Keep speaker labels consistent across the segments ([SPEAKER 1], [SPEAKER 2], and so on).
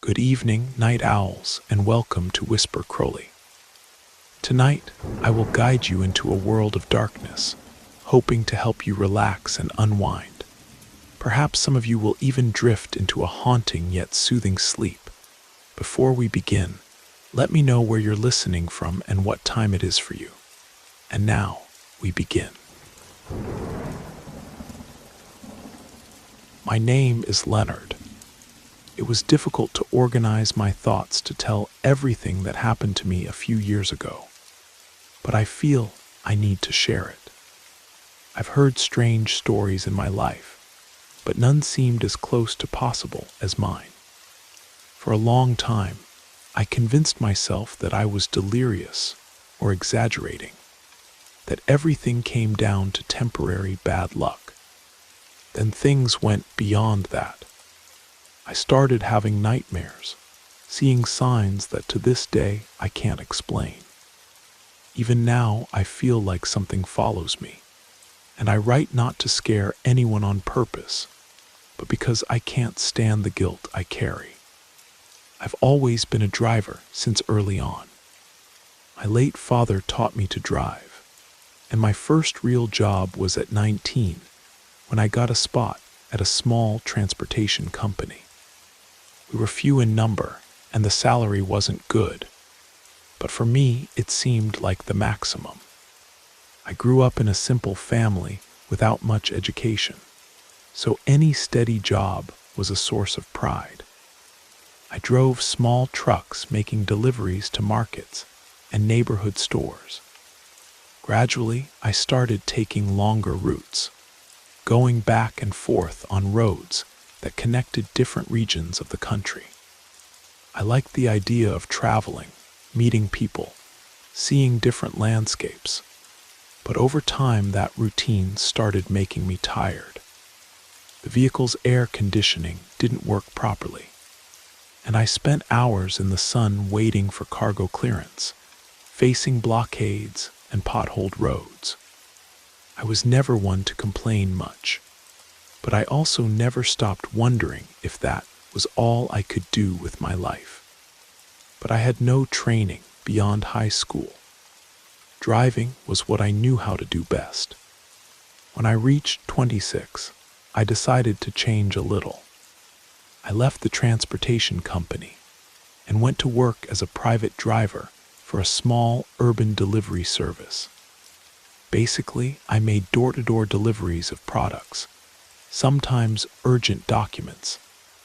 [SPEAKER 1] Good evening, night owls, and welcome to Whisper Crowley. Tonight, I will guide you into a world of darkness, hoping to help you relax and unwind. Perhaps some of you will even drift into a haunting yet soothing sleep. Before we begin, let me know where you're listening from and what time it is for you. And now, we begin. My name is Leonard. It was difficult to organize my thoughts to tell everything that happened to me a few years ago, but I feel I need to share it. I've heard strange stories in my life, but none seemed as close to possible as mine. For a long time, I convinced myself that I was delirious or exaggerating, that everything came down to temporary bad luck. Then things went beyond that. I started having nightmares, seeing signs that to this day I can't explain. Even now, I feel like something follows me, and I write not to scare anyone on purpose, but because I can't stand the guilt I carry. I've always been a driver since early on. My late father taught me to drive, and my first real job was at 19, when I got a spot at a small transportation company. We were few in number, and the salary wasn't good, but for me, it seemed like the maximum. I grew up in a simple family without much education, so any steady job was a source of pride. I drove small trucks making deliveries to markets and neighborhood stores. Gradually, I started taking longer routes, going back and forth on roads that connected different regions of the country. I liked the idea of traveling, meeting people, seeing different landscapes, but over time that routine started making me tired. The vehicle's air conditioning didn't work properly, and I spent hours in the sun waiting for cargo clearance, facing blockades and potholed roads. I was never one to complain much, but I also never stopped wondering if that was all I could do with my life. But I had no training beyond high school. Driving was what I knew how to do best. When I reached 26, I decided to change a little. I left the transportation company and went to work as a private driver for a small urban delivery service. Basically, I made door-to-door deliveries of products, sometimes urgent documents,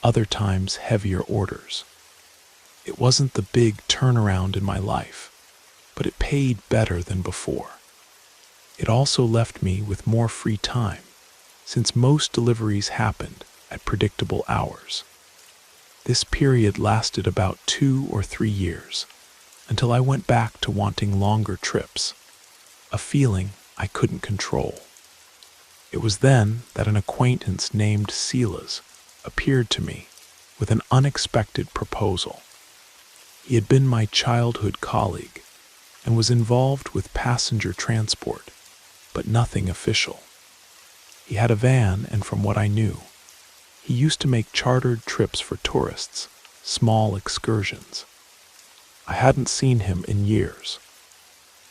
[SPEAKER 1] other times heavier orders. It wasn't the big turnaround in my life, but it paid better than before. It also left me with more free time, since most deliveries happened at predictable hours. This period lasted about 2 or 3 years, until I went back to wanting longer trips, a feeling I couldn't control. It was then that an acquaintance named Silas appeared to me with an unexpected proposal. He had been my childhood colleague and was involved with passenger transport, but nothing official. He had a van, and from what I knew, he used to make chartered trips for tourists, small excursions. I hadn't seen him in years.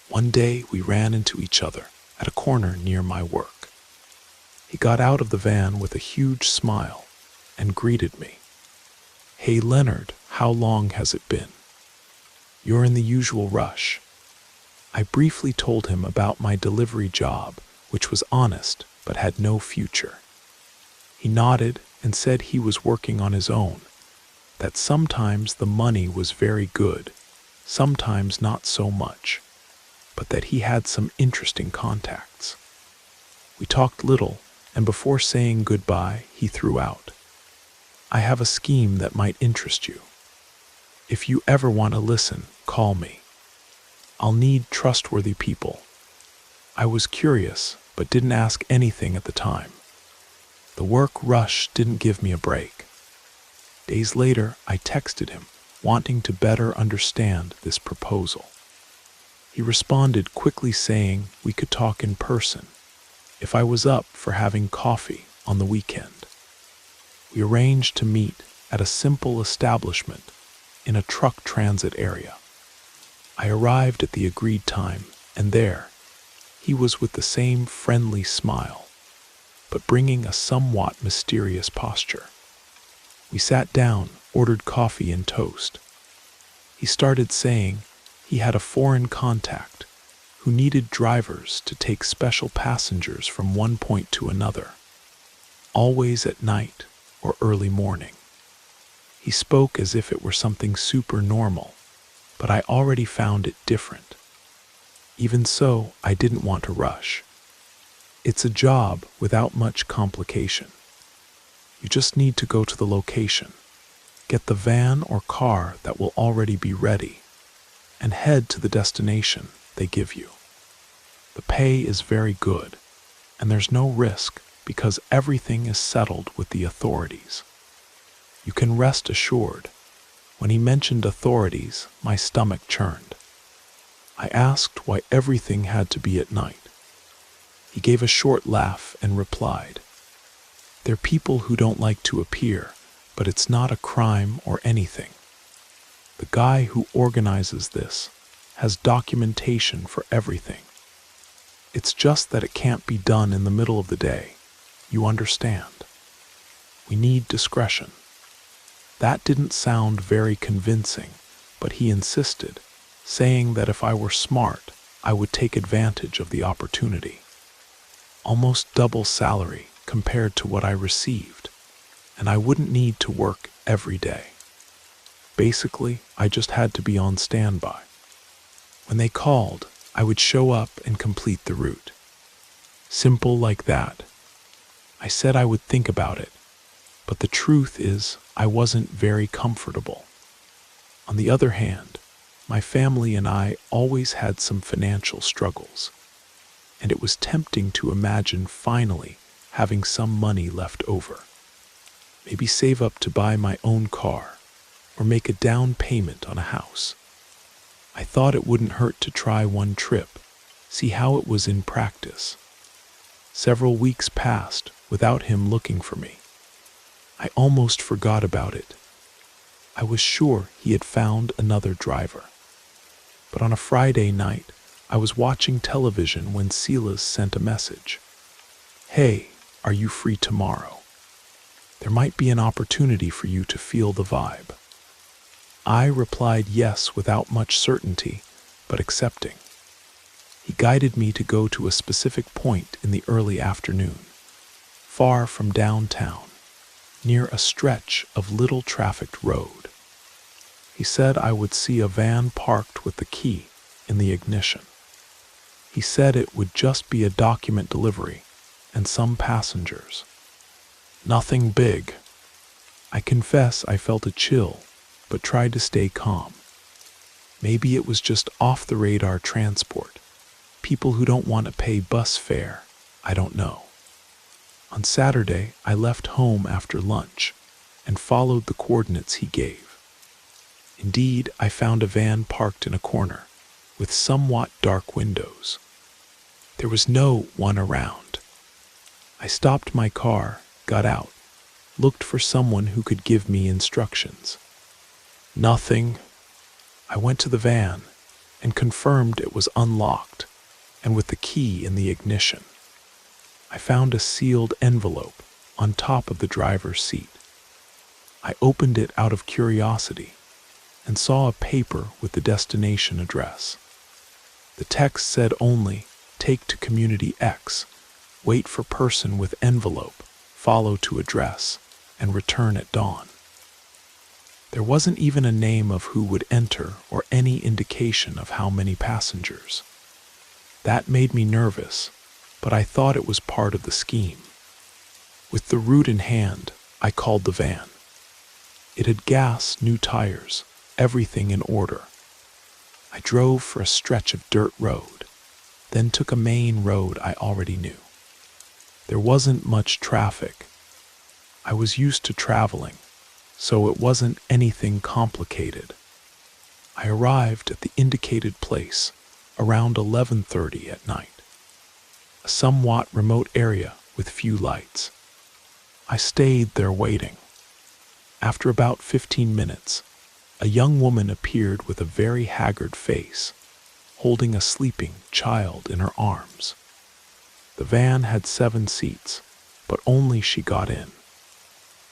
[SPEAKER 1] One day we ran into each other at a corner near my work. He got out of the van with a huge smile and greeted me. "Hey Leonard, how long has it been? You're in the usual rush." I briefly told him about my delivery job, which was honest but had no future. He nodded and said he was working on his own, that sometimes the money was very good, sometimes not so much, but that he had some interesting contacts. We talked little, and before saying goodbye, he threw out, "I have a scheme that might interest you. If you ever want to listen, call me. I'll need trustworthy people." I was curious, but didn't ask anything at the time. The work rush didn't give me a break. Days later, I texted him, wanting to better understand this proposal. He responded quickly saying we could talk in person, if I was up for having coffee on the weekend. We arranged to meet at a simple establishment in a truck transit area. I arrived at the agreed time, and there he was with the same friendly smile, but bringing a somewhat mysterious posture. We sat down, ordered coffee and toast. He started saying he had a foreign contact who needed drivers to take special passengers from one point to another, always at night or early morning. He spoke as if it were something super normal, but I already found it different. Even so, I didn't want to rush. It's a job without much complication. You just need to go to the location, get the van or car that will already be ready, and head to the destination they give you. The pay is very good, and there's no risk because everything is settled with the authorities. You can rest assured. When he mentioned authorities, my stomach churned. I asked why everything had to be at night. He gave a short laugh and replied, "They're people who don't like to appear, but it's not a crime or anything. The guy who organizes this has documentation for everything. It's just that it can't be done in the middle of the day. You understand? We need discretion." That didn't sound very convincing, but he insisted, saying that if I were smart, I would take advantage of the opportunity. Almost double salary compared to what I received, and I wouldn't need to work every day. Basically, I just had to be on standby. When they called, I would show up and complete the route. Simple like that. I said I would think about it, but the truth is I wasn't very comfortable. On the other hand, my family and I always had some financial struggles, and it was tempting to imagine finally having some money left over. Maybe save up to buy my own car, or make a down payment on a house. I thought it wouldn't hurt to try one trip, see how it was in practice. Several weeks passed without him looking for me. I almost forgot about it. I was sure he had found another driver. But on a Friday night, I was watching television when Silas sent a message. "Hey, are you free tomorrow? There might be an opportunity for you to feel the vibe." I replied yes without much certainty, but accepting. He guided me to go to a specific point in the early afternoon, far from downtown, near a stretch of little trafficked road. He said I would see a van parked with the key in the ignition. He said it would just be a document delivery and some passengers. Nothing big. I confess I felt a chill, but tried to stay calm. Maybe it was just off-the-radar transport. People who don't want to pay bus fare. I don't know. On Saturday, I left home after lunch and followed the coordinates he gave. Indeed, I found a van parked in a corner with somewhat dark windows. There was no one around. I stopped my car, got out, looked for someone who could give me instructions. Nothing. I went to the van and confirmed it was unlocked and with the key in the ignition. I found a sealed envelope on top of the driver's seat. I opened it out of curiosity and saw a paper with the destination address. The text said only, "Take to Community X, wait for person with envelope, follow to address, and return at dawn." There wasn't even a name of who would enter or any indication of how many passengers. That made me nervous, but I thought it was part of the scheme. With the route in hand, I called the van. It had gas, new tires, everything in order. I drove for a stretch of dirt road, then took a main road I already knew. There wasn't much traffic. I was used to traveling, so it wasn't anything complicated. I arrived at the indicated place around 11:30 at night, a somewhat remote area with few lights. I stayed there waiting. After about 15 minutes, a young woman appeared with a very haggard face, holding a sleeping child in her arms. The van had 7 seats, but only she got in.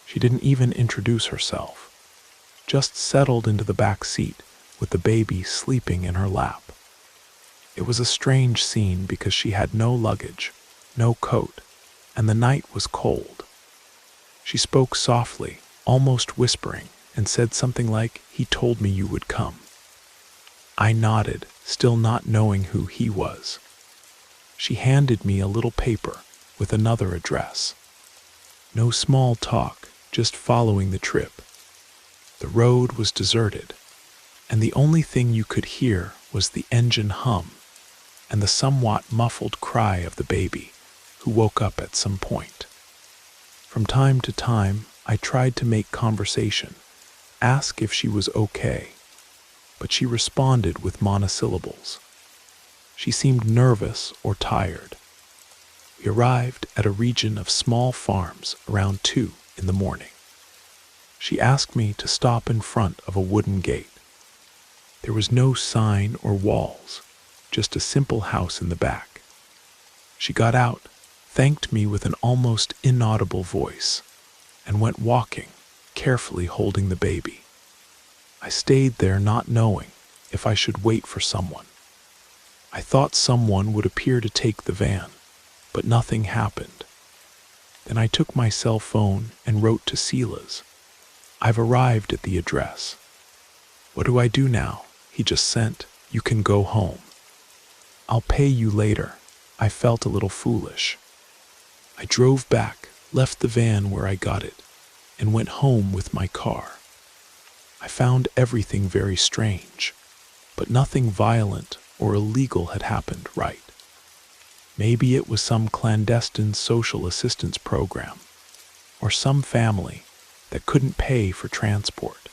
[SPEAKER 1] She didn't even introduce herself, just settled into the back seat with the baby sleeping in her lap. It was a strange scene because she had no luggage, no coat, and the night was cold. She spoke softly, almost whispering, and said something like, "He told me you would come." I nodded, still not knowing who he was. She handed me a little paper with another address. No small talk, just following the trip. The road was deserted, and the only thing you could hear was the engine hum and the somewhat muffled cry of the baby, who woke up at some point. From time to time, I tried to make conversation, ask if she was okay, but she responded with monosyllables. She seemed nervous or tired. We arrived at a region of small farms around 2 in the morning. She asked me to stop in front of a wooden gate. There was no sign or walls, just a simple house in the back. She got out, thanked me with an almost inaudible voice, and went walking, carefully holding the baby. I stayed there not knowing if I should wait for someone. I thought someone would appear to take the van, but nothing happened. Then I took my cell phone and wrote to Silas. "I've arrived at the address." "What do I do now?" he just sent. "You can go home." "I'll pay you later." I felt a little foolish. I drove back, left the van where I got it, and went home with my car. I found everything very strange, but nothing violent or illegal had happened, right? Maybe it was some clandestine social assistance program, or some family that couldn't pay for transport.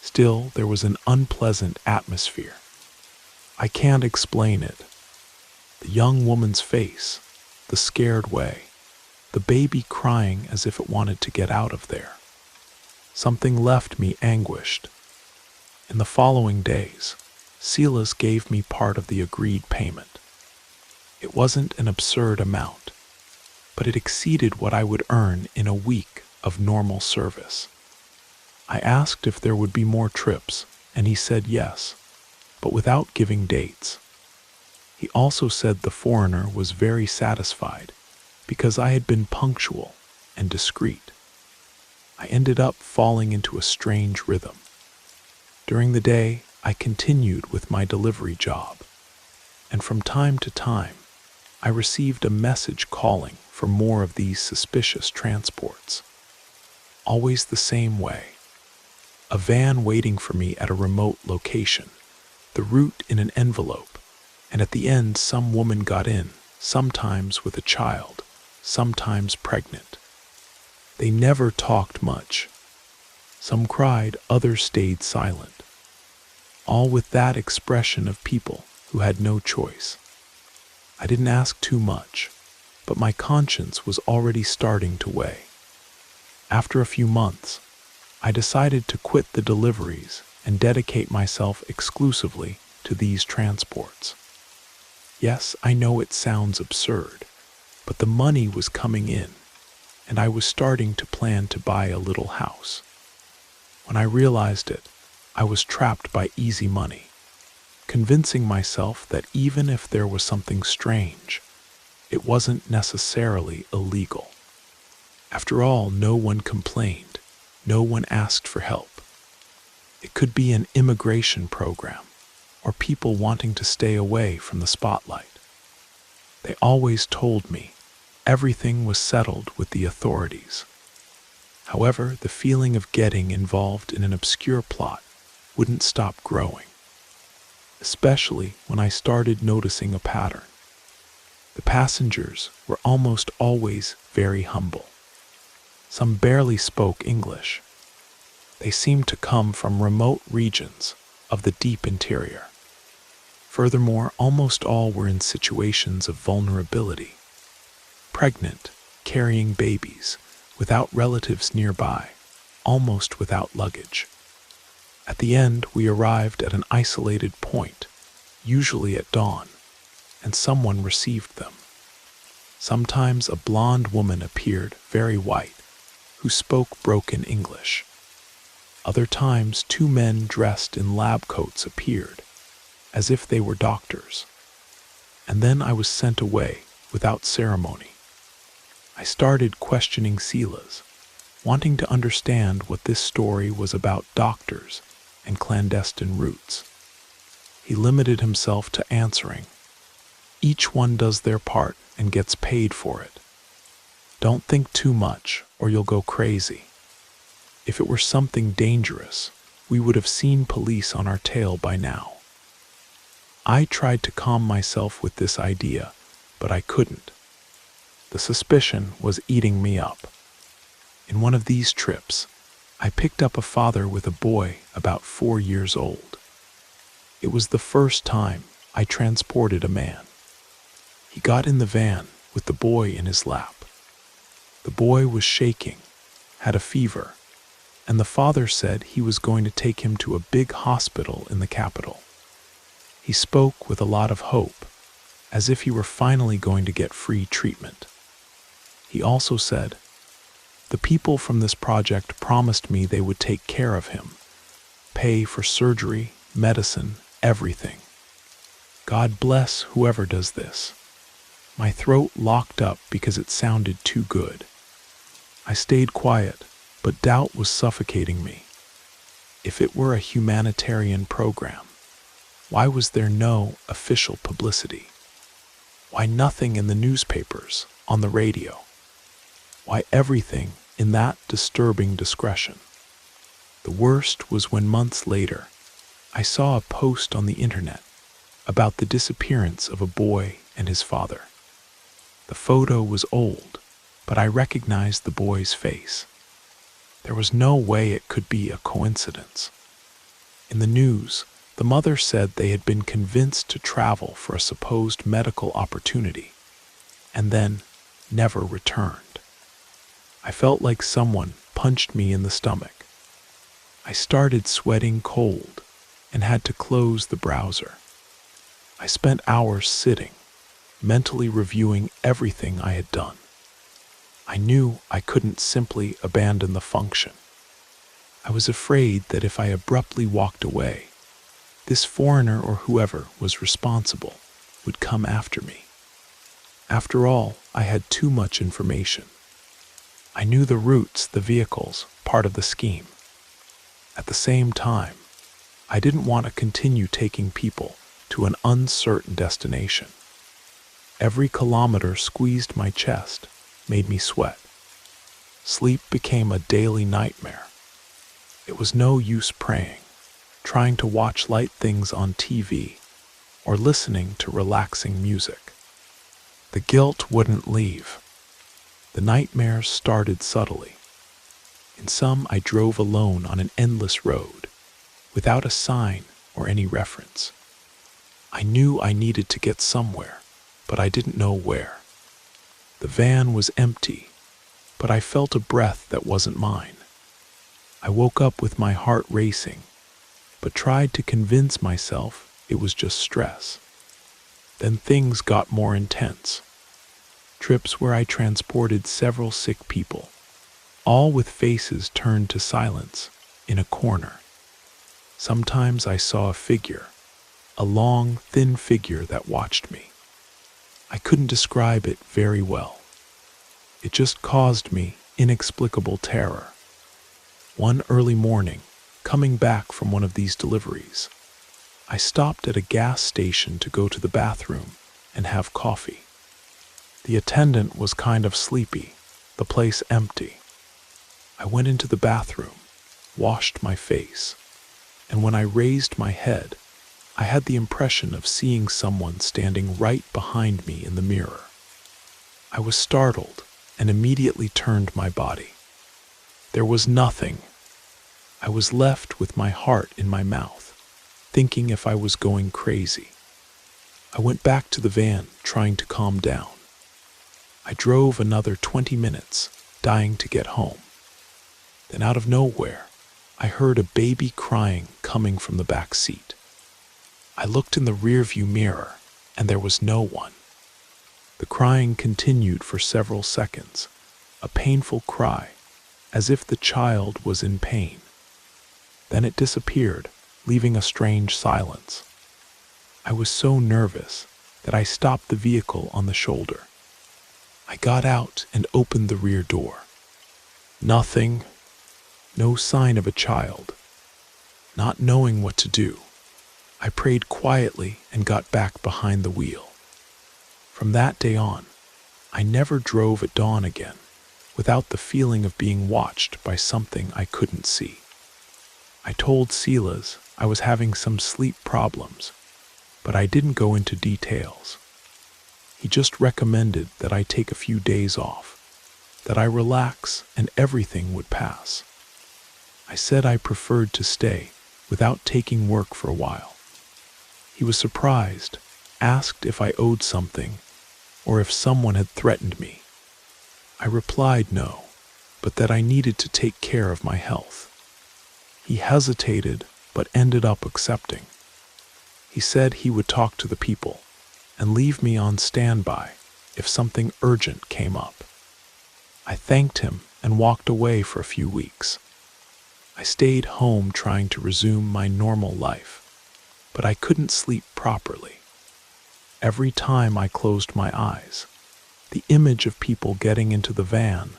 [SPEAKER 1] Still, there was an unpleasant atmosphere. I can't explain it. The young woman's face, the scared way, the baby crying as if it wanted to get out of there. Something left me anguished. In the following days, Silas gave me part of the agreed payment. It wasn't an absurd amount, but it exceeded what I would earn in a week of normal service. I asked if there would be more trips, and he said yes, but without giving dates. He also said the foreigner was very satisfied because I had been punctual and discreet. I ended up falling into a strange rhythm. During the day, I continued with my delivery job, and from time to time, I received a message calling for more of these suspicious transports. Always the same way. A van waiting for me at a remote location, the route in an envelope, and at the end some woman got in, sometimes with a child, sometimes pregnant. They never talked much. Some cried, others stayed silent. All with that expression of people who had no choice. I didn't ask too much, but my conscience was already starting to weigh. After a few months, I decided to quit the deliveries and dedicate myself exclusively to these transports. Yes, I know it sounds absurd, but the money was coming in, and I was starting to plan to buy a little house. When I realized it, I was trapped by easy money, convincing myself that even if there was something strange, it wasn't necessarily illegal. After all, no one complained, no one asked for help. It could be an immigration program, or people wanting to stay away from the spotlight. They always told me everything was settled with the authorities. However, the feeling of getting involved in an obscure plot wouldn't stop growing, especially when I started noticing a pattern. The passengers were almost always very humble. Some barely spoke English. They seemed to come from remote regions of the deep interior. Furthermore, almost all were in situations of vulnerability. Pregnant, carrying babies, without relatives nearby. almost without luggage. At the end, we arrived at an isolated point, usually at dawn, and someone received them. Sometimes a blonde woman appeared, very white, who spoke broken English. Other times, two men dressed in lab coats appeared, as if they were doctors. And then I was sent away without ceremony. I started questioning Silas, wanting to understand what this story was about doctors and clandestine routes. He limited himself to answering, "Each one does their part and gets paid for it. Don't think too much or you'll go crazy. If it were something dangerous, we would have seen police on our tail by now." I tried to calm myself with this idea, but I couldn't. The suspicion was eating me up. In one of these trips, I picked up a father with a boy about 4 years old. It was the first time I transported a man. He got in the van with the boy in his lap. The boy was shaking, had a fever, and the father said he was going to take him to a big hospital in the capital. He spoke with a lot of hope, as if he were finally going to get free treatment. He also said, "The people from this project promised me they would take care of him, pay for surgery, medicine, everything. God bless whoever does this." My throat locked up because it sounded too good. I stayed quiet, but doubt was suffocating me. If it were a humanitarian program, why was there no official publicity? Why nothing in the newspapers, on the radio? Why everything in that disturbing discretion? The worst was when months later, I saw a post on the internet about the disappearance of a boy and his father. The photo was old, but I recognized the boy's face. There was no way it could be a coincidence. In the news, the mother said they had been convinced to travel for a supposed medical opportunity, and then never returned. I felt like someone punched me in the stomach. I started sweating cold and had to close the browser. I spent hours sitting, mentally reviewing everything I had done. I knew I couldn't simply abandon the function. I was afraid that if I abruptly walked away, this foreigner or whoever was responsible would come after me. After all, I had too much information. I knew the routes, the vehicles, part of the scheme. At the same time, I didn't want to continue taking people to an uncertain destination. Every kilometer squeezed my chest, made me sweat. Sleep became a daily nightmare. It was no use praying, trying to watch light things on TV, or listening to relaxing music. The guilt wouldn't leave. The nightmares started subtly. In some, I drove alone on an endless road, without a sign or any reference. I knew I needed to get somewhere, but I didn't know where. The van was empty, but I felt a breath that wasn't mine. I woke up with my heart racing, but tried to convince myself it was just stress. Then things got more intense. Trips where I transported several sick people, all with faces turned to silence, in a corner. Sometimes I saw a figure, a long, thin figure that watched me. I couldn't describe it very well. It just caused me inexplicable terror. One early morning, coming back from one of these deliveries, I stopped at a gas station to go to the bathroom and have coffee. The attendant was kind of sleepy, the place empty. I went into the bathroom, washed my face, and when I raised my head, I had the impression of seeing someone standing right behind me in the mirror. I was startled and immediately turned my body. There was nothing. I was left with my heart in my mouth, thinking if I was going crazy. I went back to the van, trying to calm down. I drove another 20 minutes, dying to get home. Then out of nowhere, I heard a baby crying coming from the back seat. I looked in the rearview mirror, and there was no one. The crying continued for several seconds, a painful cry, as if the child was in pain. Then it disappeared, leaving a strange silence. I was so nervous that I stopped the vehicle on the shoulder. I got out and opened the rear door. Nothing, no sign of a child. Not knowing what to do, I prayed quietly and got back behind the wheel. From that day on, I never drove at dawn again without the feeling of being watched by something I couldn't see. I told Silas I was having some sleep problems, but I didn't go into details. He just recommended that I take a few days off, that I relax and everything would pass. I said I preferred to stay without taking work for a while. He was surprised, asked if I owed something or if someone had threatened me. I replied no, but that I needed to take care of my health. He hesitated but ended up accepting. He said he would talk to the people and leave me on standby if something urgent came up. I thanked him and walked away for a few weeks. I stayed home trying to resume my normal life, but I couldn't sleep properly. Every time I closed my eyes, the image of people getting into the van,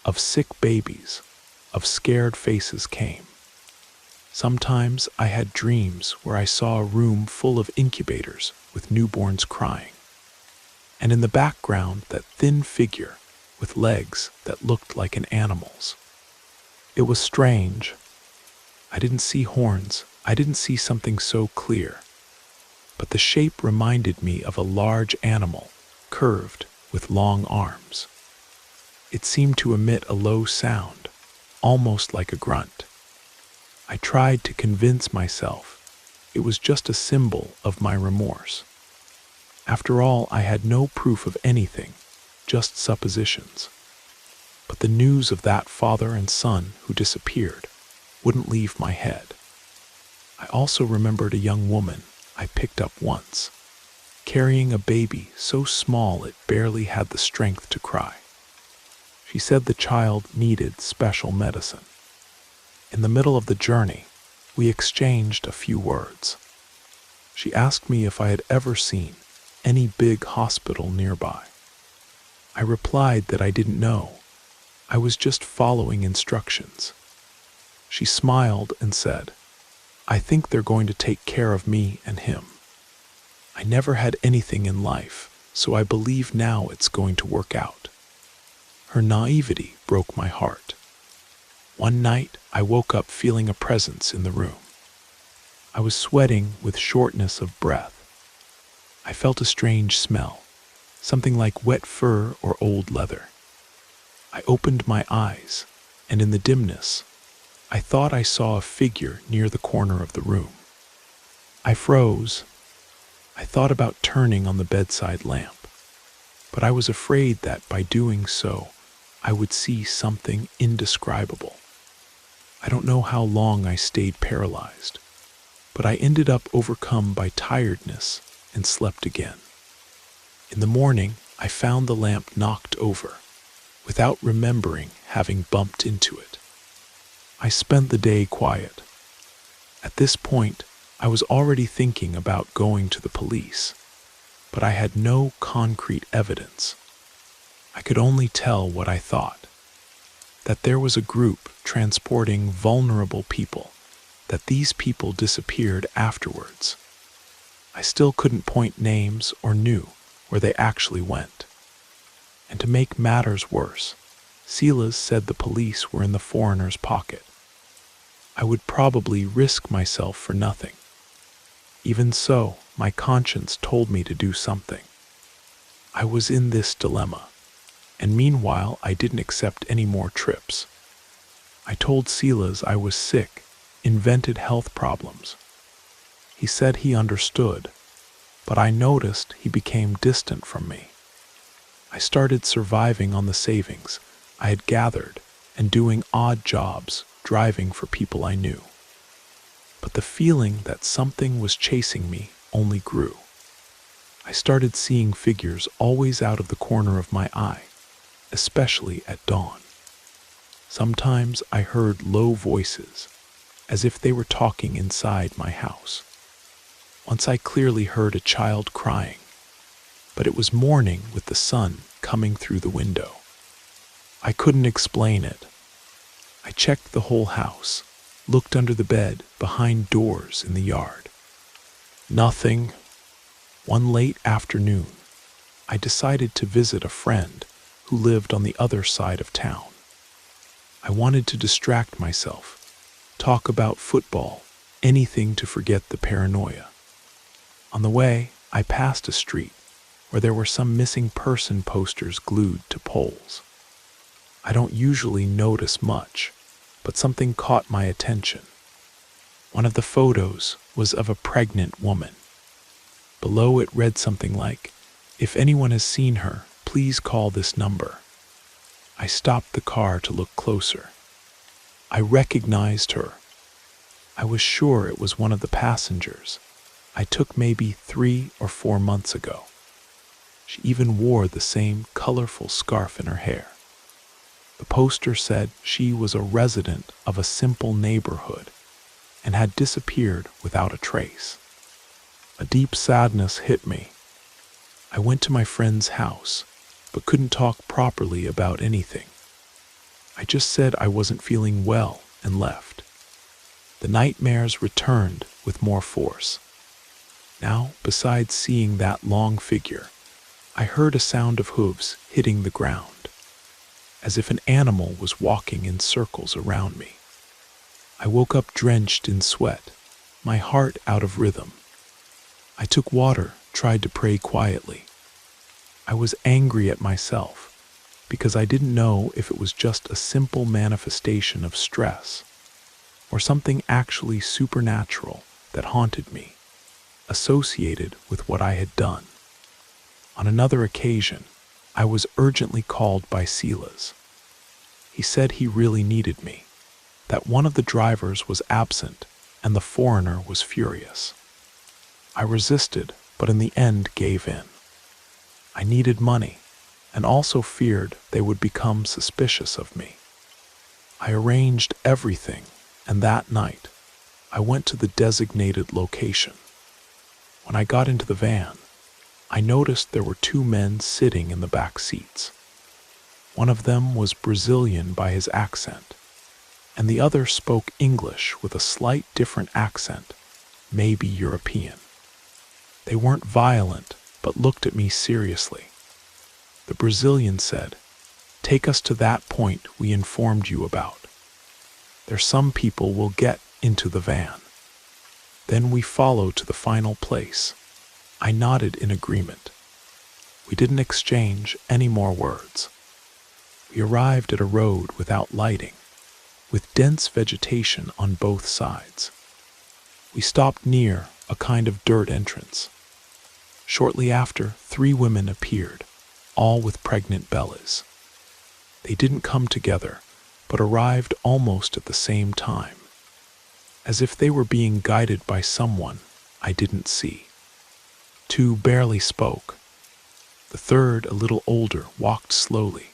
[SPEAKER 1] of sick babies, of scared faces came. Sometimes I had dreams where I saw a room full of incubators with newborns crying, and in the background that thin figure with legs that looked like an animal's. It was strange. I didn't see horns, I didn't see something so clear, but the shape reminded me of a large animal, curved with long arms. It seemed to emit a low sound, almost like a grunt. I tried to convince myself it was just a symbol of my remorse. After all, I had no proof of anything, just suppositions. But the news of that father and son who disappeared wouldn't leave my head. I also remembered a young woman I picked up once, carrying a baby so small it barely had the strength to cry. She said the child needed special medicine. In the middle of the journey, we exchanged a few words. She asked me if I had ever seen any big hospital nearby. I replied that I didn't know. I was just following instructions. She smiled and said, "I think they're going to take care of me and him. I never had anything in life, so I believe now it's going to work out." Her naivety broke my heart. One night, I woke up feeling a presence in the room. I was sweating with shortness of breath. I felt a strange smell, something like wet fur or old leather. I opened my eyes, and in the dimness, I thought I saw a figure near the corner of the room. I froze. I thought about turning on the bedside lamp, but I was afraid that by doing so, I would see something indescribable. I don't know how long I stayed paralyzed, but I ended up overcome by tiredness and slept again. In the morning, I found the lamp knocked over, without remembering having bumped into it. I spent the day quiet. At this point, I was already thinking about going to the police, but I had no concrete evidence. I could only tell what I thought, that there was a group transporting vulnerable people, that these people disappeared afterwards. I still couldn't point names or knew where they actually went. And to make matters worse, Silas said the police were in the foreigner's pocket. I would probably risk myself for nothing. Even so, my conscience told me to do something. I was in this dilemma, and meanwhile I didn't accept any more trips. I told Silas I was sick, invented health problems. He said he understood, but I noticed he became distant from me. I started surviving on the savings I had gathered and doing odd jobs, driving for people I knew. But the feeling that something was chasing me only grew. I started seeing figures always out of the corner of my eye, especially at dawn. Sometimes I heard low voices, as if they were talking inside my house. Once I clearly heard a child crying, but it was morning with the sun coming through the window. I couldn't explain it. I checked the whole house, looked under the bed, behind doors in the yard. Nothing. One late afternoon, I decided to visit a friend who lived on the other side of town. I wanted to distract myself, talk about football, anything to forget the paranoia. On the way, I passed a street where there were some missing person posters glued to poles. I don't usually notice much, but something caught my attention. One of the photos was of a pregnant woman. Below it read something like, "If anyone has seen her, please call this number." I stopped the car to look closer. I recognized her. I was sure it was one of the passengers I took maybe 3 or 4 months ago. She even wore the same colorful scarf in her hair. The poster said she was a resident of a simple neighborhood and had disappeared without a trace. A deep sadness hit me. I went to my friend's house, but couldn't talk properly about anything. I just said I wasn't feeling well and left. The nightmares returned with more force. Now, besides seeing that long figure, I heard a sound of hooves hitting the ground, as if an animal was walking in circles around me. I woke up drenched in sweat, my heart out of rhythm. I took water, tried to pray quietly. I was angry at myself because I didn't know if it was just a simple manifestation of stress or something actually supernatural that haunted me, associated with what I had done. On another occasion, I was urgently called by Silas. He said he really needed me, that one of the drivers was absent and the foreigner was furious. I resisted, but in the end gave in. I needed money, and also feared they would become suspicious of me. I arranged everything, and that night, I went to the designated location. When I got into the van, I noticed there were 2 men sitting in the back seats. One of them was Brazilian by his accent, and the other spoke English with a slight different accent, maybe European. They weren't violent, but looked at me seriously. The Brazilian said, "Take us to that point we informed you about. There's some people will get into the van." Then we follow to the final place. I nodded in agreement. We didn't exchange any more words. We arrived at a road without lighting, with dense vegetation on both sides. We stopped near a kind of dirt entrance. Shortly after, 3 women appeared, all with pregnant bellies. They didn't come together, but arrived almost at the same time, as if they were being guided by someone I didn't see. 2 barely spoke. The third, a little older, walked slowly,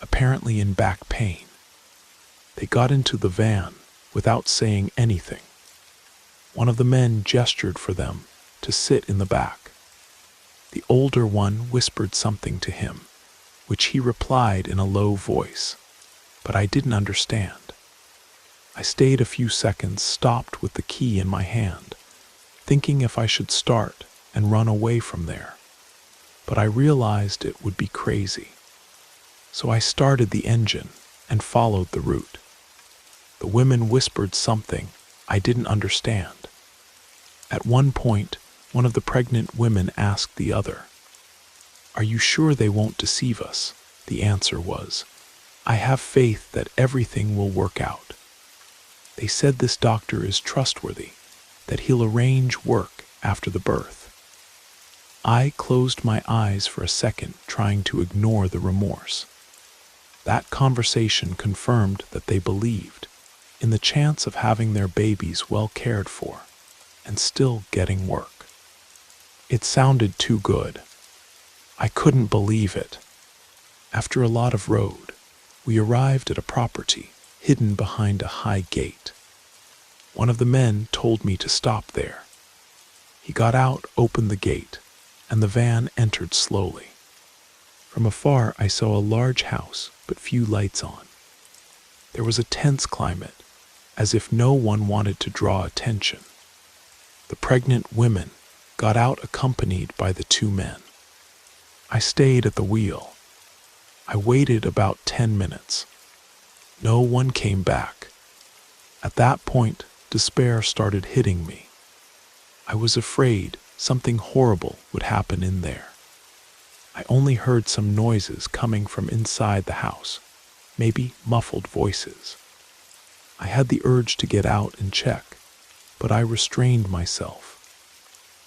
[SPEAKER 1] apparently in back pain. They got into the van without saying anything. One of the men gestured for them to sit in the back. The older one whispered something to him, which he replied in a low voice, but I didn't understand. I stayed a few seconds, stopped with the key in my hand, thinking if I should start and run away from there. But I realized it would be crazy. So I started the engine and followed the route. The women whispered something I didn't understand. At one point, one of the pregnant women asked the other, "Are you sure they won't deceive us?" The answer was, "I have faith that everything will work out. They said this doctor is trustworthy, that he'll arrange work after the birth." I closed my eyes for a second, trying to ignore the remorse. That conversation confirmed that they believed in the chance of having their babies well cared for and still getting work. It sounded too good. I couldn't believe it. After a lot of road, we arrived at a property hidden behind a high gate. One of the men told me to stop there. He got out, opened the gate, and the van entered slowly. From afar, I saw a large house, but few lights on. There was a tense climate, as if no one wanted to draw attention. The pregnant women got out accompanied by the two men. I stayed at the wheel. I waited about 10 minutes. No one came back. At that point, despair started hitting me. I was afraid something horrible would happen in there. I only heard some noises coming from inside the house, maybe muffled voices. I had the urge to get out and check, but I restrained myself.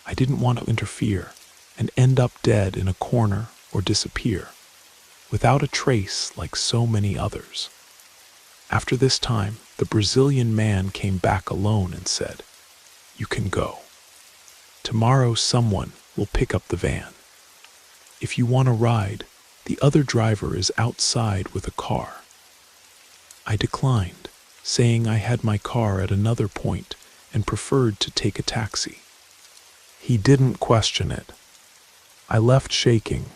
[SPEAKER 1] I didn't want to interfere and end up dead in a corner or disappear, without a trace like so many others. After this time, the Brazilian man came back alone and said, "You can go. Tomorrow someone will pick up the van. If you want a ride, the other driver is outside with a car." I declined, saying I had my car at another point and preferred to take a taxi. He didn't question it. I left shaking.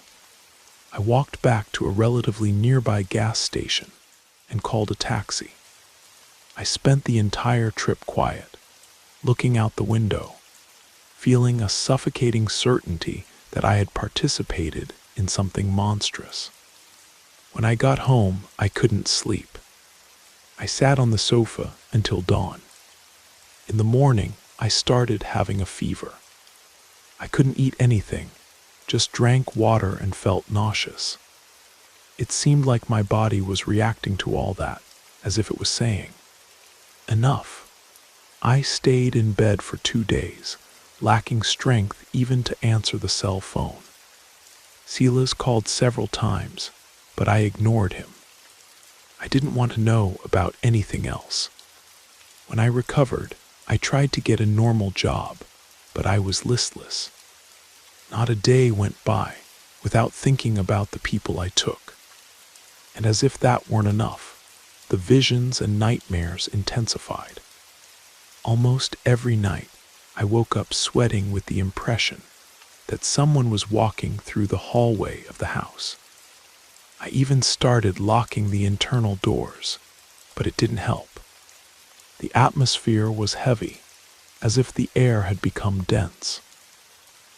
[SPEAKER 1] I walked back to a relatively nearby gas station and called a taxi. I spent the entire trip quiet, looking out the window, feeling a suffocating certainty that I had participated in something monstrous. When I got home, I couldn't sleep. I sat on the sofa until dawn. In the morning, I started having a fever. I couldn't eat anything, just drank water and felt nauseous. It seemed like my body was reacting to all that, as if it was saying, "Enough." I stayed in bed for 2 days, lacking strength even to answer the cell phone. Silas called several times, but I ignored him. I didn't want to know about anything else. When I recovered, I tried to get a normal job, but I was listless. Not a day went by without thinking about the people I took. And as if that weren't enough, the visions and nightmares intensified. Almost every night, I woke up sweating with the impression that someone was walking through the hallway of the house. I even started locking the internal doors, but it didn't help. The atmosphere was heavy, as if the air had become dense.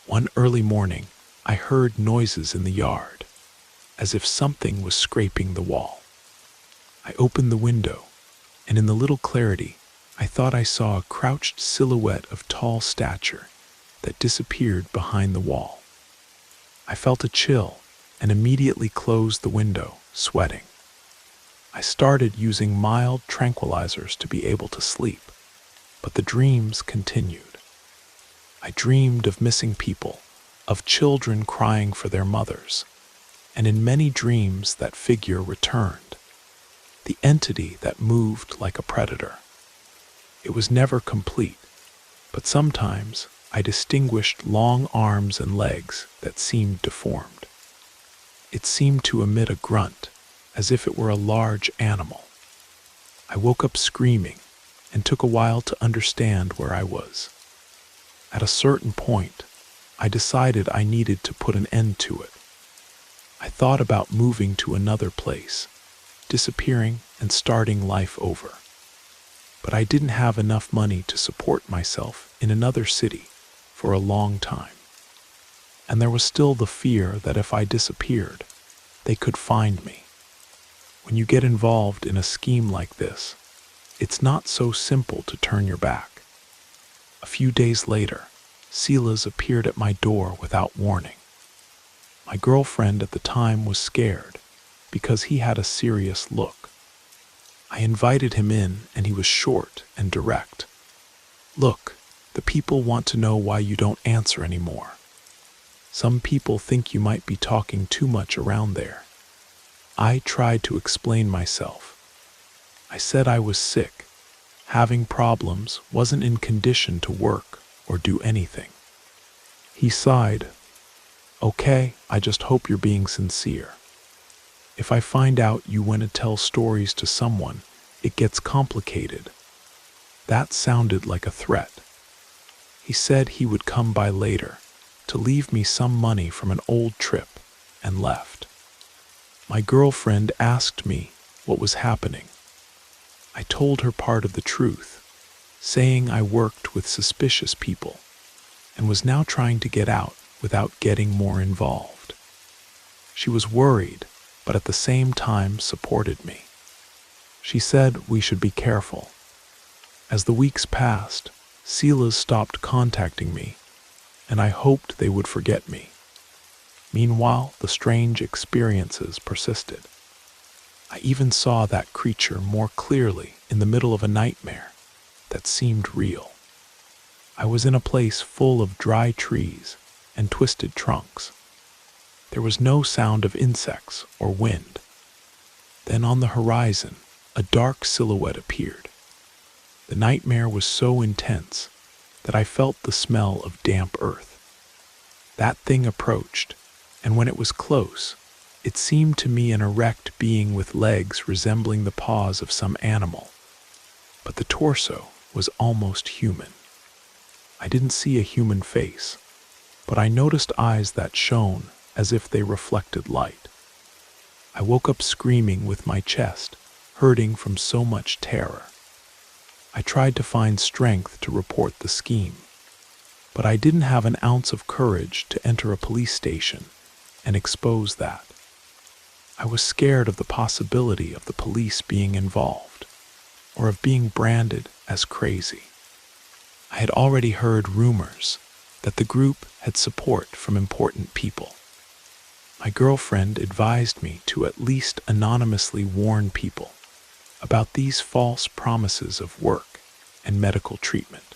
[SPEAKER 1] One early morning, I heard noises in the yard, as if something was scraping the wall. I opened the window, and in the little clarity, I thought I saw a crouched silhouette of tall stature that disappeared behind the wall. I felt a chill and immediately closed the window, sweating. I started using mild tranquilizers to be able to sleep, but the dreams continued. I dreamed of missing people, of children crying for their mothers, and in many dreams that figure returned, the entity that moved like a predator. It was never complete, but sometimes I distinguished long arms and legs that seemed deformed. It seemed to emit a grunt, as if it were a large animal. I woke up screaming and took a while to understand where I was. At a certain point, I decided I needed to put an end to it. I thought about moving to another place, disappearing and starting life over. But I didn't have enough money to support myself in another city for a long time. And there was still the fear that if I disappeared, they could find me. When you get involved in a scheme like this, it's not so simple to turn your back. A few days later, Silas appeared at my door without warning. My girlfriend at the time was scared because he had a serious look. I invited him in and he was short and direct. "Look, the people want to know why you don't answer anymore. Some people think you might be talking too much around there." I tried to explain myself. I said I was sick, having problems, wasn't in condition to work or do anything. He sighed. Okay, I just hope you're being sincere. If I find out you want to tell stories to someone, it gets complicated. That sounded like a threat. He said he would come by later to leave me some money from an old trip and left. My girlfriend asked me what was happening. I told her part of the truth, saying I worked with suspicious people and was now trying to get out without getting more involved. She was worried, but at the same time supported me. She said we should be careful. As the weeks passed, Silas stopped contacting me, and I hoped they would forget me. Meanwhile, the strange experiences persisted. I even saw that creature more clearly in the middle of a nightmare that seemed real. I was in a place full of dry trees and twisted trunks. There was no sound of insects or wind. Then on the horizon, a dark silhouette appeared. The nightmare was so intense that I felt the smell of damp earth. That thing approached, and when it was close, it seemed to me an erect being with legs resembling the paws of some animal, but the torso was almost human. I didn't see a human face, but I noticed eyes that shone as if they reflected light. I woke up screaming with my chest hurting from so much terror. I tried to find strength to report the scheme, but I didn't have an ounce of courage to enter a police station and expose that. I was scared of the possibility of the police being involved, or of being branded as crazy. I had already heard rumors that the group had support from important people. My girlfriend advised me to at least anonymously warn people about these false promises of work and medical treatment.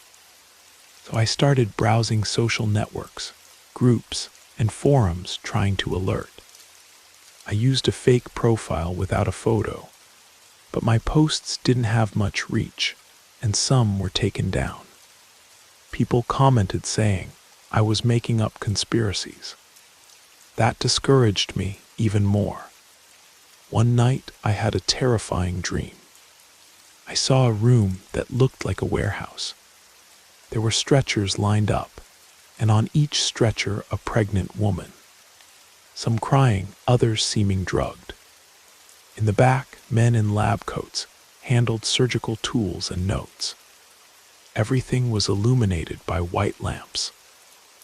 [SPEAKER 1] So I started browsing social networks, groups, and forums trying to alert. I used a fake profile without a photo, but my posts didn't have much reach, and some were taken down. People commented saying I was making up conspiracies. That discouraged me even more. One night I had a terrifying dream. I saw a room that looked like a warehouse. There were stretchers lined up, and on each stretcher a pregnant woman. Some crying, others seeming drugged. In the back, men in lab coats handled surgical tools and notes. Everything was illuminated by white lamps,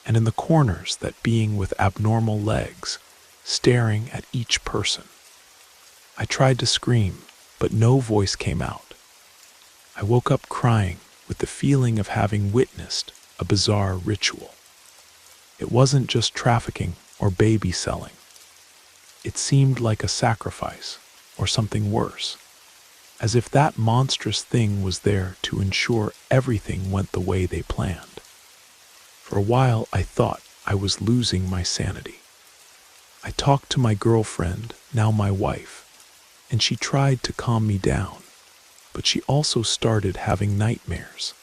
[SPEAKER 1] and in the corners that being with abnormal legs, staring at each person. I tried to scream, but no voice came out. I woke up crying with the feeling of having witnessed a bizarre ritual. It wasn't just trafficking or baby selling. It seemed like a sacrifice or something worse, as if that monstrous thing was there to ensure everything went the way they planned. For a while I thought I was losing my sanity. I talked to my girlfriend, now my wife, and she tried to calm me down, but she also started having nightmares.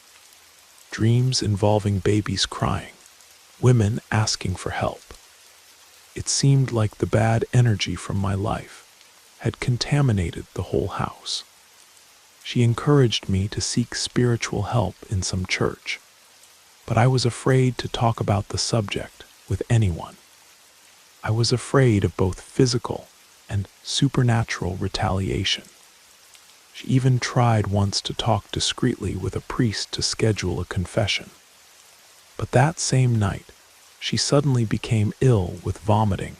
[SPEAKER 1] Dreams involving babies crying, women asking for help. It seemed like the bad energy from my life had contaminated the whole house. She encouraged me to seek spiritual help in some church, but I was afraid to talk about the subject with anyone. I was afraid of both physical and supernatural retaliation. She even tried once to talk discreetly with a priest to schedule a confession. But that same night, she suddenly became ill with vomiting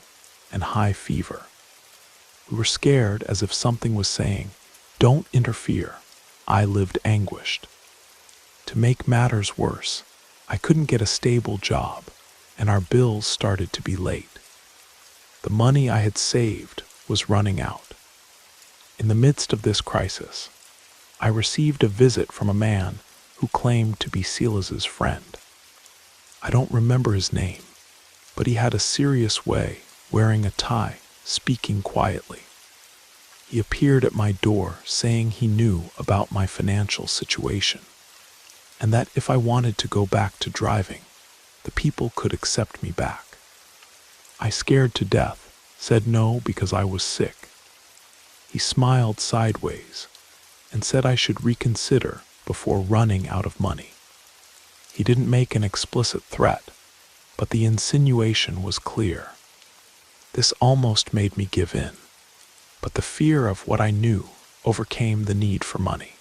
[SPEAKER 1] and high fever. We were scared as if something was saying, "Don't interfere." I lived anguished. To make matters worse, I couldn't get a stable job, and our bills started to be late. The money I had saved was running out. In the midst of this crisis, I received a visit from a man who claimed to be Silas's friend. I don't remember his name, but he had a serious way, wearing a tie, speaking quietly. He appeared at my door saying he knew about my financial situation, and that if I wanted to go back to driving, the people could accept me back. I, scared to death, said no because I was sick. He smiled sideways and said I should reconsider before running out of money. He didn't make an explicit threat, but the insinuation was clear. This almost made me give in, but the fear of what I knew overcame the need for money.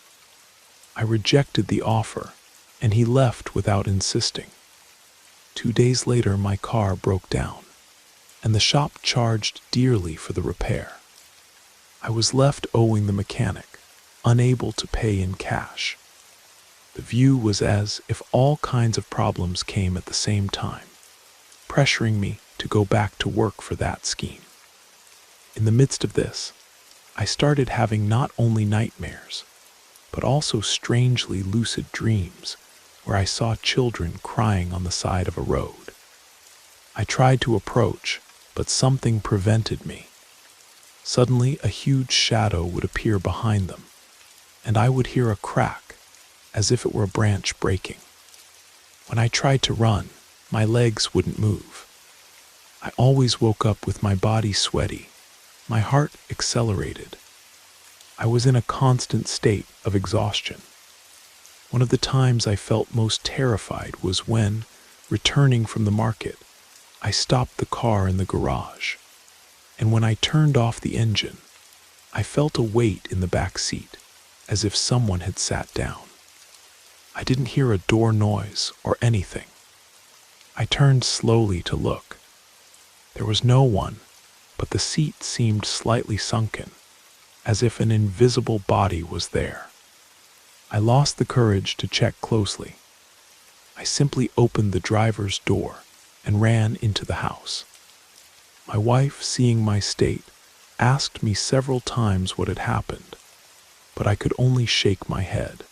[SPEAKER 1] I rejected the offer, and he left without insisting. 2 days later, my car broke down, and the shop charged dearly for the repair. I was left owing the mechanic, unable to pay in cash. The view was as if all kinds of problems came at the same time, pressuring me to go back to work for that scheme. In the midst of this, I started having not only nightmares, but also strangely lucid dreams where I saw children crying on the side of a road. I tried to approach, but something prevented me. Suddenly, a huge shadow would appear behind them, and I would hear a crack, as if it were a branch breaking. When I tried to run, my legs wouldn't move. I always woke up with my body sweaty, my heart accelerated. I was in a constant state of exhaustion. One of the times I felt most terrified was when, returning from the market, I stopped the car in the garage, and when I turned off the engine, I felt a weight in the back seat, as if someone had sat down. I didn't hear a door noise or anything. I turned slowly to look. There was no one, but the seat seemed slightly sunken, as if an invisible body was there. I lost the courage to check closely. I simply opened the driver's door and ran into the house. My wife, seeing my state, asked me several times what had happened, but I could only shake my head.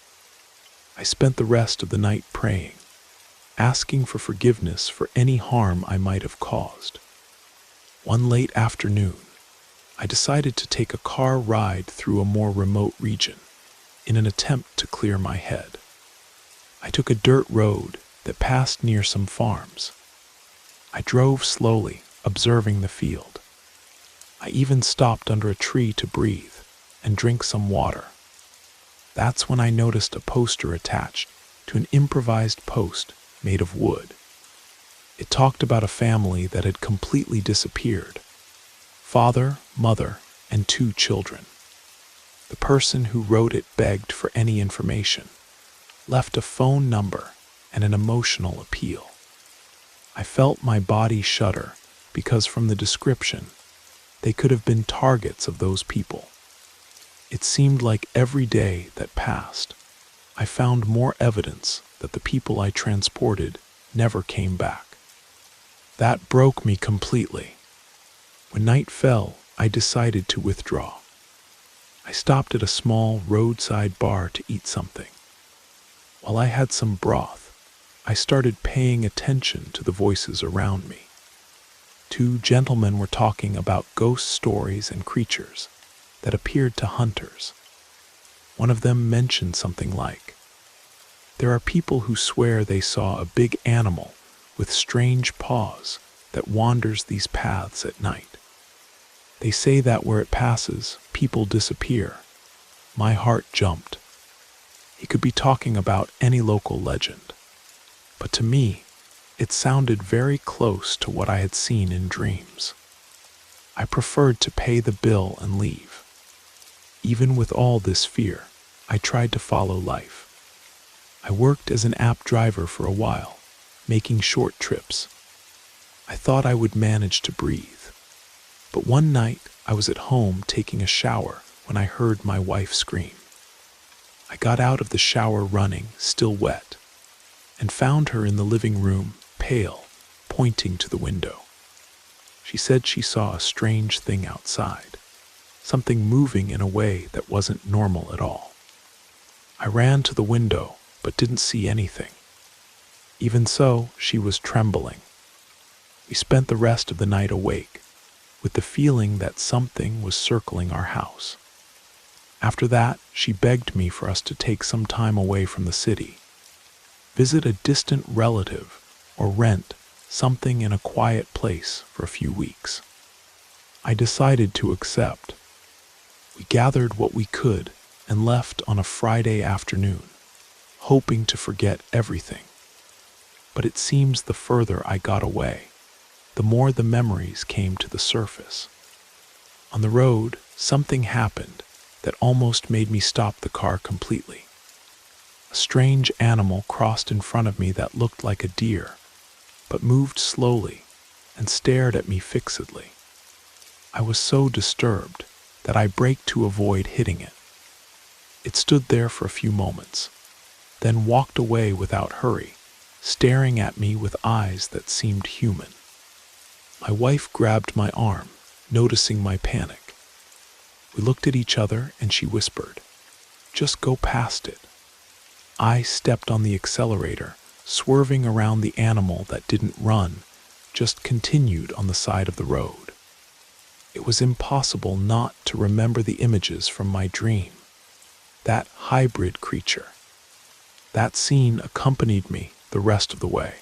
[SPEAKER 1] I spent the rest of the night praying, asking for forgiveness for any harm I might have caused. One late afternoon, I decided to take a car ride through a more remote region in an attempt to clear my head. I took a dirt road that passed near some farms. I drove slowly, observing the field. I even stopped under a tree to breathe and drink some water. That's when I noticed a poster attached to an improvised post made of wood. It talked about a family that had completely disappeared: father, mother, and 2 children. The person who wrote it begged for any information, left a phone number and an emotional appeal. I felt my body shudder because from the description, they could have been targets of those people. It seemed like every day that passed, I found more evidence that the people I transported never came back. That broke me completely. When night fell, I decided to withdraw. I stopped at a small roadside bar to eat something. While I had some broth, I started paying attention to the voices around me. 2 gentlemen were talking about ghost stories and creatures that appeared to hunters. One of them mentioned something like, "There are people who swear they saw a big animal with strange paws that wanders these paths at night. They say that where it passes, people disappear." My heart jumped. He could be talking about any local legend, but to me, it sounded very close to what I had seen in dreams. I preferred to pay the bill and leave. Even with all this fear, I tried to follow life. I worked as an app driver for a while, making short trips. I thought I would manage to breathe. But one night, I was at home taking a shower when I heard my wife scream. I got out of the shower running, still wet, and found her in the living room, pale, pointing to the window. She said she saw a strange thing outside, something moving in a way that wasn't normal at all. I ran to the window, but didn't see anything. Even so, she was trembling. We spent the rest of the night awake, with the feeling that something was circling our house. After that, she begged me for us to take some time away from the city, visit a distant relative, or rent something in a quiet place for a few weeks. I decided to accept. We gathered what we could and left on a Friday afternoon, hoping to forget everything. But it seems the further I got away, the more the memories came to the surface. On the road, something happened that almost made me stop the car completely. A strange animal crossed in front of me that looked like a deer, but moved slowly and stared at me fixedly. I was so disturbed that I braked to avoid hitting it. It stood there for a few moments, then walked away without hurry, staring at me with eyes that seemed human. My wife grabbed my arm, noticing my panic. We looked at each other and she whispered, "Just go past it." I stepped on the accelerator, swerving around the animal that didn't run, just continued on the side of the road. It was impossible not to remember the images from my dream. That hybrid creature. That scene accompanied me the rest of the way.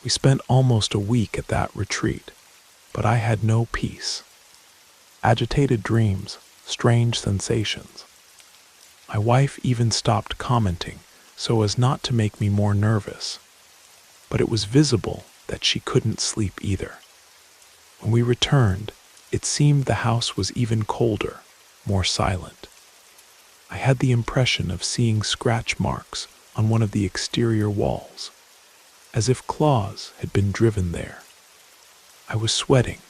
[SPEAKER 1] We spent almost a week at that retreat, but I had no peace. Agitated dreams, strange sensations. My wife even stopped commenting so as not to make me more nervous, but it was visible that she couldn't sleep either. When we returned, it seemed the house was even colder, more silent. I had the impression of seeing scratch marks on one of the exterior walls, as if claws had been driven there. I was sweating,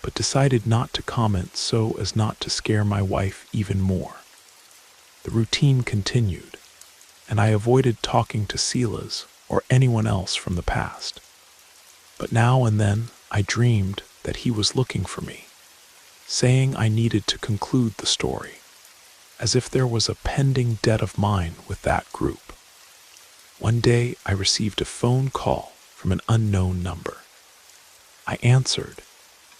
[SPEAKER 1] but decided not to comment so as not to scare my wife even more. The routine continued, and I avoided talking to Silas or anyone else from the past. But now and then I dreamed that he was looking for me, saying I needed to conclude the story, as if there was a pending debt of mine with that group. One day I received a phone call from an unknown number. I answered,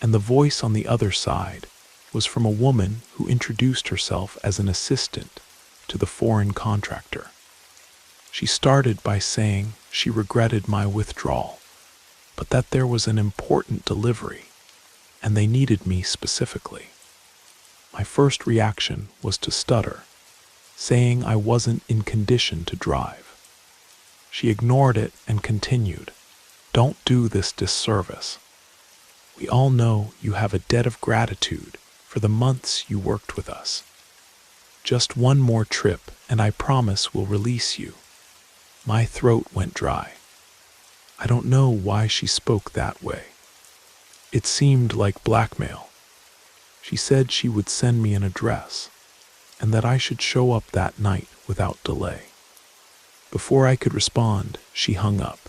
[SPEAKER 1] and the voice on the other side was from a woman who introduced herself as an assistant to the foreign contractor. She started by saying she regretted my withdrawal, but that there was an important delivery, and they needed me specifically. My first reaction was to stutter, saying I wasn't in condition to drive. She ignored it and continued, "Don't do this disservice. We all know you have a debt of gratitude for the months you worked with us. Just one more trip and I promise we'll release you." My throat went dry. I don't know why she spoke that way. It seemed like blackmail. She said she would send me an address, and that I should show up that night without delay. Before I could respond, she hung up.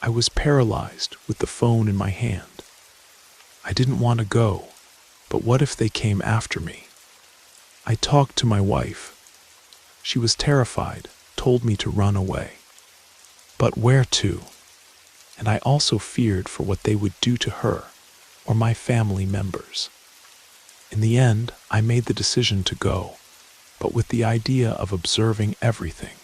[SPEAKER 1] I was paralyzed with the phone in my hand. I didn't want to go, but what if they came after me? I talked to my wife. She was terrified, told me to run away. But where to? And I also feared for what they would do to her or my family members. In the end, I made the decision to go, but with the idea of observing everything,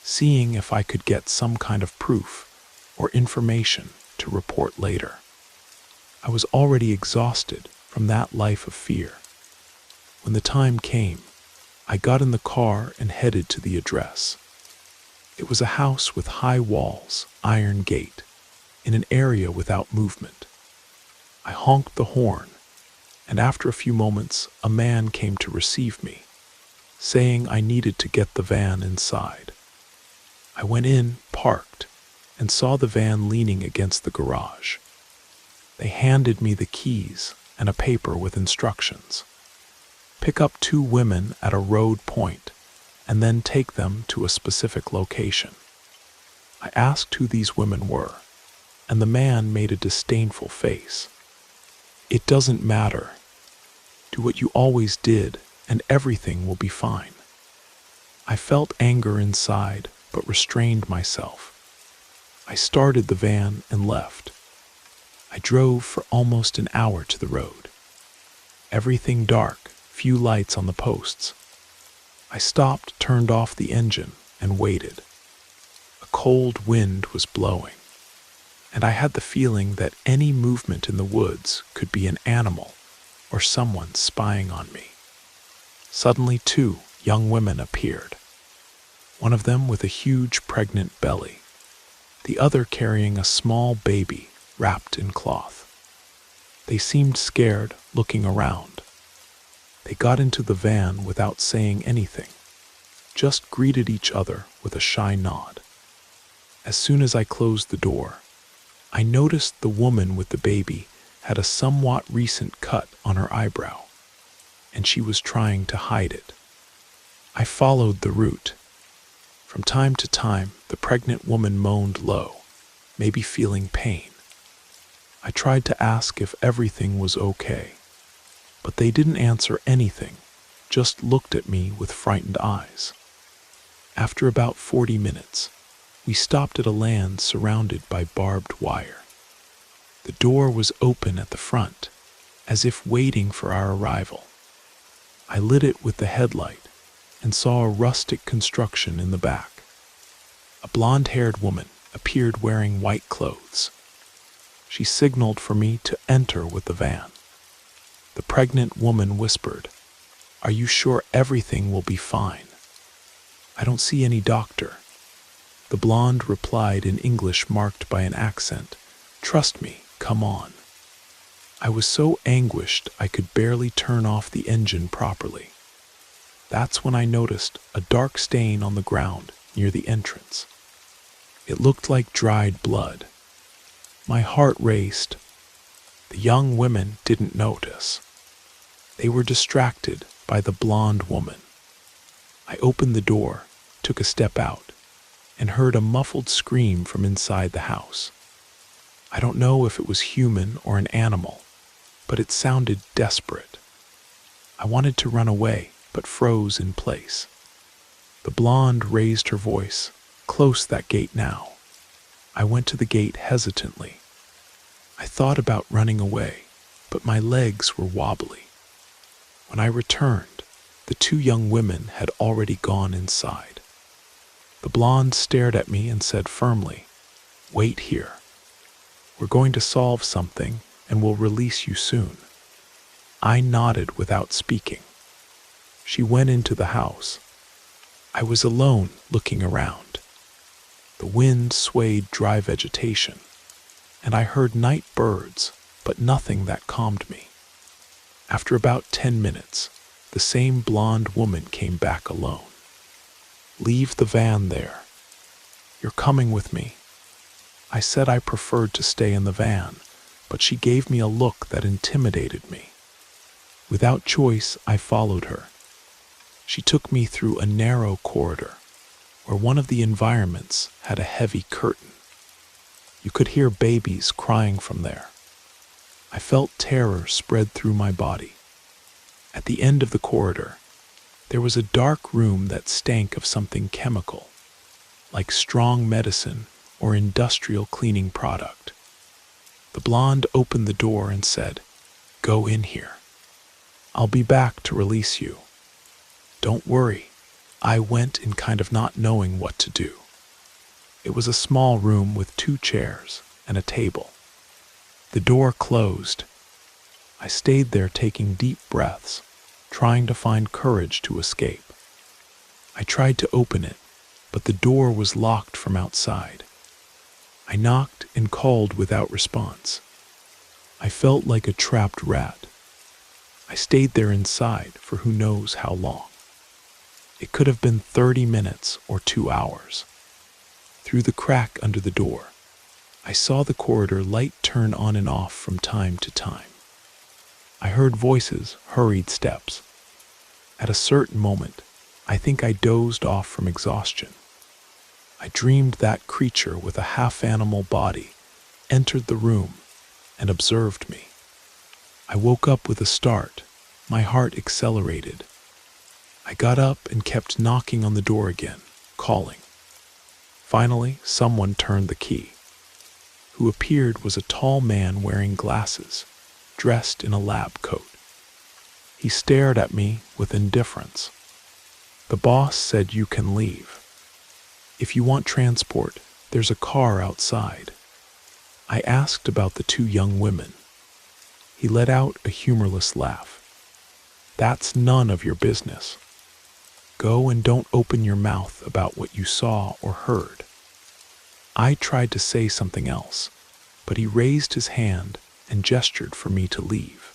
[SPEAKER 1] seeing if I could get some kind of proof or information to report later. I was already exhausted from that life of fear. When the time came, I got in the car and headed to the address. It was a house with high walls, iron gate, in an area without movement. I honked the horn, and after a few moments, a man came to receive me, saying I needed to get the van inside. I went in, parked, and saw the van leaning against the garage. They handed me the keys and a paper with instructions. Pick up 2 women at a road point, and then take them to a specific location. I asked who these women were, and the man made a disdainful face. "It doesn't matter. Do what you always did, and everything will be fine." I felt anger inside, but restrained myself. I started the van and left. I drove for almost an hour to the road. Everything dark, few lights on the posts. I stopped, turned off the engine, and waited. A cold wind was blowing, and I had the feeling that any movement in the woods could be an animal or someone spying on me. Suddenly, two young women appeared, one of them with a huge pregnant belly, the other carrying a small baby wrapped in cloth. They seemed scared, looking around. They got into the van without saying anything, just greeted each other with a shy nod. As soon as I closed the door, I noticed the woman with the baby had a somewhat recent cut on her eyebrow, and she was trying to hide it. I followed the route. From time to time, the pregnant woman moaned low, maybe feeling pain. I tried to ask if everything was okay, but they didn't answer anything, just looked at me with frightened eyes. After about 40 minutes, we stopped at a land surrounded by barbed wire. The door was open at the front, as if waiting for our arrival. I lit it with the headlight and saw a rustic construction in the back. A blonde-haired woman appeared wearing white clothes. She signaled for me to enter with the van. The pregnant woman whispered, "Are you sure everything will be fine?" "I don't see any doctor." The blonde replied in English marked by an accent, "Trust me, come on." I was so anguished I could barely turn off the engine properly. That's when I noticed a dark stain on the ground near the entrance. It looked like dried blood. My heart raced. The young women didn't notice. They were distracted by the blonde woman. I opened the door, took a step out, and heard a muffled scream from inside the house. I don't know if it was human or an animal, but it sounded desperate. I wanted to run away, but froze in place. The blonde raised her voice, "Close that gate now." I went to the gate hesitantly. I thought about running away, but my legs were wobbly. When I returned, the two young women had already gone inside. The blonde stared at me and said firmly, "Wait here. We're going to solve something and we'll release you soon." I nodded without speaking. She went into the house. I was alone, looking around. The wind swayed dry vegetation, and I heard night birds, but nothing that calmed me. After about 10 minutes, the same blonde woman came back alone. "Leave the van there. You're coming with me." I said I preferred to stay in the van, but she gave me a look that intimidated me. Without choice, I followed her. She took me through a narrow corridor, where one of the environments had a heavy curtain. You could hear babies crying from there. I felt terror spread through my body. At the end of the corridor, there was a dark room that stank of something chemical, like strong medicine or industrial cleaning product. The blonde opened the door and said, "Go in here. I'll be back to release you." "Don't worry." I went in kind of not knowing what to do. It was a small room with 2 chairs and a table. The door closed. I stayed there taking deep breaths, trying to find courage to escape. I tried to open it, but the door was locked from outside. I knocked and called without response. I felt like a trapped rat. I stayed there inside for who knows how long. It could have been 30 minutes or 2 hours. Through the crack under the door, I saw the corridor light turn on and off from time to time. I heard voices, hurried steps. At a certain moment, I think I dozed off from exhaustion. I dreamed that creature with a half-animal body entered the room and observed me. I woke up with a start. My heart accelerated. I got up and kept knocking on the door again, calling. Finally, someone turned the key. Who appeared was a tall man wearing glasses, dressed in a lab coat. He stared at me with indifference. The boss said you can leave. If you want transport, there's a car outside. I asked about the two young women. He let out a humorless laugh. That's none of your business. Go and don't open your mouth about what you saw or heard. I tried to say something else, but he raised his hand and gestured for me to leave.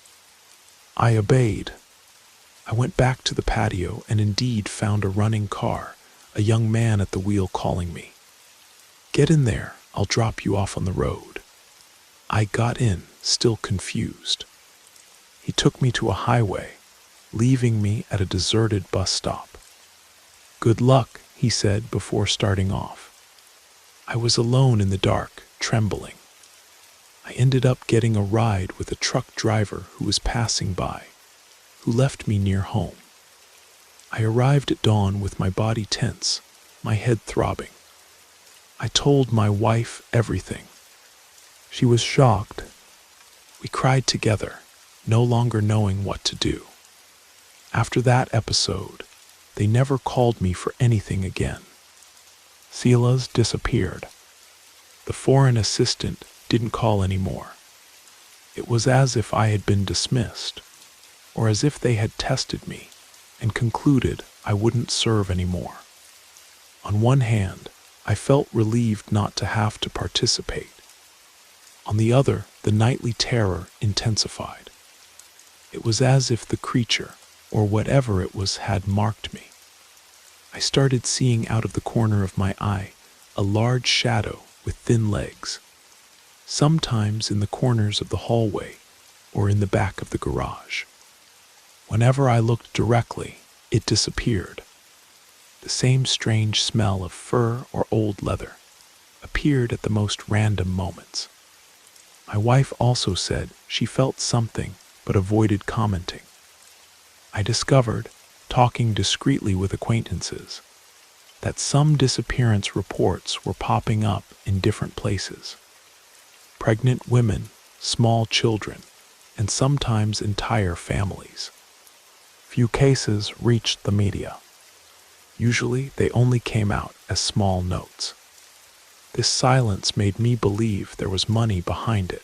[SPEAKER 1] I obeyed. I went back to the patio and indeed found a running car, a young man at the wheel calling me. Get in there, I'll drop you off on the road. I got in, still confused. He took me to a highway, leaving me at a deserted bus stop. Good luck, he said before starting off. I was alone in the dark, trembling. I ended up getting a ride with a truck driver who was passing by, who left me near home. I arrived at dawn with my body tense, my head throbbing. I told my wife everything. She was shocked. We cried together, no longer knowing what to do. After that episode, they never called me for anything again. Silas disappeared. The foreign assistant didn't call anymore. It was as if I had been dismissed, or as if they had tested me and concluded I wouldn't serve anymore. On one hand, I felt relieved not to have to participate. On the other, the nightly terror intensified. It was as if the creature, or whatever it was, had marked me. I started seeing out of the corner of my eye a large shadow with thin legs, sometimes in the corners of the hallway or in the back of the garage. Whenever I looked directly, it disappeared. The same strange smell of fur or old leather appeared at the most random moments. My wife also said she felt something but avoided commenting. I discovered, talking discreetly with acquaintances, that some disappearance reports were popping up in different places. Pregnant women, small children, and sometimes entire families. Few cases reached the media. Usually they only came out as small notes. This silence made me believe there was money behind it,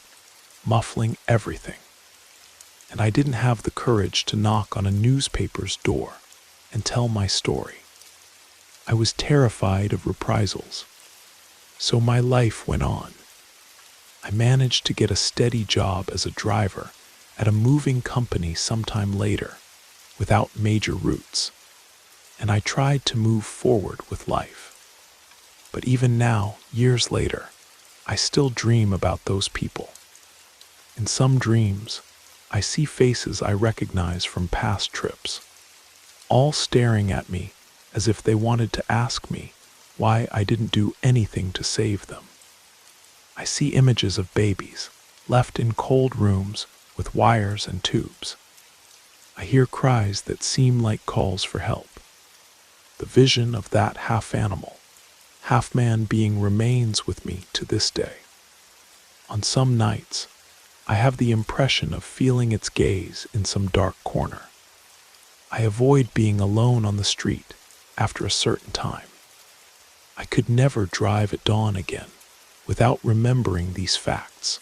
[SPEAKER 1] muffling everything. And I didn't have the courage to knock on a newspaper's door and tell my story. I was terrified of reprisals. So my life went on. I managed to get a steady job as a driver at a moving company sometime later, without major roots, and I tried to move forward with life. But even now, years later, I still dream about those people. In some dreams, I see faces I recognize from past trips, all staring at me as if they wanted to ask me why I didn't do anything to save them. I see images of babies left in cold rooms with wires and tubes. I hear cries that seem like calls for help. The vision of that half-animal, half-man being remains with me to this day. On some nights, I have the impression of feeling its gaze in some dark corner. I avoid being alone on the street after a certain time. I could never drive at dawn again without remembering these facts.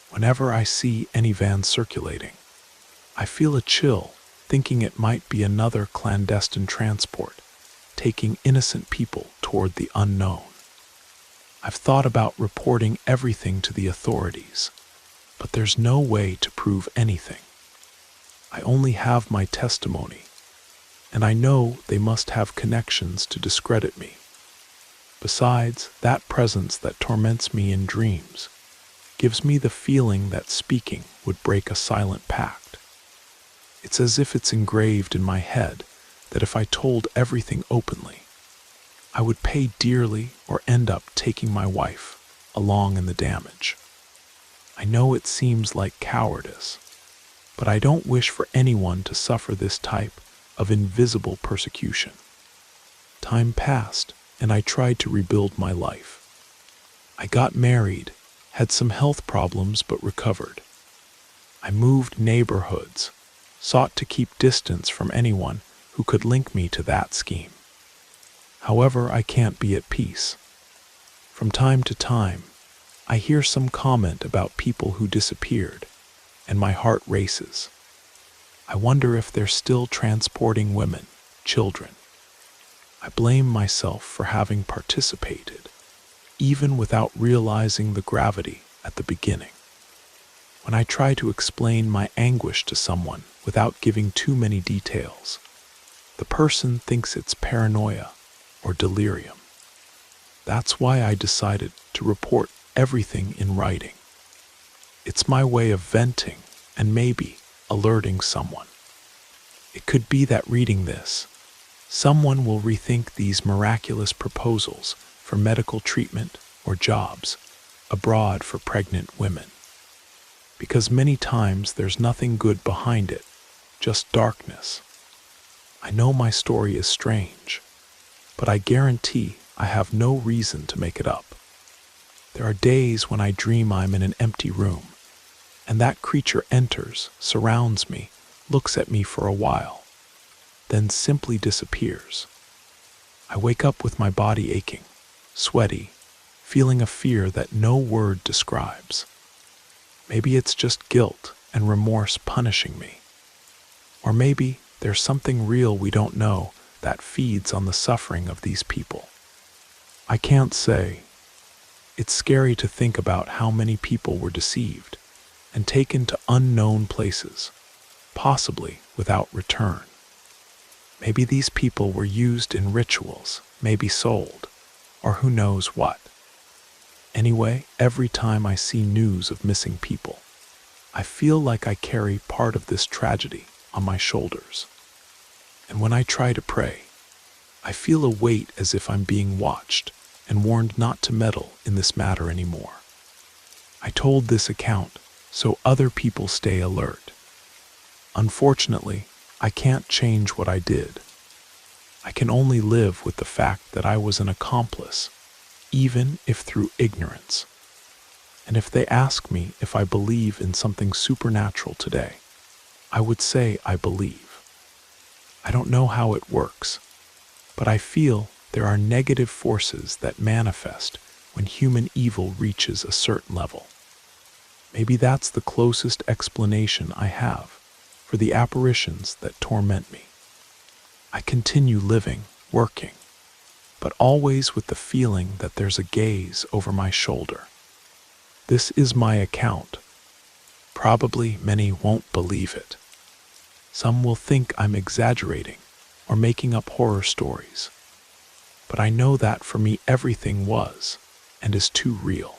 [SPEAKER 1] Whenever I see any van circulating, I feel a chill, thinking it might be another clandestine transport, taking innocent people toward the unknown. I've thought about reporting everything to the authorities, but there's no way to prove anything. I only have my testimony, and I know they must have connections to discredit me. Besides, that presence that torments me in dreams gives me the feeling that speaking would break a silent pact. It's as if it's engraved in my head that if I told everything openly, I would pay dearly or end up taking my wife along in the damage. I know it seems like cowardice, but I don't wish for anyone to suffer this type of invisible persecution. Time passed, and I tried to rebuild my life. I got married, had some health problems but recovered. I moved neighborhoods, sought to keep distance from anyone who could link me to that scheme. However, I can't be at peace. From time to time, I hear some comment about people who disappeared, and my heart races. I wonder if they're still transporting women, children. I blame myself for having participated, even without realizing the gravity at the beginning. When I try to explain my anguish to someone without giving too many details, the person thinks it's paranoia or delirium. That's why I decided to report everything in writing. It's my way of venting and maybe alerting someone. It could be that reading this, someone will rethink these miraculous proposals for medical treatment or jobs abroad for pregnant women. Because many times there's nothing good behind it, just darkness. I know my story is strange, but I guarantee I have no reason to make it up. There are days when I dream I'm in an empty room, and that creature enters, surrounds me, looks at me for a while, then simply disappears. I wake up with my body aching, sweaty, feeling a fear that no word describes. Maybe it's just guilt and remorse punishing me. Or maybe there's something real we don't know that feeds on the suffering of these people. I can't say. It's scary to think about how many people were deceived and taken to unknown places, possibly without return. Maybe these people were used in rituals, maybe sold, or who knows what. Anyway, every time I see news of missing people, I feel like I carry part of this tragedy on my shoulders. And when I try to pray, I feel a weight as if I'm being watched and warned not to meddle in this matter anymore. I told this account so other people stay alert. Unfortunately, I can't change what I did. I can only live with the fact that I was an accomplice, even if through ignorance. And if they ask me if I believe in something supernatural today, I would say I believe. I don't know how it works, but I feel there are negative forces that manifest when human evil reaches a certain level. Maybe that's the closest explanation I have for the apparitions that torment me. I continue living, working, but always with the feeling that there's a gaze over my shoulder. This is my account. Probably many won't believe it. Some will think I'm exaggerating or making up horror stories. But I know that for me everything was and is too real.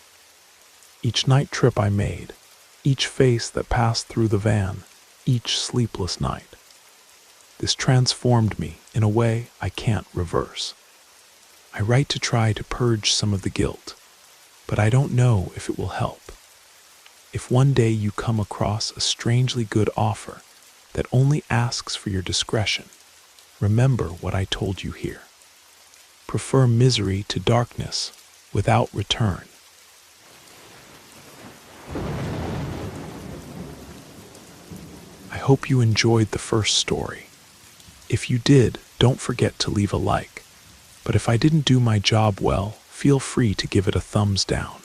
[SPEAKER 1] Each night trip I made, each face that passed through the van, each sleepless night. This transformed me in a way I can't reverse. I write to try to purge some of the guilt, but I don't know if it will help. If one day you come across a strangely good offer that only asks for your discretion, remember what I told you here. Prefer misery to darkness without return. I hope you enjoyed the first story. If you did, don't forget to leave a like. But if I didn't do my job well, feel free to give it a thumbs down.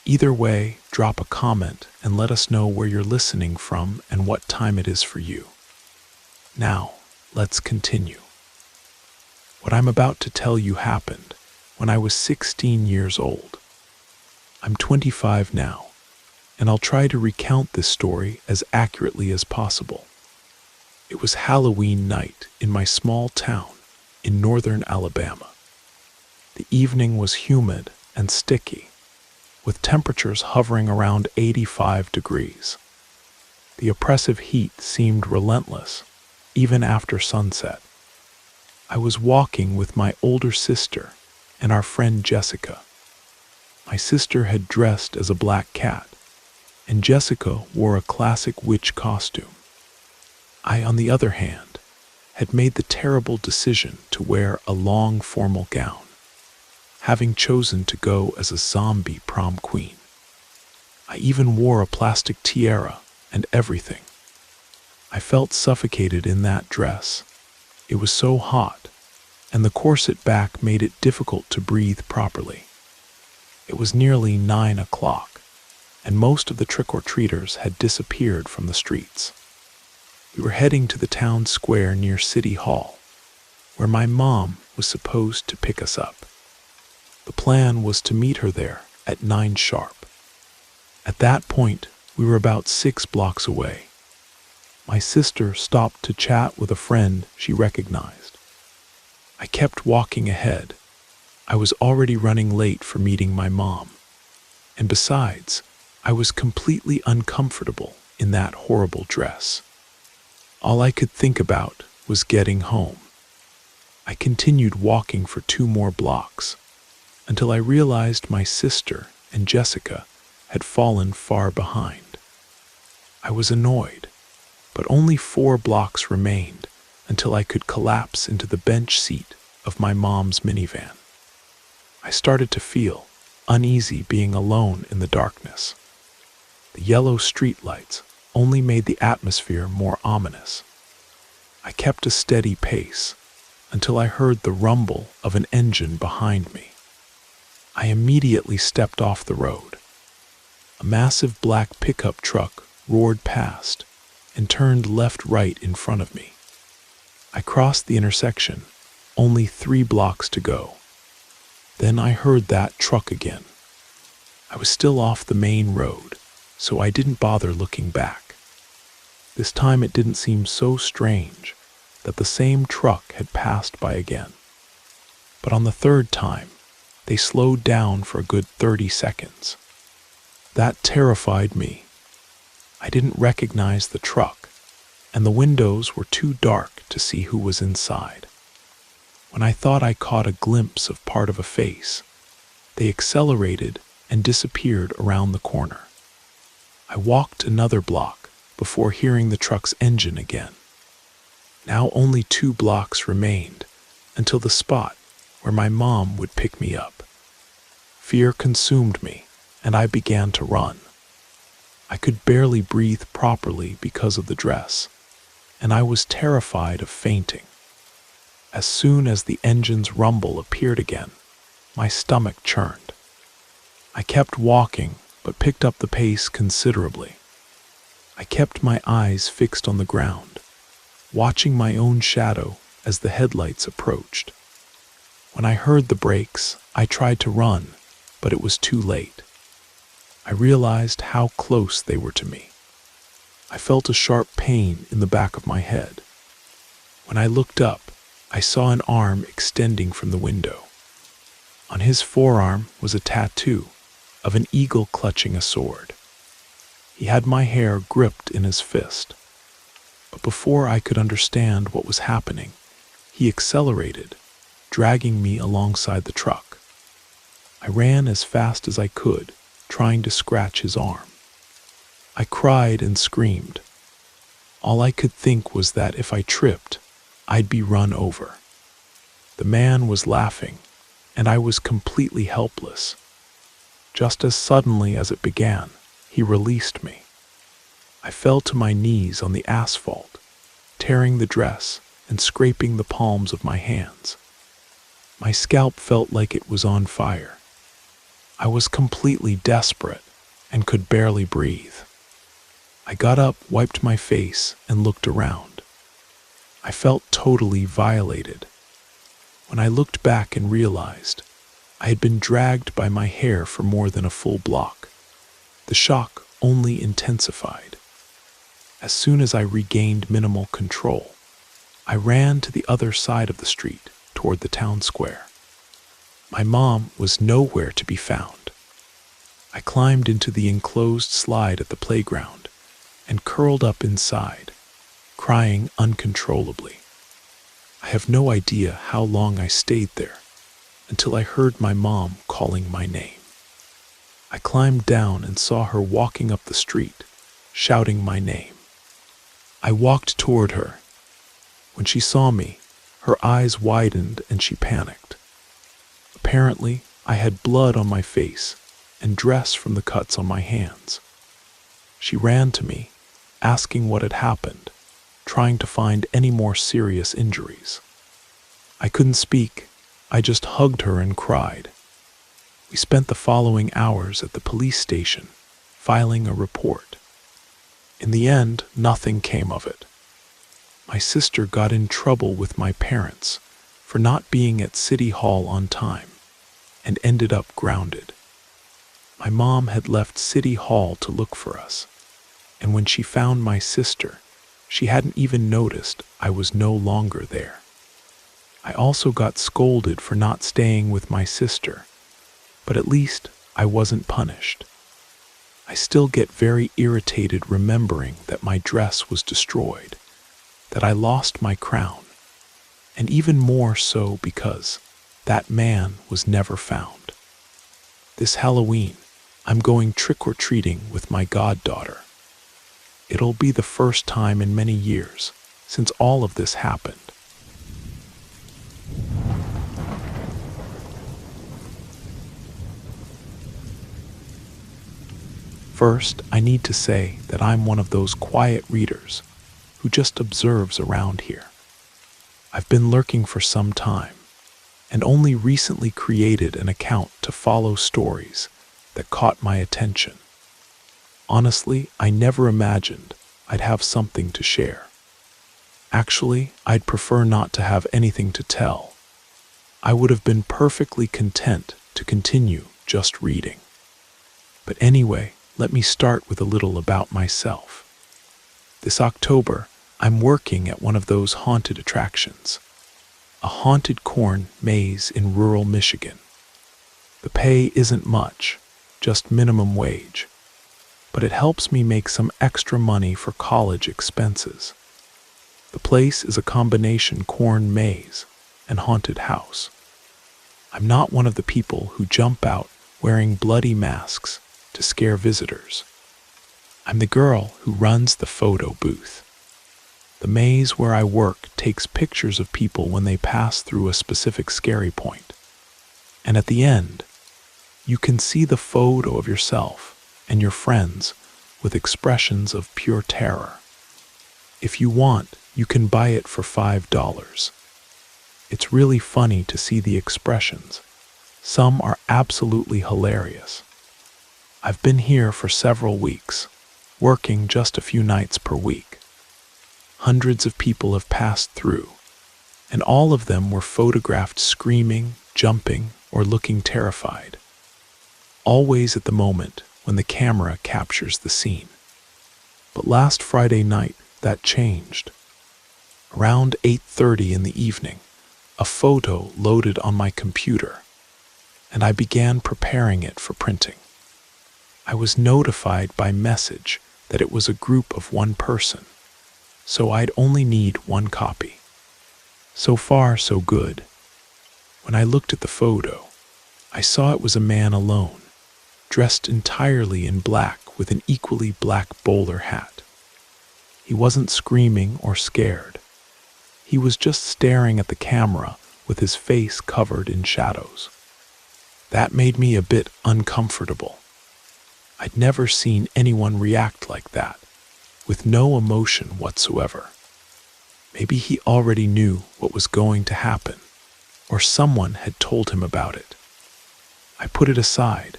[SPEAKER 1] Either way, drop a comment and let us know where you're listening from and what time it is for you. Now, let's continue. What I'm about to tell you happened when I was 16 years old. I'm 25 now, and I'll try to recount this story as accurately as possible. It was Halloween night in my small town in northern Alabama. The evening was humid and sticky, with temperatures hovering around 85 degrees. The oppressive heat seemed relentless, even after sunset. I was walking with my older sister and our friend Jessica. My sister had dressed as a black cat, and Jessica wore a classic witch costume. I, on the other hand, had made the terrible decision to wear a long formal gown, having chosen to go as a zombie prom queen. I even wore a plastic tiara and everything. I felt suffocated in that dress. It was so hot, and the corset back made it difficult to breathe properly. It was nearly 9 o'clock, and most of the trick-or-treaters had disappeared from the streets. We were heading to the town square near City Hall, where my mom was supposed to pick us up. The plan was to meet her there at 9 sharp. At that point, we were about 6 blocks away. My sister stopped to chat with a friend she recognized. I kept walking ahead. I was already running late for meeting my mom. And besides, I was completely uncomfortable in that horrible dress. All I could think about was getting home. I continued walking for 2 more blocks until I realized my sister and Jessica had fallen far behind. I was annoyed, but only 4 blocks remained until I could collapse into the bench seat of my mom's minivan. I started to feel uneasy being alone in the darkness. The yellow streetlights only made the atmosphere more ominous. I kept a steady pace until I heard the rumble of an engine behind me. I immediately stepped off the road. A massive black pickup truck roared past and turned left-right in front of me. I crossed the intersection, only 3 blocks to go. Then I heard that truck again. I was still off the main road, so I didn't bother looking back. This time it didn't seem so strange that the same truck had passed by again. But on the 3rd time, they slowed down for a good 30 seconds. That terrified me. I didn't recognize the truck, and the windows were too dark to see who was inside. When I thought I caught a glimpse of part of a face, they accelerated and disappeared around the corner. I walked another block before hearing the truck's engine again. Now only 2 blocks remained until the spot where my mom would pick me up. Fear consumed me, and I began to run. I could barely breathe properly because of the dress, and I was terrified of fainting. As soon as the engine's rumble appeared again, my stomach churned. I kept walking, but picked up the pace considerably. I kept my eyes fixed on the ground, watching my own shadow as the headlights approached. When I heard the brakes, I tried to run, but it was too late. I realized how close they were to me. I felt a sharp pain in the back of my head. When I looked up, I saw an arm extending from the window. On his forearm was a tattoo of an eagle clutching a sword. He had my hair gripped in his fist. But before I could understand what was happening, he accelerated, dragging me alongside the truck. I ran as fast as I could, trying to scratch his arm. I cried and screamed. All I could think was that if I tripped, I'd be run over. The man was laughing, and I was completely helpless. Just as suddenly as it began, he released me. I fell to my knees on the asphalt, tearing the dress and scraping the palms of my hands. My scalp felt like it was on fire. I was completely desperate and could barely breathe. I got up, wiped my face, and looked around. I felt totally violated. When I looked back and realized I had been dragged by my hair for more than a full block, the shock only intensified. As soon as I regained minimal control, I ran to the other side of the street toward the town square. My mom was nowhere to be found. I climbed into the enclosed slide at the playground and curled up inside, crying uncontrollably. I have no idea how long I stayed there until I heard my mom calling my name. I climbed down and saw her walking up the street, shouting my name. I walked toward her. When she saw me, her eyes widened and she panicked. Apparently, I had blood on my face and dress from the cuts on my hands. She ran to me, asking what had happened, trying to find any more serious injuries. I couldn't speak. I just hugged her and cried. We spent the following hours at the police station, filing a report. In the end, nothing came of it. My sister got in trouble with my parents for not being at City Hall on time and ended up grounded. My mom had left City Hall to look for us, and when she found my sister, she hadn't even noticed I was no longer there. I also got scolded for not staying with my sister, but at least I wasn't punished. I still get very irritated remembering that my dress was destroyed, that I lost my crown, and even more so because that man was never found. This Halloween, I'm going trick-or-treating with my goddaughter. It'll be the first time in many years since all of this happened. First, I need to say that I'm one of those quiet readers who just observes around here. I've been lurking for some time, and only recently created an account to follow stories that caught my attention. Honestly, I never imagined I'd have something to share. Actually, I'd prefer not to have anything to tell. I would have been perfectly content to continue just reading. But anyway, let me start with a little about myself. This October, I'm working at one of those haunted attractions, a haunted corn maze in rural Michigan. The pay isn't much, just minimum wage, but it helps me make some extra money for college expenses. The place is a combination corn maze and haunted house. I'm not one of the people who jump out wearing bloody masks to scare visitors. I'm the girl who runs the photo booth. The maze where I work takes pictures of people when they pass through a specific scary point. And at the end, you can see the photo of yourself and your friends with expressions of pure terror. If you want, you can buy it for $5. It's really funny to see the expressions. Some are absolutely hilarious. I've been here for several weeks, working just a few nights per week. Hundreds of people have passed through, and all of them were photographed screaming, jumping, or looking terrified. Always at the moment when the camera captures the scene. But last Friday night, that changed. Around 8:30 in the evening, a photo loaded on my computer, and I began preparing it for printing. I was notified by message that it was a group of one person, so I'd only need one copy. So far, so good. When I looked at the photo, I saw it was a man alone, dressed entirely in black with an equally black bowler hat. He wasn't screaming or scared. He was just staring at the camera with his face covered in shadows. That made me a bit uncomfortable. I'd never seen anyone react like that, with no emotion whatsoever. Maybe he already knew what was going to happen, or someone had told him about it. I put it aside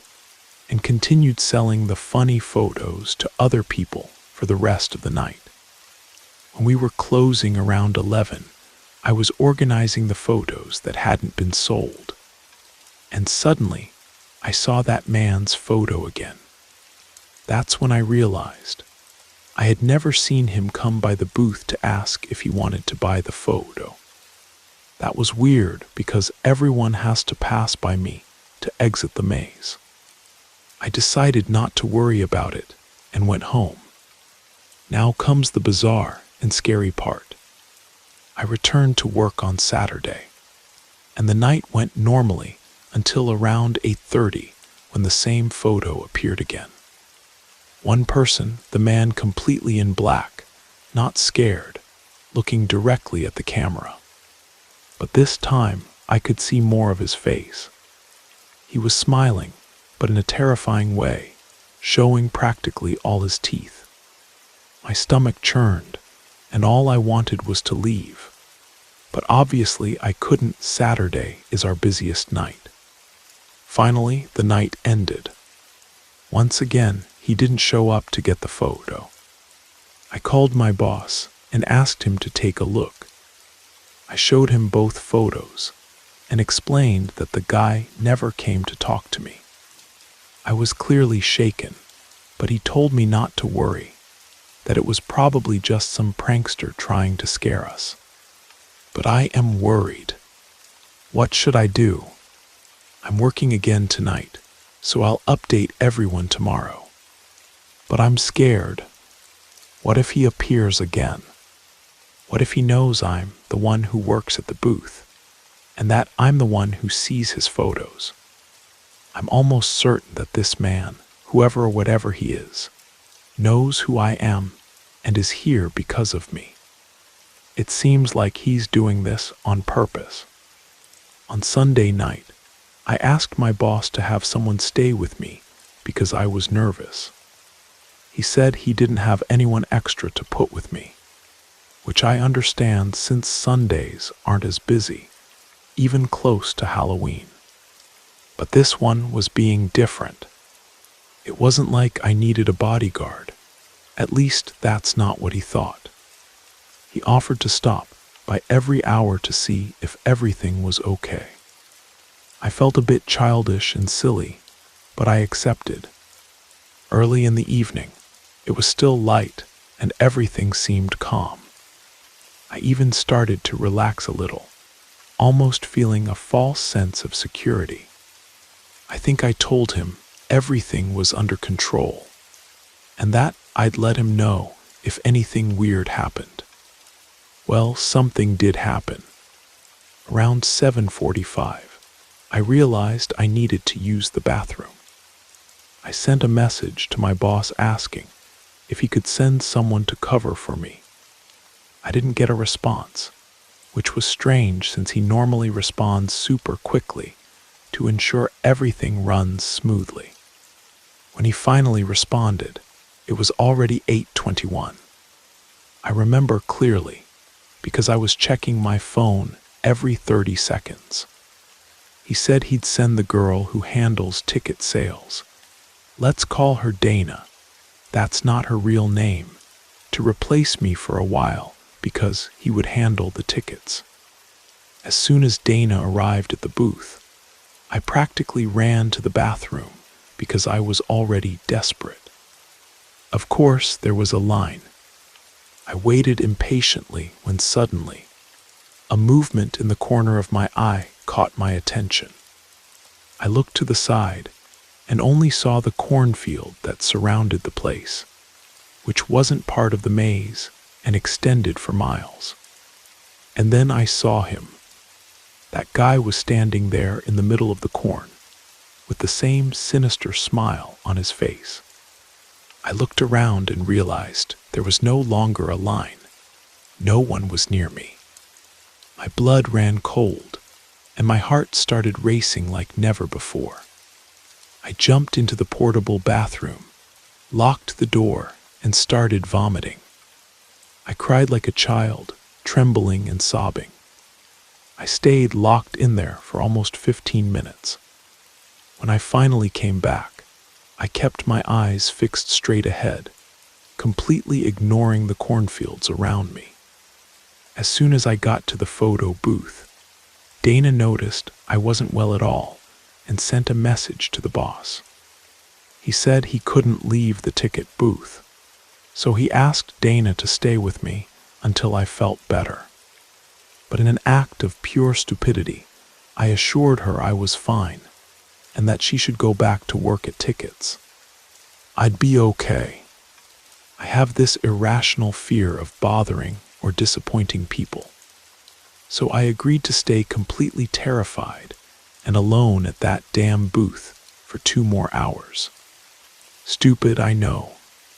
[SPEAKER 1] and continued selling the funny photos to other people for the rest of the night. When we were closing around 11, I was organizing the photos that hadn't been sold. And suddenly, I saw that man's photo again. That's when I realized I had never seen him come by the booth to ask if he wanted to buy the photo. That was weird because everyone has to pass by me to exit the maze. I decided not to worry about it and went home. Now comes the bizarre and scary part. I returned to work on Saturday, and the night went normally until around 8:30 when the same photo appeared again. One person, the man completely in black, not scared, looking directly at the camera. But this time, I could see more of his face. He was smiling, but in a terrifying way, showing practically all his teeth. My stomach churned, and all I wanted was to leave. But obviously I couldn't. Saturday is our busiest night. Finally, the night ended. Once again, he didn't show up to get the photo. I called my boss and asked him to take a look. I showed him both photos and explained that the guy never came to talk to me. I was clearly shaken, but he told me not to worry, that it was probably just some prankster trying to scare us. But I am worried. What should I do? I'm working again tonight, so I'll update everyone tomorrow. But I'm scared. What if he appears again? What if he knows I'm the one who works at the booth, and that I'm the one who sees his photos? I'm almost certain that this man, whoever or whatever he is, knows who I am and is here because of me. It seems like he's doing this on purpose. On Sunday night, I asked my boss to have someone stay with me because I was nervous. He said he didn't have anyone extra to put with me, which I understand since Sundays aren't as busy, even close to Halloween. But this one was being different. It wasn't like I needed a bodyguard. At least that's not what he thought. He offered to stop by every hour to see if everything was okay. I felt a bit childish and silly, but I accepted. Early in the evening, it was still light and everything seemed calm. I even started to relax a little, almost feeling a false sense of security. I think I told him everything was under control, and that I'd let him know if anything weird happened. Well, something did happen. Around 7:45, I realized I needed to use the bathroom. I sent a message to my boss asking if he could send someone to cover for me. I didn't get a response, which was strange since he normally responds super quickly to ensure everything runs smoothly. When he finally responded, it was already 8:21. I remember clearly because I was checking my phone every 30 seconds. He said he'd send the girl who handles ticket sales, let's call her Dana, that's not her real name, to replace me for a while because he would handle the tickets. As soon as Dana arrived at the booth, I practically ran to the bathroom because I was already desperate. Of course, there was a line. I waited impatiently when suddenly, a movement in the corner of my eye caught my attention. I looked to the side and only saw the cornfield that surrounded the place, which wasn't part of the maze and extended for miles. And then I saw him. That guy was standing there in the middle of the corn, with the same sinister smile on his face. I looked around and realized there was no longer a line. No one was near me. My blood ran cold, and my heart started racing like never before. I jumped into the portable bathroom, locked the door, and started vomiting. I cried like a child, trembling and sobbing. I stayed locked in there for almost 15 minutes. When I finally came back, I kept my eyes fixed straight ahead, completely ignoring the cornfields around me. As soon as I got to the photo booth, Dana noticed I wasn't well at all and sent a message to the boss. He said he couldn't leave the ticket booth, so he asked Dana to stay with me until I felt better. But in an act of pure stupidity, I assured her I was fine and that she should go back to work at tickets. I'd be okay. I have this irrational fear of bothering or disappointing people. So I agreed to stay completely terrified and alone at that damn booth for 2 more hours. Stupid, I know,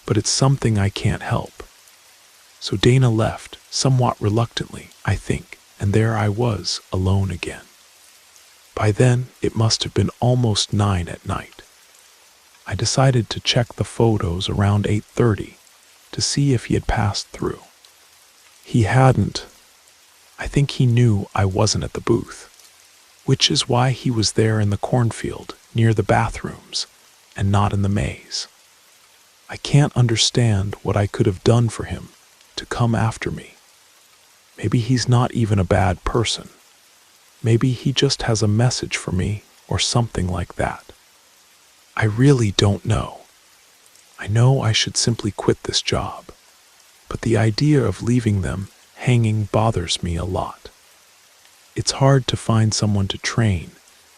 [SPEAKER 1] but it's something I can't help. So Dana left, somewhat reluctantly, I think, and there I was, alone again. By then, it must have been almost 9 at night. I decided to check the photos around 8:30 to see if he had passed through. He hadn't. I think he knew I wasn't at the booth, which is why he was there in the cornfield near the bathrooms and not in the maze. I can't understand what I could have done for him to come after me. Maybe he's not even a bad person. Maybe he just has a message for me or something like that. I really don't know. I know I should simply quit this job, but the idea of leaving them hanging bothers me a lot. It's hard to find someone to train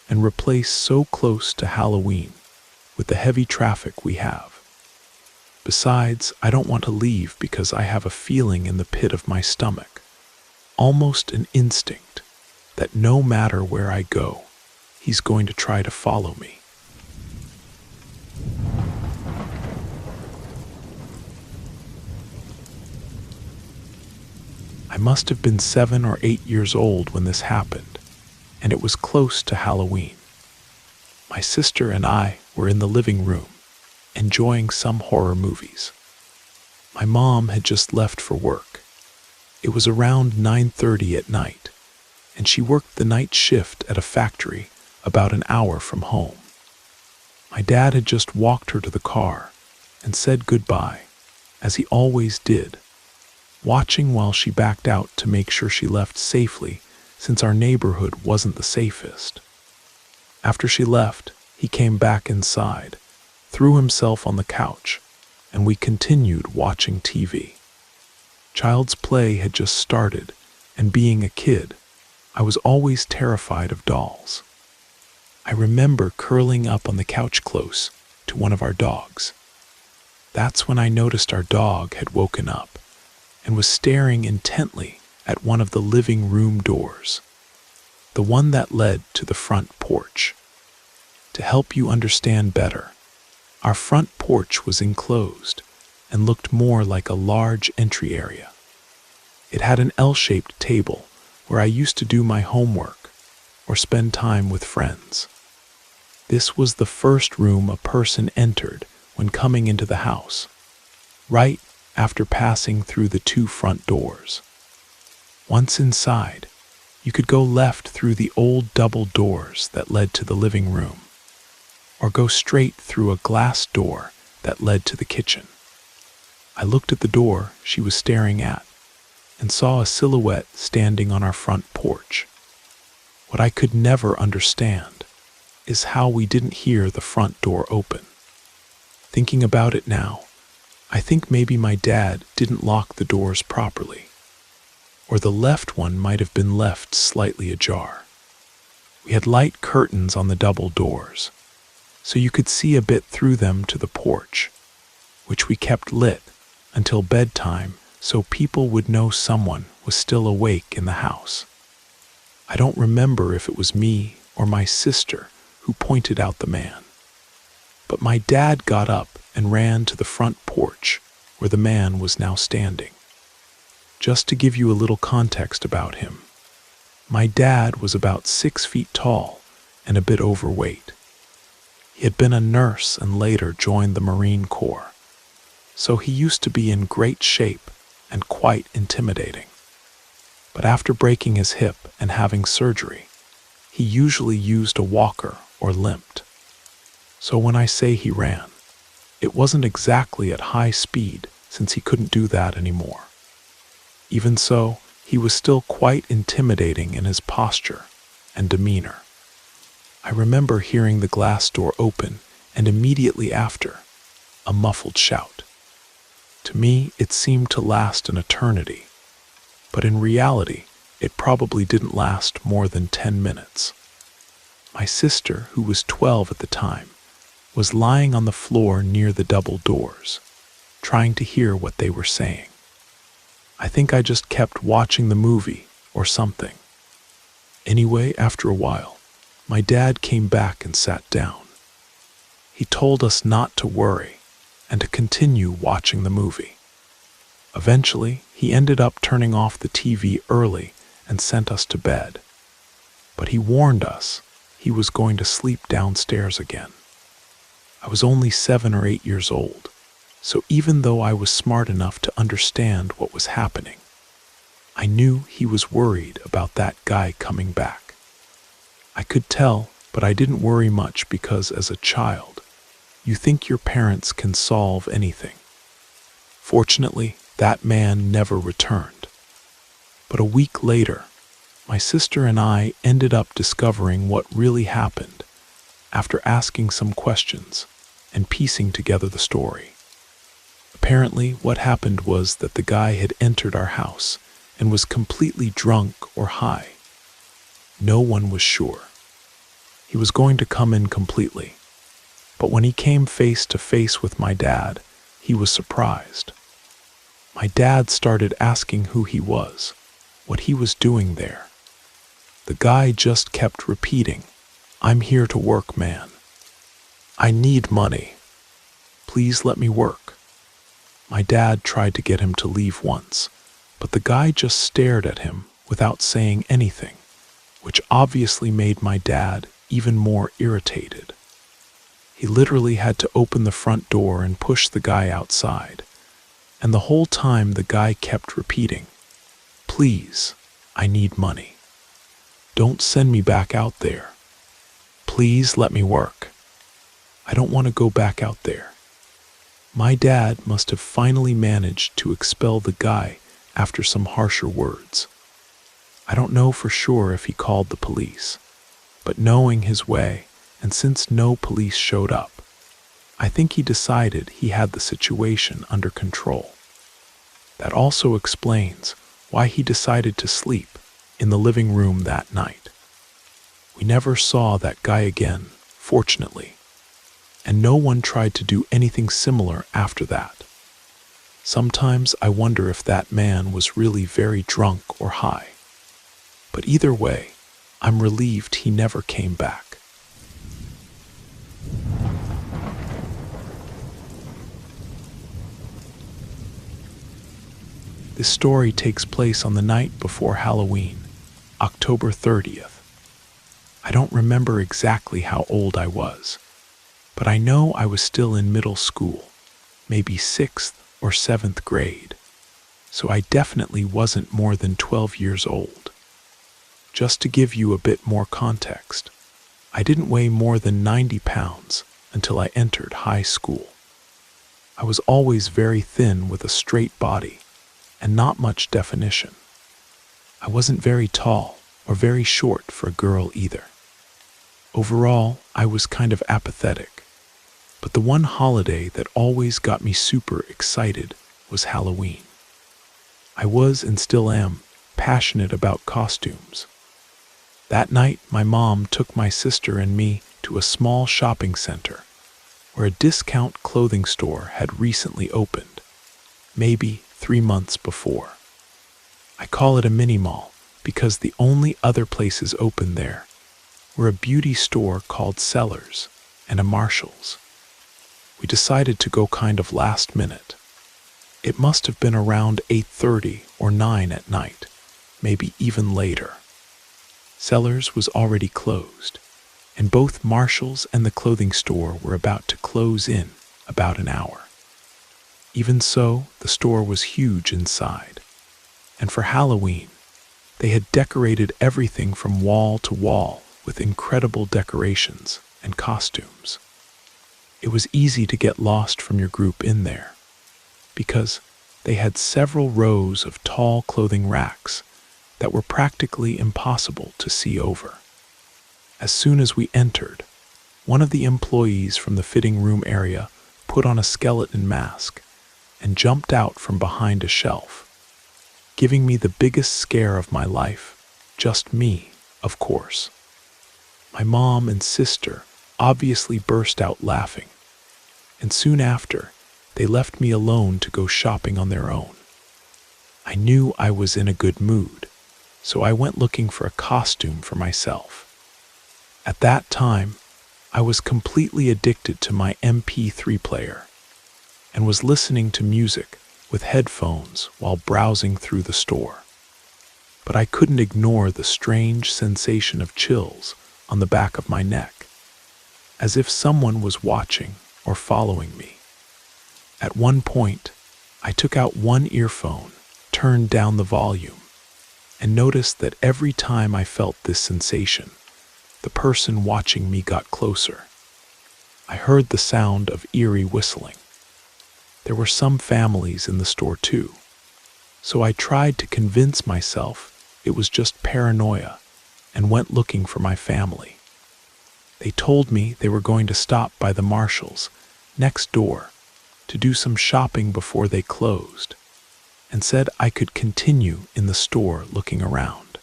[SPEAKER 1] and replace so close to Halloween with the heavy traffic we have. Besides, I don't want to leave because I have a feeling in the pit of my stomach, almost an instinct, that no matter where I go, he's going to try to follow me. I must have been 7 or 8 years old when this happened, and it was close to Halloween. My sister and I were in the living room, enjoying some horror movies. My mom had just left for work. It was around 9:30 at night, and she worked the night shift at a factory about an hour from home. My dad had just walked her to the car and said goodbye, as he always did, watching while she backed out to make sure she left safely since our neighborhood wasn't the safest. After she left, he came back inside, threw himself on the couch, and we continued watching TV. Child's Play had just started, and being a kid, I was always terrified of dolls. I remember curling up on the couch close to one of our dogs. That's when I noticed our dog had woken up and was staring intently at one of the living room doors, the one that led to the front porch. To help you understand better, our front porch was enclosed and looked more like a large entry area. It had an L-shaped table where I used to do my homework or spend time with friends. This was the first room a person entered when coming into the house, right after passing through the 2 front doors. Once inside, you could go left through the old double doors that led to the living room, or go straight through a glass door that led to the kitchen. I looked at the door she was staring at and saw a silhouette standing on our front porch. What I could never understand is how we didn't hear the front door open. Thinking about it now, I think maybe my dad didn't lock the doors properly, or the left one might have been left slightly ajar. We had light curtains on the double doors, so you could see a bit through them to the porch, which we kept lit until bedtime so people would know someone was still awake in the house. I don't remember if it was me or my sister who pointed out the man, but my dad got up and ran to the front porch where the man was now standing. Just to give you a little context about him, my dad was about 6 feet tall and a bit overweight. He had been a nurse and later joined the Marine Corps, so he used to be in great shape and quite intimidating. But after breaking his hip and having surgery, he usually used a walker or limped. So when I say he ran, it wasn't exactly at high speed since he couldn't do that anymore. Even so, he was still quite intimidating in his posture and demeanor. I remember hearing the glass door open and immediately after, a muffled shout. To me, it seemed to last an eternity, but in reality, it probably didn't last more than 10 minutes. My sister, who was 12 at the time, was lying on the floor near the double doors, trying to hear what they were saying. I think I just kept watching the movie or something. Anyway, after a while, my dad came back and sat down. He told us not to worry and to continue watching the movie. Eventually, he ended up turning off the TV early and sent us to bed. But he warned us he was going to sleep downstairs again. I was only 7 or 8 years old, so even though I was smart enough to understand what was happening, I knew he was worried about that guy coming back. I could tell, but I didn't worry much because as a child, you think your parents can solve anything. Fortunately, that man never returned. But a week later, my sister and I ended up discovering what really happened after asking some questions and piecing together the story. Apparently, what happened was that the guy had entered our house and was completely drunk or high. No one was sure. He was going to come in completely, but when he came face to face with my dad, he was surprised. My dad started asking who he was, what he was doing there. The guy just kept repeating, "I'm here to work, man. I need money. Please let me work." My dad tried to get him to leave once, but the guy just stared at him without saying anything, which obviously made my dad even more irritated. He literally had to open the front door and push the guy outside, and the whole time the guy kept repeating, "Please, I need money. Don't send me back out there. Please let me work. I don't want to go back out there." My dad must have finally managed to expel the guy after some harsher words. I don't know for sure if he called the police, but knowing his way, and since no police showed up, I think he decided he had the situation under control. That also explains why he decided to sleep in the living room that night. We never saw that guy again, fortunately, and no one tried to do anything similar after that. Sometimes I wonder if that man was really very drunk or high. But either way, I'm relieved he never came back. This story takes place on the night before Halloween, October 30th. I don't remember exactly how old I was, but I know I was still in middle school, maybe 6th or 7th grade, so I definitely wasn't more than 12 years old. Just to give you a bit more context, I didn't weigh more than 90 pounds until I entered high school. I was always very thin with a straight body and not much definition. I wasn't very tall or very short for a girl either. Overall, I was kind of apathetic, but the one holiday that always got me super excited was Halloween. I was and still am passionate about costumes. That night, my mom took my sister and me to a small shopping center where a discount clothing store had recently opened, maybe 3 months before. I call it a mini mall because the only other places open there were a beauty store called Sellers and a Marshall's. We decided to go kind of last minute. It must have been around 8:30 or 9 at night, maybe even later. Sellers was already closed, and both Marshall's and the clothing store were about to close in about an hour. Even so, the store was huge inside, and for Halloween, they had decorated everything from wall to wall with incredible decorations and costumes. It was easy to get lost from your group in there, because they had several rows of tall clothing racks that were practically impossible to see over. As soon as we entered, one of the employees from the fitting room area put on a skeleton mask and jumped out from behind a shelf, giving me the biggest scare of my life, just me, of course. My mom and sister obviously burst out laughing, and soon after, they left me alone to go shopping on their own. I knew I was in a good mood, so I went looking for a costume for myself. At that time, I was completely addicted to my MP3 player and was listening to music with headphones while browsing through the store. But I couldn't ignore the strange sensation of chills on the back of my neck, as if someone was watching or following me. At one point, I took out one earphone, turned down the volume, and noticed that every time I felt this sensation, the person watching me got closer. I heard the sound of eerie whistling. There were some families in the store too, so I tried to convince myself it was just paranoia and went looking for my family. They told me they were going to stop by the Marshalls next door to do some shopping before they closed, and said I could continue in the store looking around.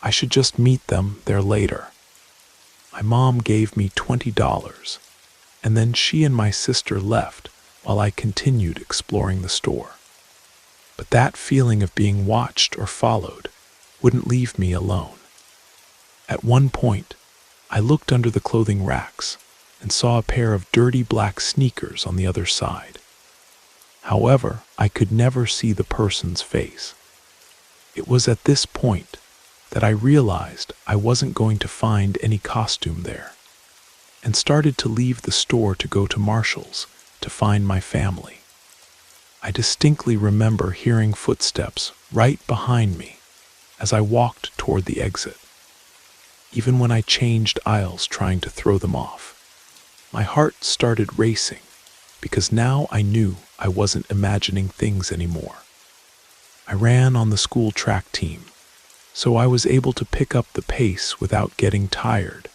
[SPEAKER 1] I should just meet them there later. My mom gave me $20, and then she and my sister left while I continued exploring the store. But that feeling of being watched or followed wouldn't leave me alone. At one point, I looked under the clothing racks and saw a pair of dirty black sneakers on the other side. However, I could never see the person's face. It was at this point that I realized I wasn't going to find any costume there, and started to leave the store to go to Marshall's to find my family. I distinctly remember hearing footsteps right behind me as I walked toward the exit. Even when I changed aisles trying to throw them off, my heart started racing because now I knew I wasn't imagining things anymore. I ran on the school track team, so I was able to pick up the pace without getting tired.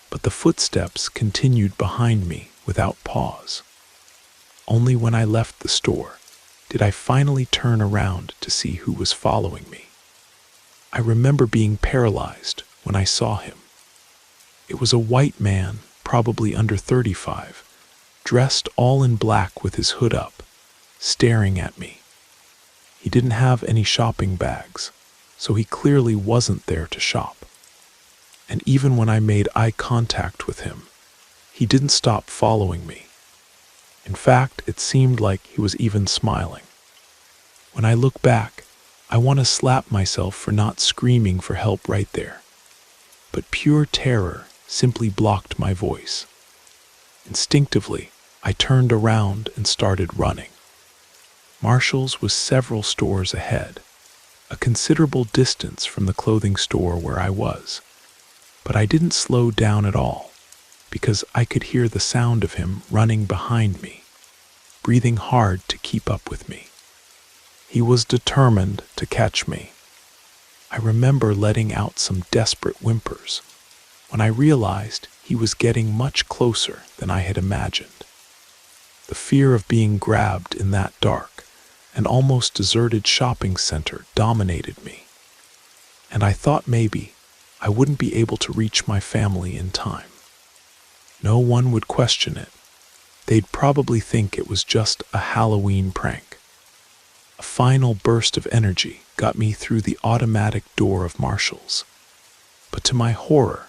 [SPEAKER 1] But the footsteps continued behind me without pause. Only when I left the store did I finally turn around to see who was following me. I remember being paralyzed when I saw him. It was a white man, probably under 35, dressed all in black with his hood up, staring at me. He didn't have any shopping bags, so he clearly wasn't there to shop. And even when I made eye contact with him, he didn't stop following me. In fact, it seemed like he was even smiling. When I look back, I want to slap myself for not screaming for help right there. But pure terror simply blocked my voice. Instinctively, I turned around and started running. Marshall's was several stores ahead, a considerable distance from the clothing store where I was. But I didn't slow down at all, because I could hear the sound of him running behind me, breathing hard to keep up with me. He was determined to catch me. I remember letting out some desperate whimpers when I realized he was getting much closer than I had imagined. The fear of being grabbed in that dark and almost deserted shopping center dominated me, and I thought maybe I wouldn't be able to reach my family in time. No one would question it. They'd probably think it was just a Halloween prank. A final burst of energy got me through the automatic door of Marshall's. But to my horror,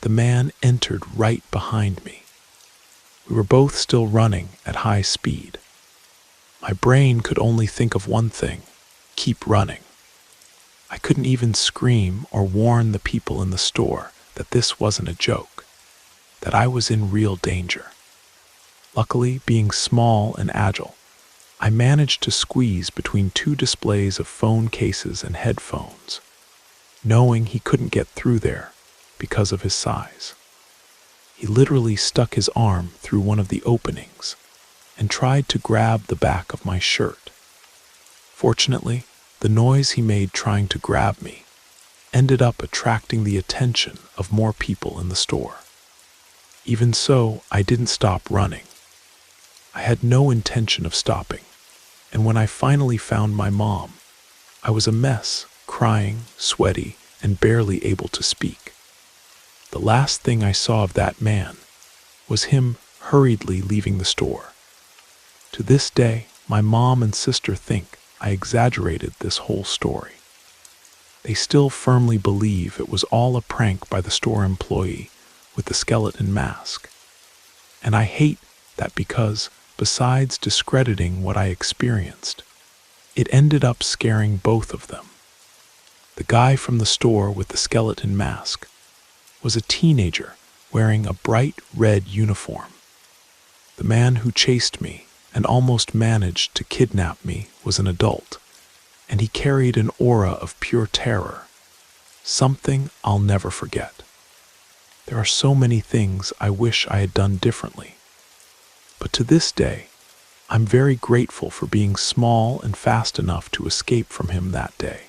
[SPEAKER 1] the man entered right behind me. We were both still running at high speed. My brain could only think of one thing: keep running. I couldn't even scream or warn the people in the store that this wasn't a joke, that I was in real danger. Luckily, being small and agile, I managed to squeeze between two displays of phone cases and headphones, knowing he couldn't get through there because of his size. He literally stuck his arm through one of the openings and tried to grab the back of my shirt. Fortunately, the noise he made trying to grab me ended up attracting the attention of more people in the store. Even so, I didn't stop running. I had no intention of stopping, and when I finally found my mom, I was a mess, crying, sweaty, and barely able to speak. The last thing I saw of that man was him hurriedly leaving the store. To this day, my mom and sister think I exaggerated this whole story. They still firmly believe it was all a prank by the store employee with the skeleton mask. And I hate that because, besides discrediting what I experienced, it ended up scaring both of them. The guy from the store with the skeleton mask was a teenager wearing a bright red uniform. The man who chased me and almost managed to kidnap me was an adult, and he carried an aura of pure terror, something I'll never forget. There are so many things I wish I had done differently, but to this day, I'm very grateful for being small and fast enough to escape from him that day.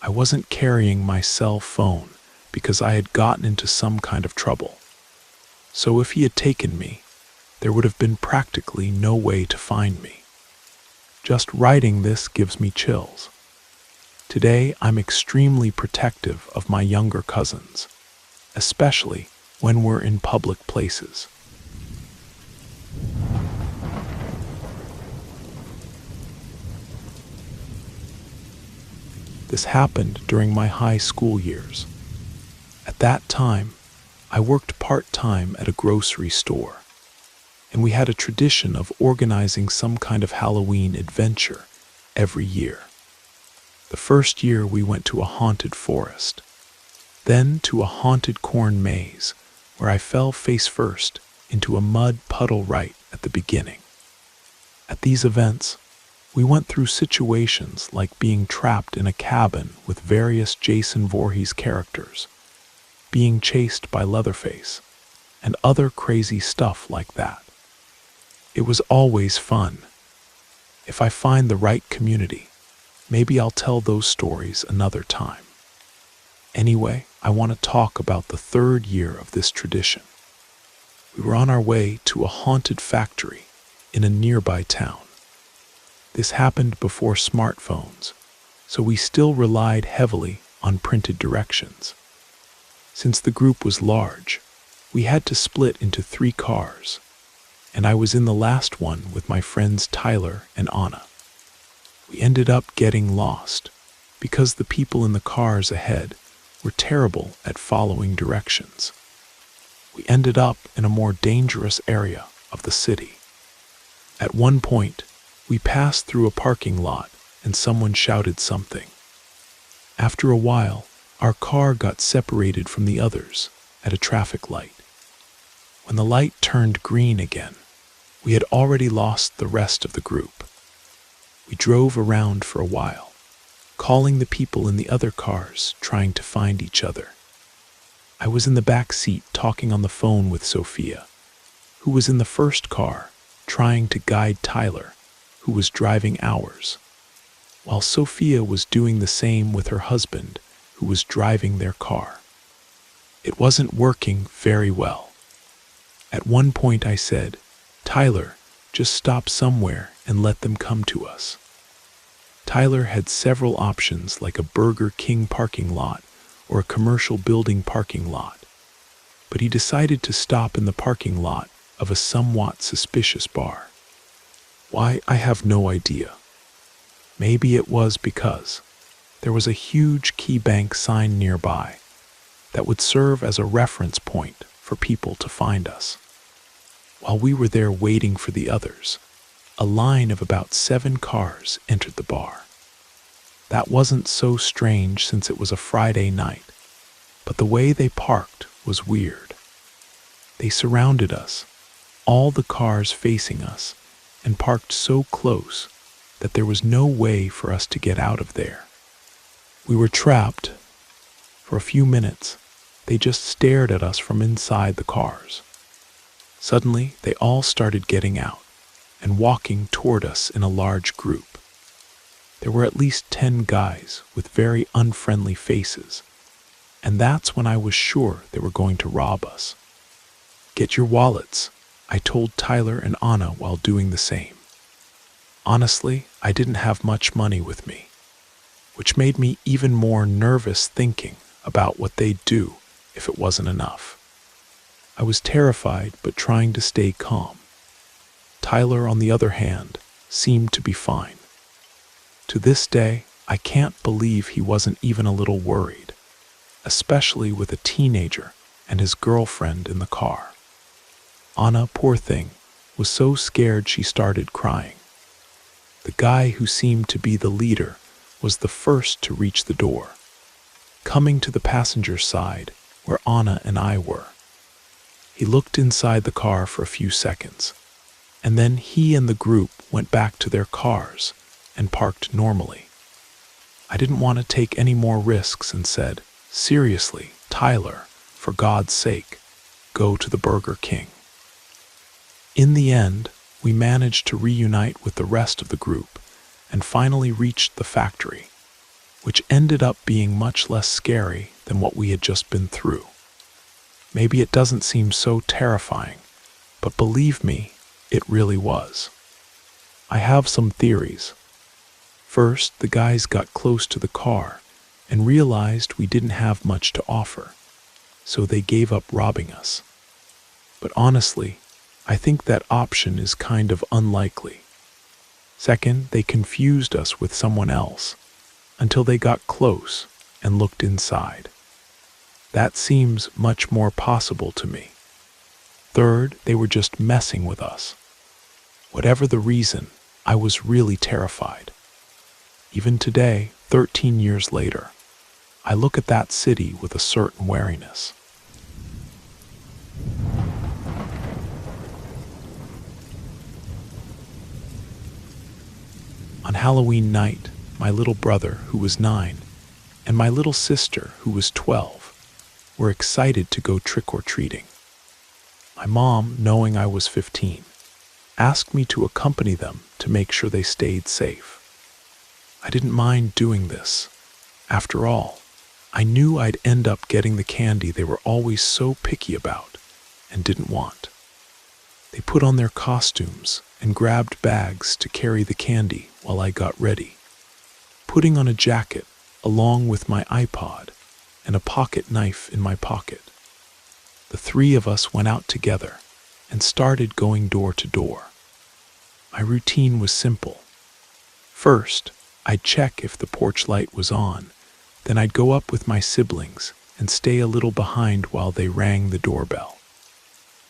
[SPEAKER 1] I wasn't carrying my cell phone because I had gotten into some kind of trouble. So if he had taken me, there would have been practically no way to find me. Just writing this gives me chills. Today, I'm extremely protective of my younger cousins, especially when we're in public places. This happened during my high school years. At that time, I worked part-time at a grocery store, and we had a tradition of organizing some kind of Halloween adventure every year. The first year we went to a haunted forest, then to a haunted corn maze, where I fell face first into a mud puddle right at the beginning. At these events, we went through situations like being trapped in a cabin with various Jason Voorhees characters, being chased by Leatherface, and other crazy stuff like that. It was always fun. If I find the right community, maybe I'll tell those stories another time. Anyway, I want to talk about the third year of this tradition. We were on our way to a haunted factory in a nearby town. This happened before smartphones, so we still relied heavily on printed directions. Since the group was large, we had to split into 3 cars, and I was in the last one with my friends Tyler and Anna. We ended up getting lost because the people in the cars ahead were terrible at following directions. We ended up in a more dangerous area of the city. At one point, we passed through a parking lot and someone shouted something. After a while, our car got separated from the others at a traffic light. When the light turned green again, we had already lost the rest of the group. We drove around for a while, calling the people in the other cars, trying to find each other. I was in the back seat talking on the phone with Sophia, who was in the first car, trying to guide Tyler, who was driving ours, while Sophia was doing the same with her husband, who was driving their car. It wasn't working very well. At one point I said, "Tyler, just stop somewhere and let them come to us." Tyler had several options like a Burger King parking lot or a commercial building parking lot, but he decided to stop in the parking lot of a somewhat suspicious bar. Why, I have no idea. Maybe it was because there was a huge key bank sign nearby that would serve as a reference point for people to find us. While we were there waiting for the others, a line of about 7 cars entered the bar. That wasn't so strange since it was a Friday night, but the way they parked was weird. They surrounded us, all the cars facing us, and parked so close that there was no way for us to get out of there. We were trapped. For a few minutes, they just stared at us from inside the cars. Suddenly, they all started getting out and walking toward us in a large group. There were at least 10 guys with very unfriendly faces, and that's when I was sure they were going to rob us. "Get your wallets," I told Tyler and Anna while doing the same. Honestly, I didn't have much money with me, which made me even more nervous thinking about what they'd do if it wasn't enough. I was terrified but trying to stay calm. Tyler, on the other hand, seemed to be fine. To this day, I can't believe he wasn't even a little worried, especially with a teenager and his girlfriend in the car. Anna, poor thing, was so scared she started crying. The guy who seemed to be the leader was the first to reach the door, coming to the passenger side where Anna and I were. He looked inside the car for a few seconds, and then he and the group went back to their cars and parked normally. I didn't want to take any more risks and said, "Seriously, Tyler, for God's sake, go to the Burger King." In the end, we managed to reunite with the rest of the group and finally reached the factory, which ended up being much less scary than what we had just been through. Maybe it doesn't seem so terrifying, but believe me, it really was. I have some theories. First, the guys got close to the car and realized we didn't have much to offer, so they gave up robbing us. But honestly, I think that option is kind of unlikely. Second, they confused us with someone else until they got close and looked inside. That seems much more possible to me. Third, they were just messing with us. Whatever the reason, I was really terrified. Even today, 13 years later, I look at that city with a certain wariness. On Halloween night, my little brother, who was 9, and my little sister, who was 12, were excited to go trick-or-treating. My mom, knowing I was 15, asked me to accompany them to make sure they stayed safe. I didn't mind doing this. After all, I knew I'd end up getting the candy they were always so picky about and didn't want. They put on their costumes and grabbed bags to carry the candy while I got ready, putting on a jacket along with my iPod and a pocket knife in my pocket. The three of us went out together and started going door to door. My routine was simple. First, I'd check if the porch light was on, then I'd go up with my siblings and stay a little behind while they rang the doorbell.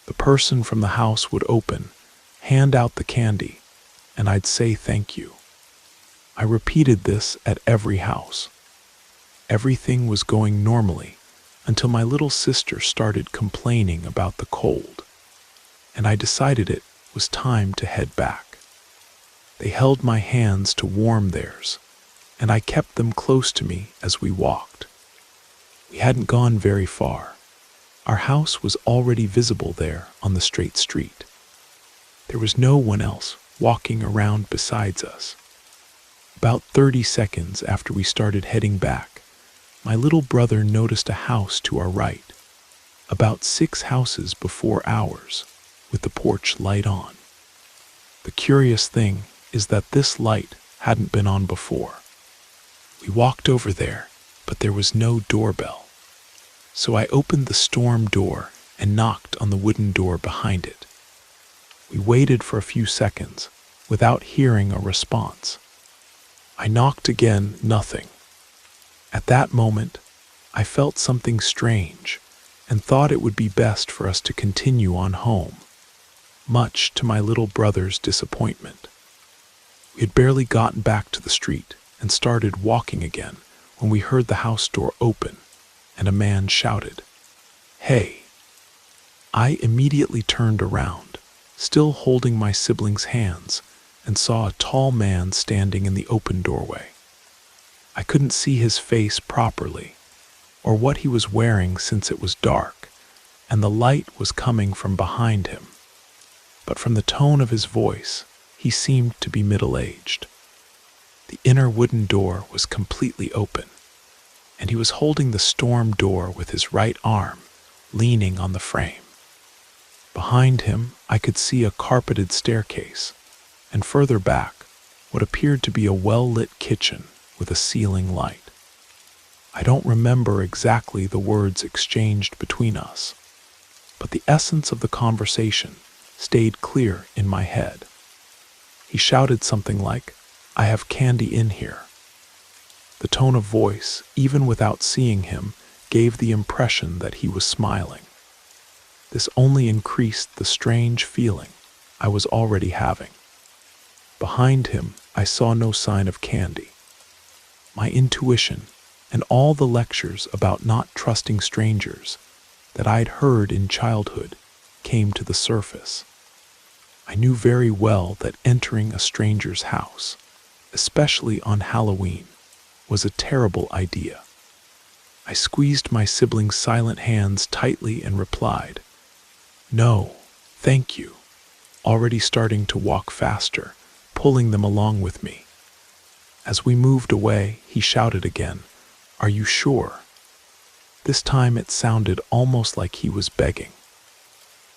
[SPEAKER 1] The person from the house would open, hand out the candy, and I'd say thank you. I repeated this at every house. Everything was going normally until my little sister started complaining about the cold, and I decided it was time to head back. They held my hands to warm theirs, and I kept them close to me as we walked. We hadn't gone very far. Our house was already visible there on the straight street. There was no one else walking around besides us. About 30 seconds after we started heading back, my little brother noticed a house to our right, about 6 houses before ours, with the porch light on. The curious thing is that this light hadn't been on before. We walked over there, but there was no doorbell. So I opened the storm door and knocked on the wooden door behind it. We waited for a few seconds without hearing a response. I knocked again, nothing. At that moment, I felt something strange and thought it would be best for us to continue on home, much to my little brother's disappointment. We had barely gotten back to the street and started walking again when we heard the house door open and a man shouted, "Hey!" I immediately turned around, still holding my siblings' hands, and saw a tall man standing in the open doorway. I couldn't see his face properly, or what he was wearing since it was dark, and the light was coming from behind him. But from the tone of his voice, he seemed to be middle-aged. The inner wooden door was completely open, and he was holding the storm door with his right arm, leaning on the frame. Behind him, I could see a carpeted staircase, and further back, what appeared to be a well-lit kitchen with a ceiling light. I don't remember exactly the words exchanged between us, but the essence of the conversation stayed clear in my head. He shouted something like, "I have candy in here." The tone of voice, even without seeing him, gave the impression that he was smiling. This only increased the strange feeling I was already having. Behind him, I saw no sign of candy. My intuition and all the lectures about not trusting strangers that I'd heard in childhood came to the surface. I knew very well that entering a stranger's house, especially on Halloween, was a terrible idea. I squeezed my sibling's silent hands tightly and replied, "No, thank you," already starting to walk faster, pulling them along with me. As we moved away, he shouted again, "Are you sure?" This time it sounded almost like he was begging.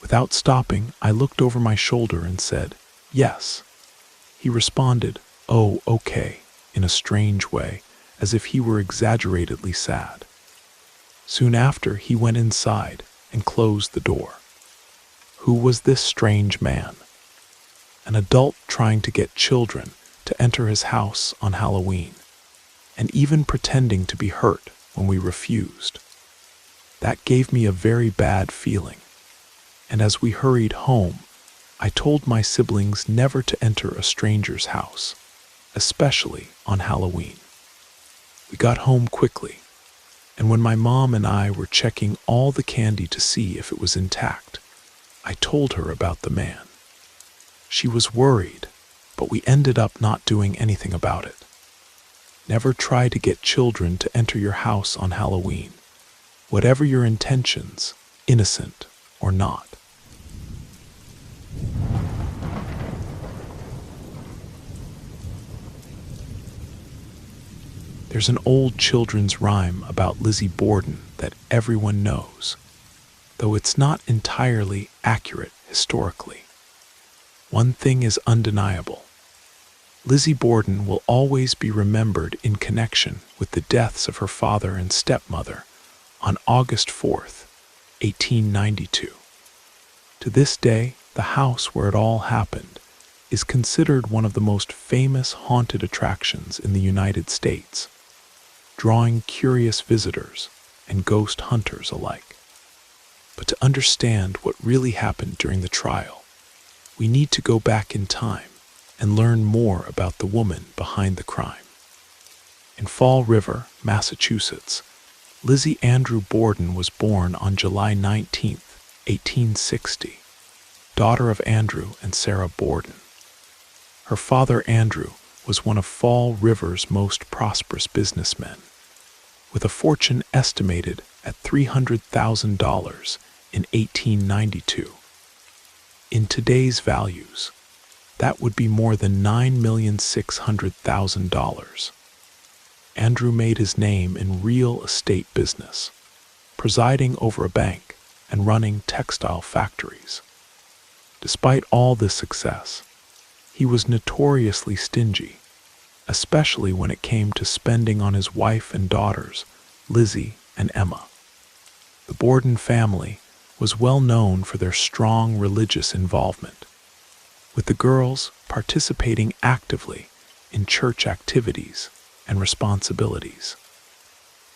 [SPEAKER 1] Without stopping, I looked over my shoulder and said, "Yes." He responded, "Oh, okay," in a strange way, as if he were exaggeratedly sad. Soon after, he went inside and closed the door. Who was this strange man? An adult trying to get children to enter his house on Halloween, and even pretending to be hurt when we refused. That gave me a very bad feeling, and as we hurried home, I told my siblings never to enter a stranger's house, especially on Halloween. We got home quickly, and when my mom and I were checking all the candy to see if it was intact, I told her about the man. She was worried, but we ended up not doing anything about it. Never try to get children to enter your house on Halloween, whatever your intentions, innocent or not. There's an old children's rhyme about Lizzie Borden that everyone knows, though it's not entirely accurate historically. One thing is undeniable. Lizzie Borden will always be remembered in connection with the deaths of her father and stepmother on August 4th, 1892. To this day, the house where it all happened is considered one of the most famous haunted attractions in the United States, drawing curious visitors and ghost hunters alike. But to understand what really happened during the trial, we need to go back in time and learn more about the woman behind the crime. In Fall River, Massachusetts, Lizzie Andrew Borden was born on July 19, 1860, daughter of Andrew and Sarah Borden. Her father, Andrew, was one of Fall River's most prosperous businessmen, with a fortune estimated at $300,000 in 1892. In today's values, that would be more than $9,600,000. Andrew made his name in real estate business, presiding over a bank and running textile factories. Despite all this success, he was notoriously stingy, especially when it came to spending on his wife and daughters, Lizzie and Emma. The Borden family was well known for their strong religious involvement, with the girls participating actively in church activities and responsibilities.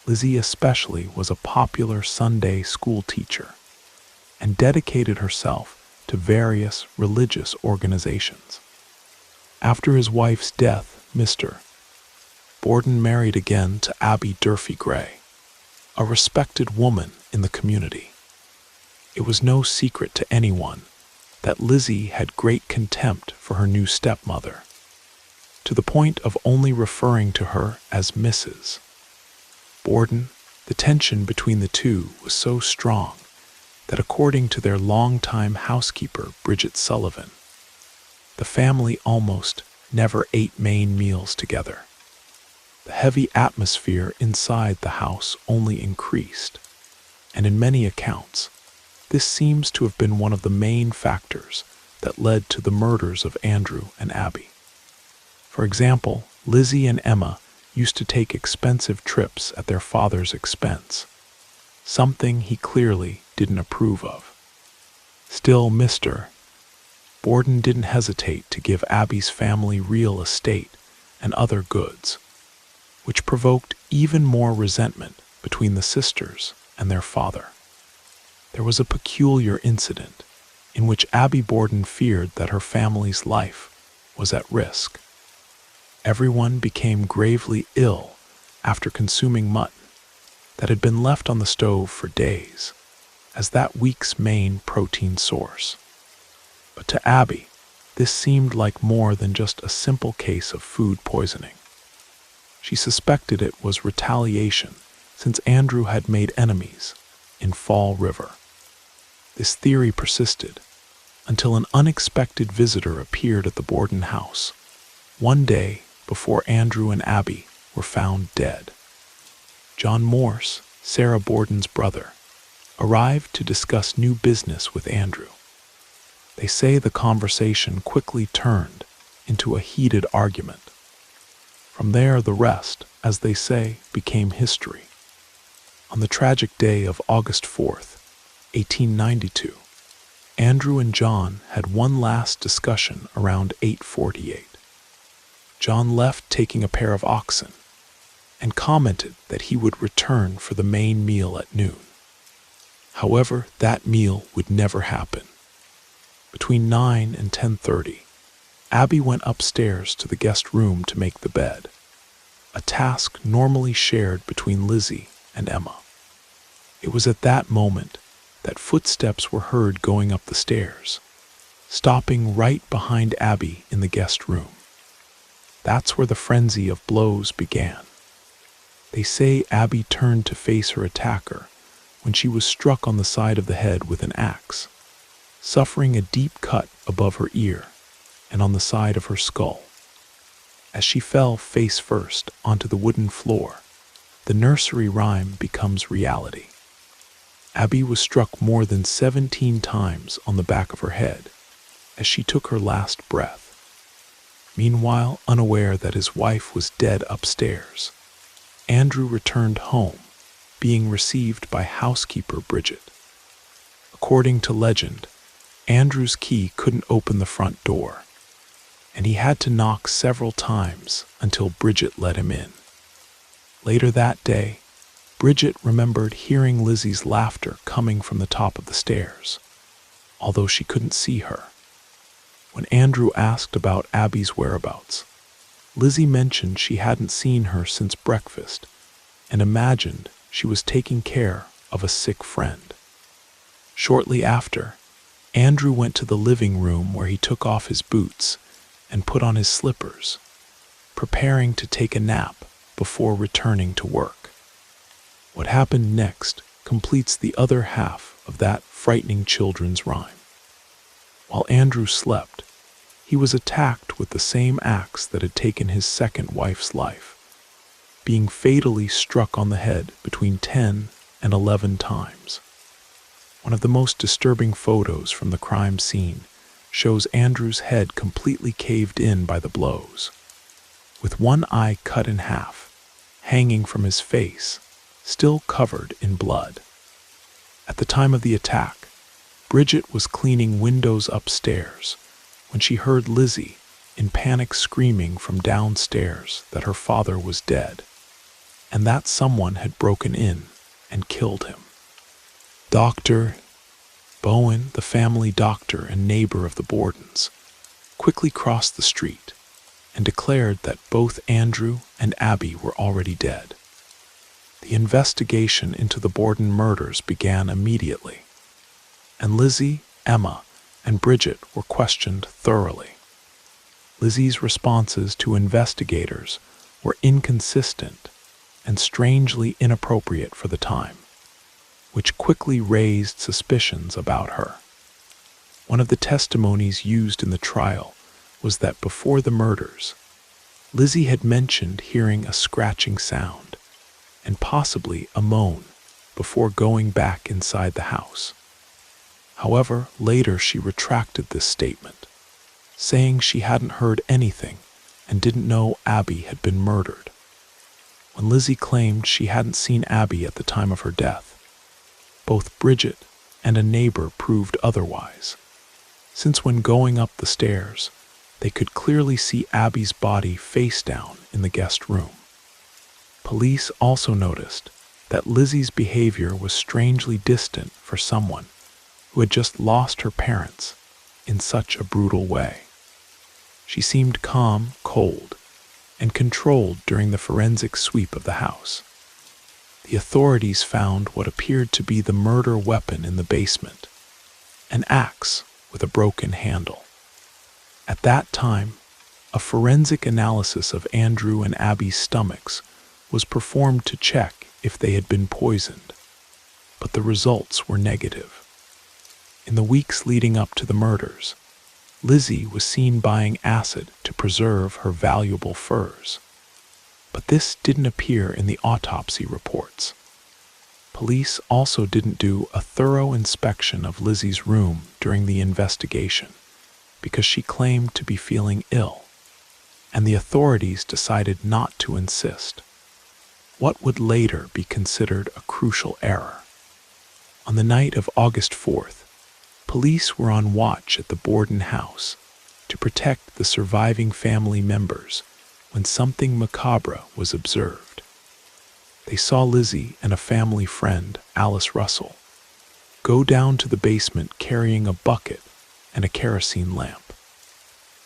[SPEAKER 1] Lizzie especially was a popular Sunday school teacher and dedicated herself to various religious organizations. After his wife's death, Mr. Borden married again to Abby Durfee Gray, a respected woman in the community. It was no secret to anyone that Lizzie had great contempt for her new stepmother, to the point of only referring to her as Mrs. Borden. The tension between the two was so strong that, according to their longtime housekeeper, Bridget Sullivan, the family almost never ate main meals together. The heavy atmosphere inside the house only increased, and in many accounts, this seems to have been one of the main factors that led to the murders of Andrew and Abby. For example, Lizzie and Emma used to take expensive trips at their father's expense, something he clearly didn't approve of. Still, Mr. Borden didn't hesitate to give Abby's family real estate and other goods, which provoked even more resentment between the sisters and their father. There was a peculiar incident in which Abby Borden feared that her family's life was at risk. Everyone became gravely ill after consuming mutton that had been left on the stove for days as that week's main protein source. But to Abby, this seemed like more than just a simple case of food poisoning. She suspected it was retaliation since Andrew had made enemies in Fall River. This theory persisted until an unexpected visitor appeared at the Borden house one day before Andrew and Abby were found dead. John Morse, Sarah Borden's brother, arrived to discuss new business with Andrew. They say the conversation quickly turned into a heated argument. From there, the rest, as they say, became history. On the tragic day of August 4th, 1892, Andrew and John had one last discussion around 8:48. John left taking a pair of oxen and commented that he would return for the main meal at noon. However, that meal would never happen. Between 9 and 10:30, Abby went upstairs to the guest room to make the bed, a task normally shared between Lizzie and Emma. It was at that moment that footsteps were heard going up the stairs, stopping right behind Abby in the guest room. That's where the frenzy of blows began. They say Abby turned to face her attacker when she was struck on the side of the head with an axe, suffering a deep cut above her ear and on the side of her skull. As she fell face first onto the wooden floor, the nursery rhyme becomes reality. Abby was struck more than 17 times on the back of her head as she took her last breath. Meanwhile, unaware that his wife was dead upstairs, Andrew returned home, being received by housekeeper Bridget. According to legend, Andrew's key couldn't open the front door, and he had to knock several times until Bridget let him in. Later that day, Bridget remembered hearing Lizzie's laughter coming from the top of the stairs, although she couldn't see her. When Andrew asked about Abby's whereabouts, Lizzie mentioned she hadn't seen her since breakfast and imagined she was taking care of a sick friend. Shortly after, Andrew went to the living room where he took off his boots and put on his slippers, preparing to take a nap before returning to work. What happened next completes the other half of that frightening children's rhyme. While Andrew slept, he was attacked with the same axe that had taken his second wife's life, being fatally struck on the head between 10 and 11 times. One of the most disturbing photos from the crime scene shows Andrew's head completely caved in by the blows, with one eye cut in half, hanging from his face, still covered in blood. At the time of the attack, Bridget was cleaning windows upstairs when she heard Lizzie in panic screaming from downstairs that her father was dead, and that someone had broken in and killed him. Dr. Bowen, the family doctor and neighbor of the Bordens, quickly crossed the street and declared that both Andrew and Abby were already dead. The investigation into the Borden murders began immediately, and Lizzie, Emma, and Bridget were questioned thoroughly. Lizzie's responses to investigators were inconsistent and strangely inappropriate for the time, which quickly raised suspicions about her. One of the testimonies used in the trial was that before the murders, Lizzie had mentioned hearing a scratching sound and possibly a moan before going back inside the house. However, later she retracted this statement, saying she hadn't heard anything and didn't know Abby had been murdered. When Lizzie claimed she hadn't seen Abby at the time of her death, both Bridget and a neighbor proved otherwise, since when going up the stairs, they could clearly see Abby's body face down in the guest room. Police also noticed that Lizzie's behavior was strangely distant for someone who had just lost her parents in such a brutal way. She seemed calm, cold, and controlled during the forensic sweep of the house. The authorities found what appeared to be the murder weapon in the basement, an axe with a broken handle. At that time, A forensic analysis of Andrew and Abby's stomachs was performed to check if they had been poisoned, but the results were negative. In the weeks leading up to the murders, Lizzie was seen buying acid to preserve her valuable furs, but this didn't appear in the autopsy reports. Police also didn't do a thorough inspection of Lizzie's room during the investigation because she claimed to be feeling ill, and the authorities decided not to insist. What would later be considered a crucial error. On the night of August 4th, police were on watch at the Borden house to protect the surviving family members when something macabre was observed. They saw Lizzie and a family friend, Alice Russell, go down to the basement carrying a bucket and a kerosene lamp.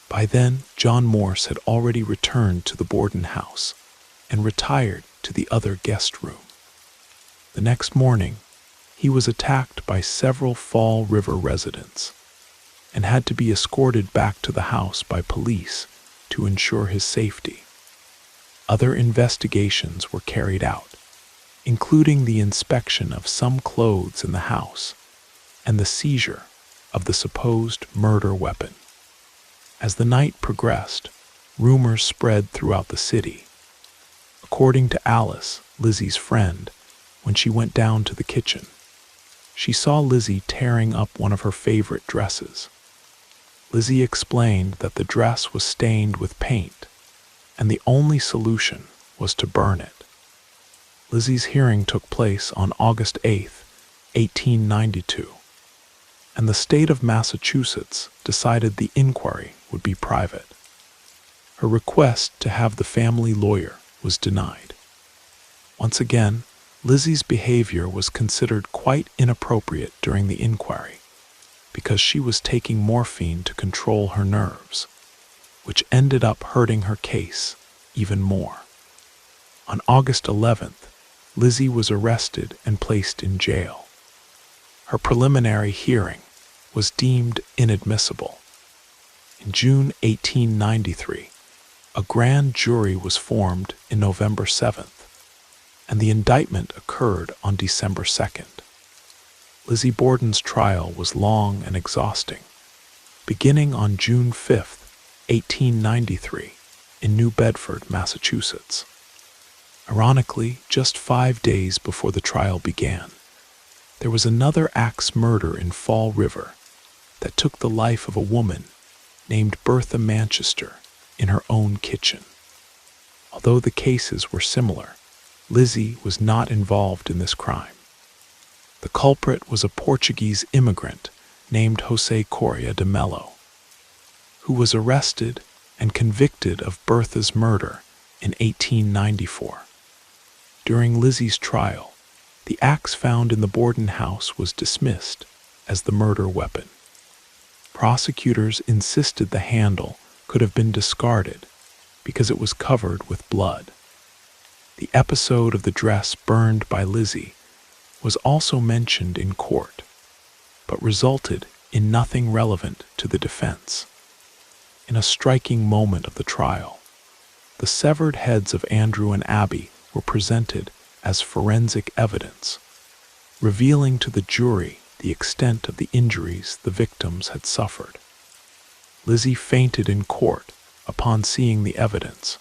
[SPEAKER 1] By then, John Morse had already returned to the Borden house and retired to the other guest room. The next morning, he was attacked by several Fall River residents and had to be escorted back to the house by police to ensure his safety. Other investigations were carried out, including the inspection of some clothes in the house and the seizure of the supposed murder weapon. As the night progressed, rumors spread throughout the city. According to Alice, Lizzie's friend, when she went down to the kitchen, she saw Lizzie tearing up one of her favorite dresses. Lizzie explained that the dress was stained with paint, and the only solution was to burn it. Lizzie's hearing took place on August 8, 1892, and the state of Massachusetts decided the inquiry would be private. Her request to have the family lawyer was denied. Once again, Lizzie's behavior was considered quite inappropriate during the inquiry because she was taking morphine to control her nerves, which ended up hurting her case even more. On August 11th, Lizzie was arrested and placed in jail. Her preliminary hearing was deemed inadmissible. In June 1893, a grand jury was formed in November 7th, and the indictment occurred on December 2nd. Lizzie Borden's trial was long and exhausting, beginning on June 5th, 1893, in New Bedford, Massachusetts. Ironically, just 5 days before the trial began, there was another axe murder in Fall River that took the life of a woman named Bertha Manchester in her own kitchen. Although the cases were similar, Lizzie was not involved in this crime. The culprit was a Portuguese immigrant named José Correa de Mello, who was arrested and convicted of Bertha's murder in 1894. During Lizzie's trial, the axe found in the Borden house was dismissed as the murder weapon. Prosecutors insisted the handle could have been discarded because it was covered with blood. The episode of the dress burned by Lizzie was also mentioned in court, but resulted in nothing relevant to the defense. In a striking moment of the trial, the severed heads of Andrew and Abby were presented as forensic evidence, revealing to the jury the extent of the injuries the victims had suffered. Lizzie fainted in court upon seeing the evidence.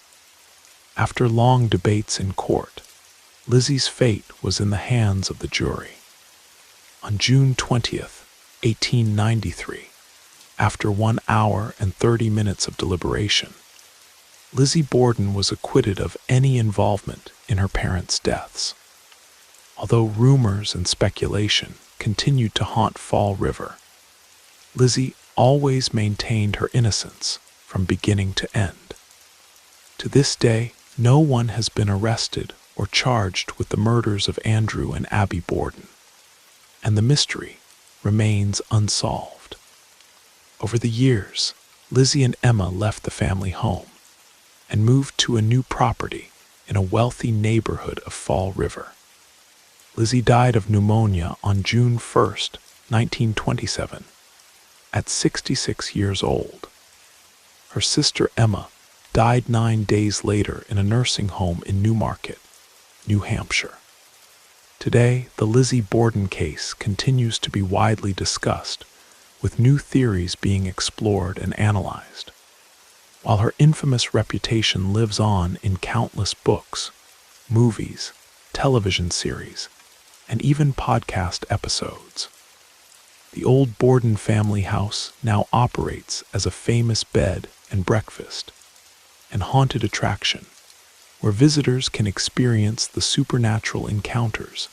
[SPEAKER 1] After long debates in court, Lizzie's fate was in the hands of the jury. On June 20th, 1893, after 1 hour and 30 minutes of deliberation, Lizzie Borden was acquitted of any involvement in her parents' deaths. Although rumors and speculation continued to haunt Fall River, Lizzie always maintained her innocence from beginning to end. To this day, no one has been arrested or charged with the murders of Andrew and Abby Borden, and the mystery remains unsolved. Over the years, Lizzie and Emma left the family home and moved to a new property in a wealthy neighborhood of Fall River. Lizzie died of pneumonia on June 1st, 1927, at 66 years old. Her Her sister Emma died 9 days later in a nursing home in Newmarket, New Hampshire. Today, the Lizzie Borden case continues to be widely discussed, with new theories being explored and analyzed. While her infamous reputation lives on in countless books, movies, television series, and even podcast episodes, the old Borden family house now operates as a famous bed and breakfast and haunted attraction where visitors can experience the supernatural encounters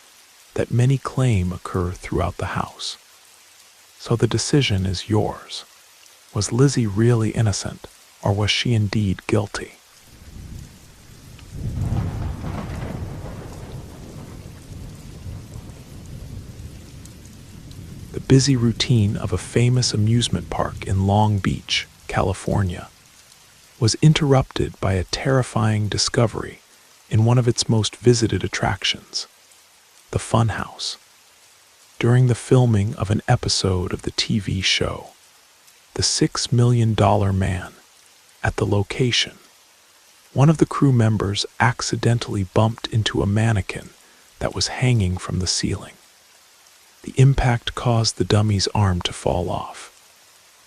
[SPEAKER 1] that many claim occur throughout the house. So the decision is yours. Was Lizzie really innocent, or was she indeed guilty? The busy routine of a famous amusement park in Long Beach, California, was interrupted by a terrifying discovery in one of its most visited attractions, the Funhouse. During the filming of an episode of the TV show, The $6 Million Man, at the location, one of the crew members accidentally bumped into a mannequin that was hanging from the ceiling. The impact caused the dummy's arm to fall off,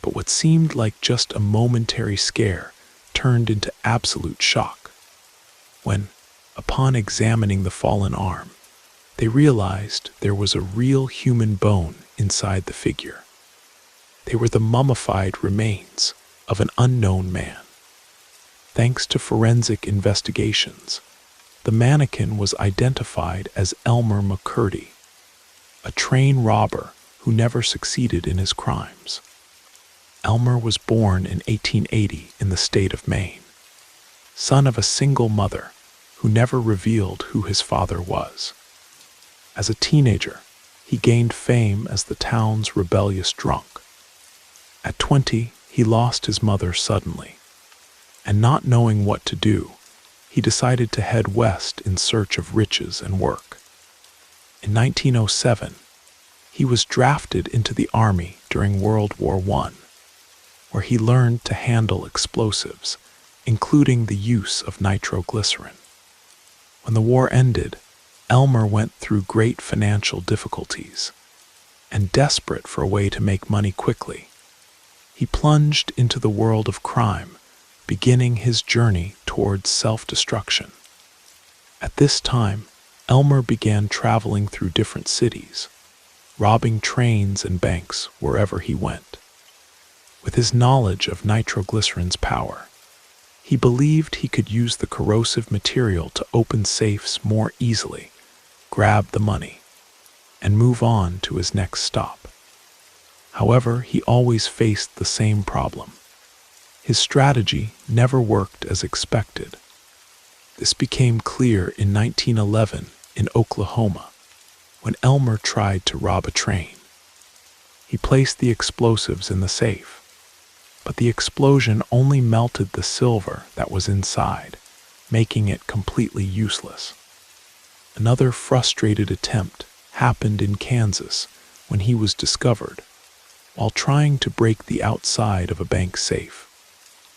[SPEAKER 1] but what seemed like just a momentary scare turned into absolute shock when, upon examining the fallen arm, they realized there was a real human bone inside the figure. They were the mummified remains of an unknown man. Thanks to forensic investigations, the mannequin was identified as Elmer McCurdy, a train robber who never succeeded in his crimes. Elmer was born in 1880 in the state of Maine, son of a single mother who never revealed who his father was. As a teenager, he gained fame as the town's rebellious drunk. At 20, he lost his mother suddenly, and not knowing what to do, he decided to head west in search of riches and work. In 1907, he was drafted into the army during World War I, where he learned to handle explosives, including the use of nitroglycerin. When the war ended, Elmer went through great financial difficulties, and desperate for a way to make money quickly, he plunged into the world of crime, beginning his journey towards self-destruction. At this time, Elmer began traveling through different cities, robbing trains and banks wherever he went. With his knowledge of nitroglycerin's power, he believed he could use the corrosive material to open safes more easily, grab the money, and move on to his next stop. However, he always faced the same problem. His strategy never worked as expected. This became clear in 1911 in Oklahoma, when Elmer tried to rob a train. He placed the explosives in the safe, but the explosion only melted the silver that was inside, making it completely useless. Another frustrated attempt happened in Kansas when he was discovered while trying to break the outside of a bank safe,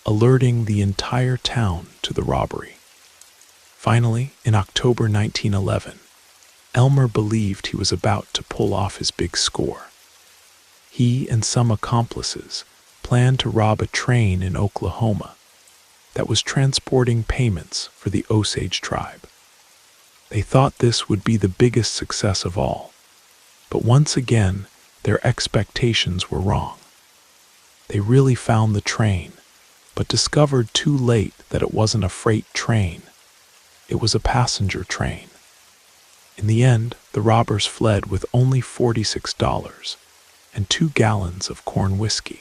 [SPEAKER 1] alerting the entire town to the robbery. Finally, in October 1911, Elmer believed he was about to pull off his big score. He and some accomplices planned to rob a train in Oklahoma that was transporting payments for the Osage tribe. They thought this would be the biggest success of all, but once again, their expectations were wrong. They really found the train, but discovered too late that it wasn't a freight train. It was a passenger train. In the end, the robbers fled with only $46 and 2 gallons of corn whiskey.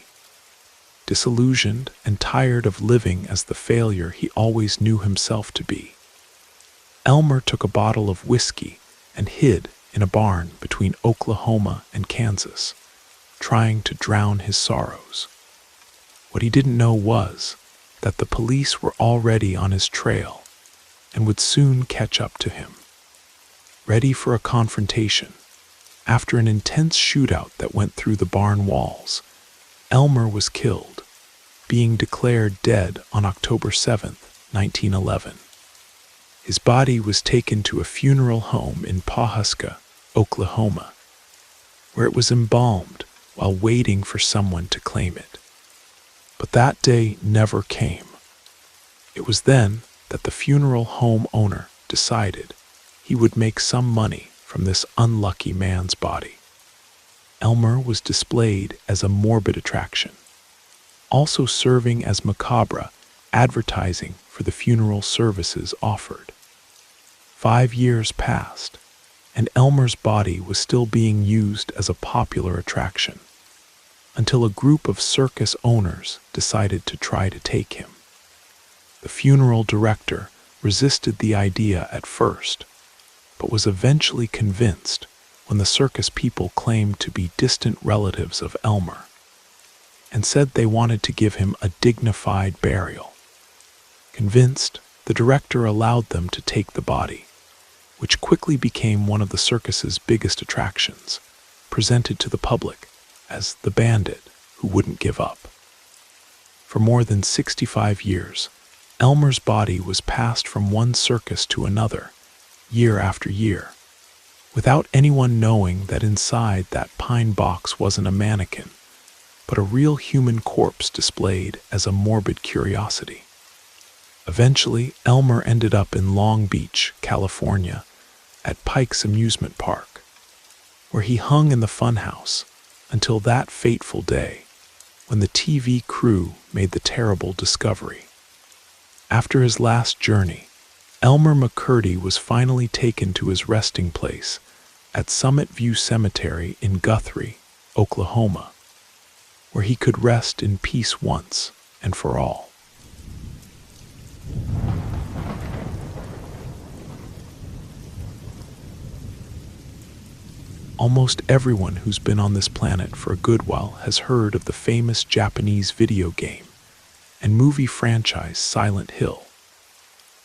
[SPEAKER 1] Disillusioned and tired of living as the failure he always knew himself to be, Elmer took a bottle of whiskey and hid in a barn between Oklahoma and Kansas, trying to drown his sorrows. What he didn't know was that the police were already on his trail and would soon catch up to him. Ready for a confrontation, after an intense shootout that went through the barn walls, Elmer was killed, being declared dead on October 7, 1911. His body was taken to a funeral home in Pawhuska, Oklahoma, where it was embalmed while waiting for someone to claim it. But that day never came. It was then that the funeral home owner decided he would make some money from this unlucky man's body. Elmer was displayed as a morbid attraction, also serving as macabre advertising for the funeral services offered. 5 years passed, and Elmer's body was still being used as a popular attraction, until a group of circus owners decided to try to take him. The funeral director resisted the idea at first, but was eventually convinced when the circus people claimed to be distant relatives of Elmer, and said they wanted to give him a dignified burial. Convinced, the director allowed them to take the body, which quickly became one of the circus's biggest attractions, presented to the public as the bandit who wouldn't give up. For more than 65 years, Elmer's body was passed from one circus to another, year after year, without anyone knowing that inside that pine box wasn't a mannequin, but a real human corpse displayed as a morbid curiosity. Eventually, Elmer ended up in Long Beach, California, at Pike's Amusement Park, where he hung in the funhouse until that fateful day when the TV crew made the terrible discovery. After his last journey, Elmer McCurdy was finally taken to his resting place at Summit View Cemetery in Guthrie, Oklahoma, where he could rest in peace once and for all. Almost everyone who's been on this planet for a good while has heard of the famous Japanese video game and movie franchise Silent Hill,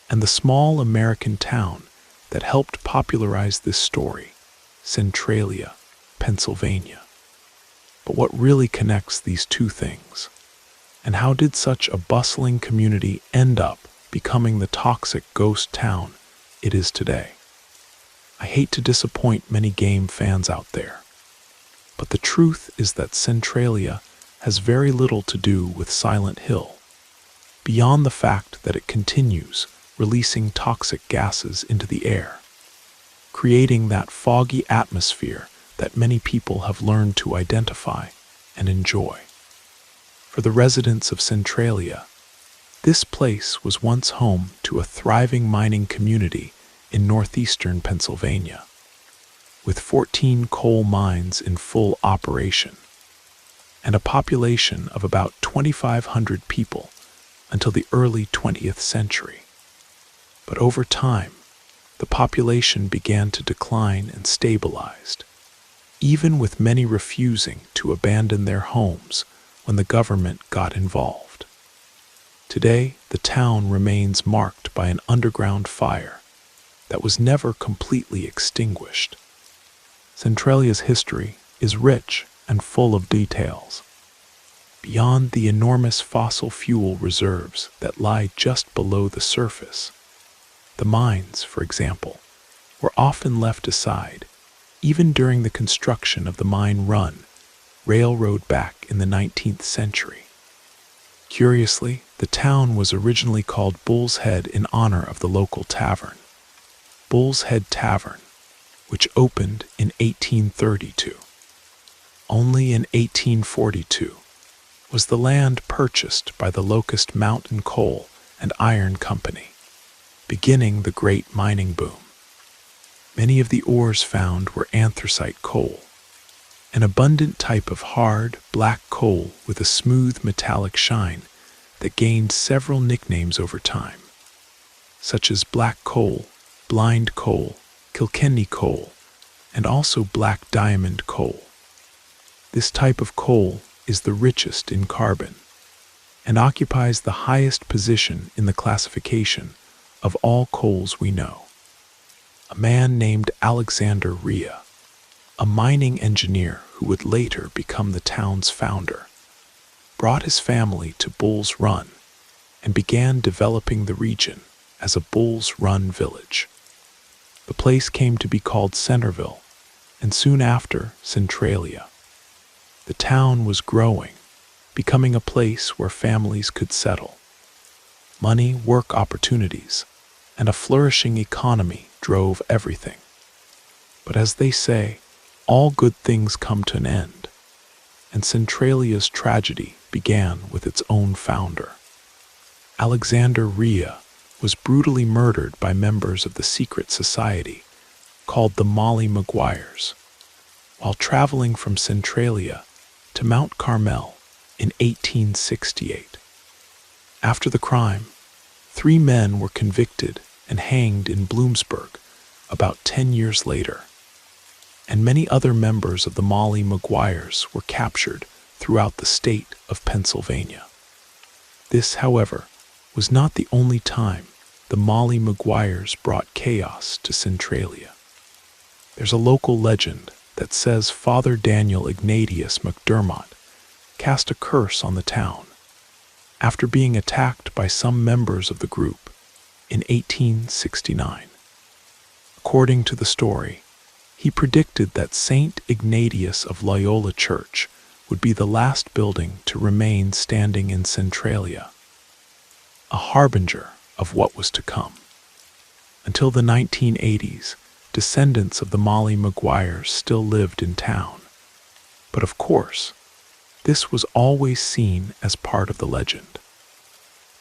[SPEAKER 1] and the small American town that helped popularize this story, Centralia, Pennsylvania. But what really connects these two things? And how did such a bustling community end up becoming the toxic ghost town it is today? I hate to disappoint many game fans out there, but the truth is that Centralia has very little to do with Silent Hill, beyond the fact that it continues releasing toxic gases into the air, creating that foggy atmosphere that many people have learned to identify and enjoy. For the residents of Centralia, this place was once home to a thriving mining community in northeastern Pennsylvania, with 14 coal mines in full operation, and a population of about 2,500 people until the early 20th century. But over time, the population began to decline and stabilized, even with many refusing to abandon their homes when the government got involved. Today, the town remains marked by an underground fire that was never completely extinguished. Centralia's history is rich and full of details. Beyond the enormous fossil fuel reserves that lie just below the surface, the mines, for example, were often left aside, even during the construction of the Mine Run Railroad back in the 19th century. Curiously, the town was originally called Bull's Head in honor of the local tavern, Bull's Head Tavern, which opened in 1832. Only in 1842 was the land purchased by the Locust Mountain Coal and Iron Company, beginning the great mining boom. Many of the ores found were anthracite coal, an abundant type of hard, black coal with a smooth metallic shine that gained several nicknames over time, such as black coal, blind coal, Kilkenny coal, and also black diamond coal. This type of coal is the richest in carbon and occupies the highest position in the classification of all coals we know. A man named Alexander Rhea, a mining engineer who would later become the town's founder, brought his family to Bull's Run and began developing the region as a Bull's Run village. The place came to be called Centerville, and soon after, Centralia. The town was growing, becoming a place where families could settle. Money, work opportunities, and a flourishing economy drove everything. But as they say, all good things come to an end, and Centralia's tragedy began with its own founder. Alexander Rhea was brutally murdered by members of the secret society called the Molly Maguires while traveling from Centralia to Mount Carmel in 1868. After the crime, 3 men were convicted and hanged in Bloomsburg about 10 years later, and many other members of the Molly Maguires were captured throughout the state of Pennsylvania. This, however, was not the only time the Molly Maguires brought chaos to Centralia. There's a local legend that says Father Daniel Ignatius McDermott cast a curse on the town after being attacked by some members of the group in 1869. According to the story, he predicted that Saint Ignatius of Loyola Church would be the last building to remain standing in Centralia, a harbinger of what was to come. Until the 1980s, descendants of the Molly Maguires still lived in town. But of course, this was always seen as part of the legend.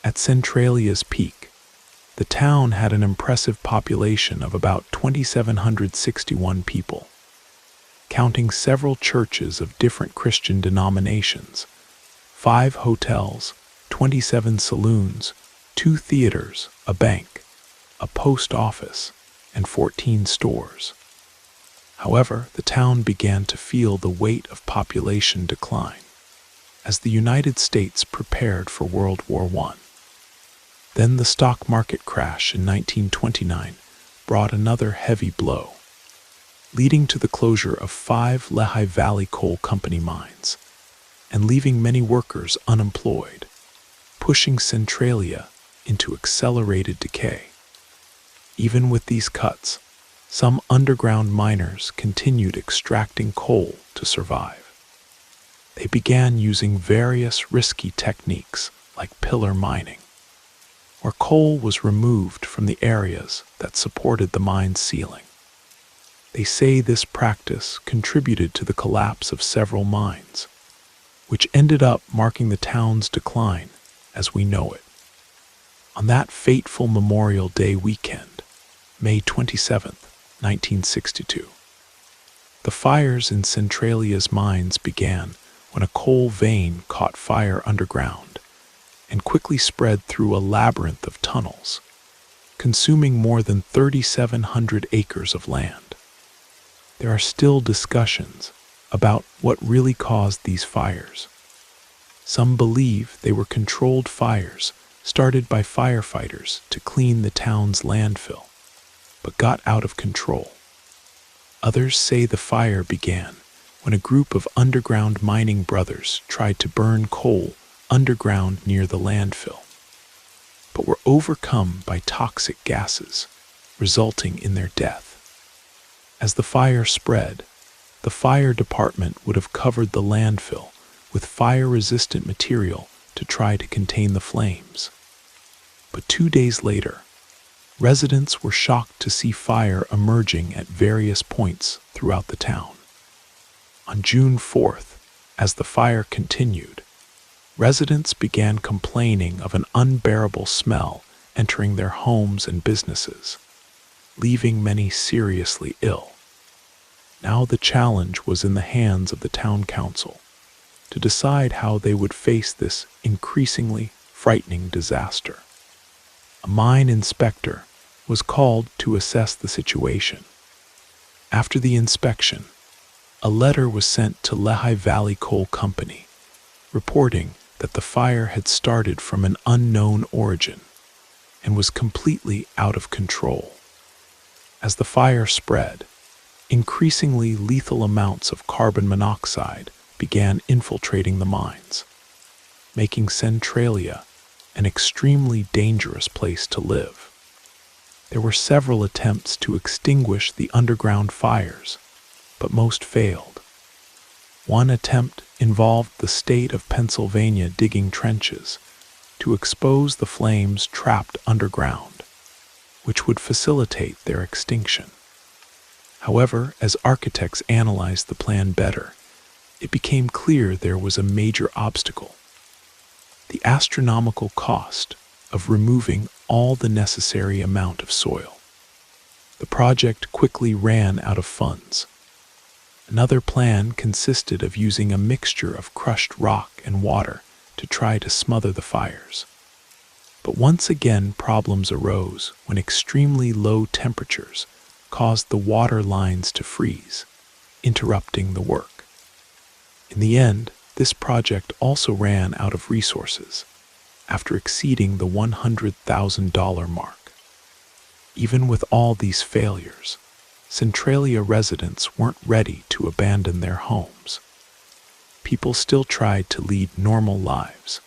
[SPEAKER 1] At Centralia's peak, the town had an impressive population of about 2,761 people, counting several churches of different Christian denominations, 5 hotels, 27 saloons, 2 theaters, a bank, a post office, and 14 stores. However, the town began to feel the weight of population decline as the United States prepared for World War I. Then the stock market crash in 1929 brought another heavy blow, leading to the closure of 5 Lehigh Valley Coal Company mines and leaving many workers unemployed, pushing Centralia into accelerated decay. Even with these cuts, some underground miners continued extracting coal to survive. They began using various risky techniques like pillar mining, where coal was removed from the areas that supported the mine's ceiling. They say this practice contributed to the collapse of several mines, which ended up marking the town's decline as we know it. On that fateful Memorial Day weekend, May 27, 1962, the fires in Centralia's mines began when a coal vein caught fire underground and quickly spread through a labyrinth of tunnels, consuming more than 3,700 acres of land. There are still discussions about what really caused these fires. Some believe they were controlled fires started by firefighters to clean the town's landfill, but got out of control. Others say the fire began when a group of underground mining brothers tried to burn coal underground near the landfill, but were overcome by toxic gases, resulting in their death. As the fire spread, the fire department would have covered the landfill with fire-resistant material to try to contain the flames. But 2 days later, residents were shocked to see fire emerging at various points throughout the town. On June 4th, as the fire continued, residents began complaining of an unbearable smell entering their homes and businesses, leaving many seriously ill. Now the challenge was in the hands of the town council to decide how they would face this increasingly frightening disaster. A mine inspector was called to assess the situation. After the inspection, a letter was sent to Lehigh Valley Coal Company, reporting that the fire had started from an unknown origin and was completely out of control. As the fire spread, increasingly lethal amounts of carbon monoxide began infiltrating the mines. making Centralia an extremely dangerous place to live. There were several attempts to extinguish the underground fires, but most failed. One attempt involved the state of Pennsylvania digging trenches to expose the flames trapped underground, which would facilitate their extinction. However, as architects analyzed the plan better, it became clear there was a major obstacle: the astronomical cost of removing all the necessary amount of soil. The project quickly ran out of funds. Another plan consisted of using a mixture of crushed rock and water to try to smother the fires. But once again, problems arose when extremely low temperatures caused the water lines to freeze, interrupting the work. In the end, this project also ran out of resources after exceeding the $100,000 mark. Even with all these failures, Centralia residents weren't ready to abandon their homes. People still tried to lead normal lives,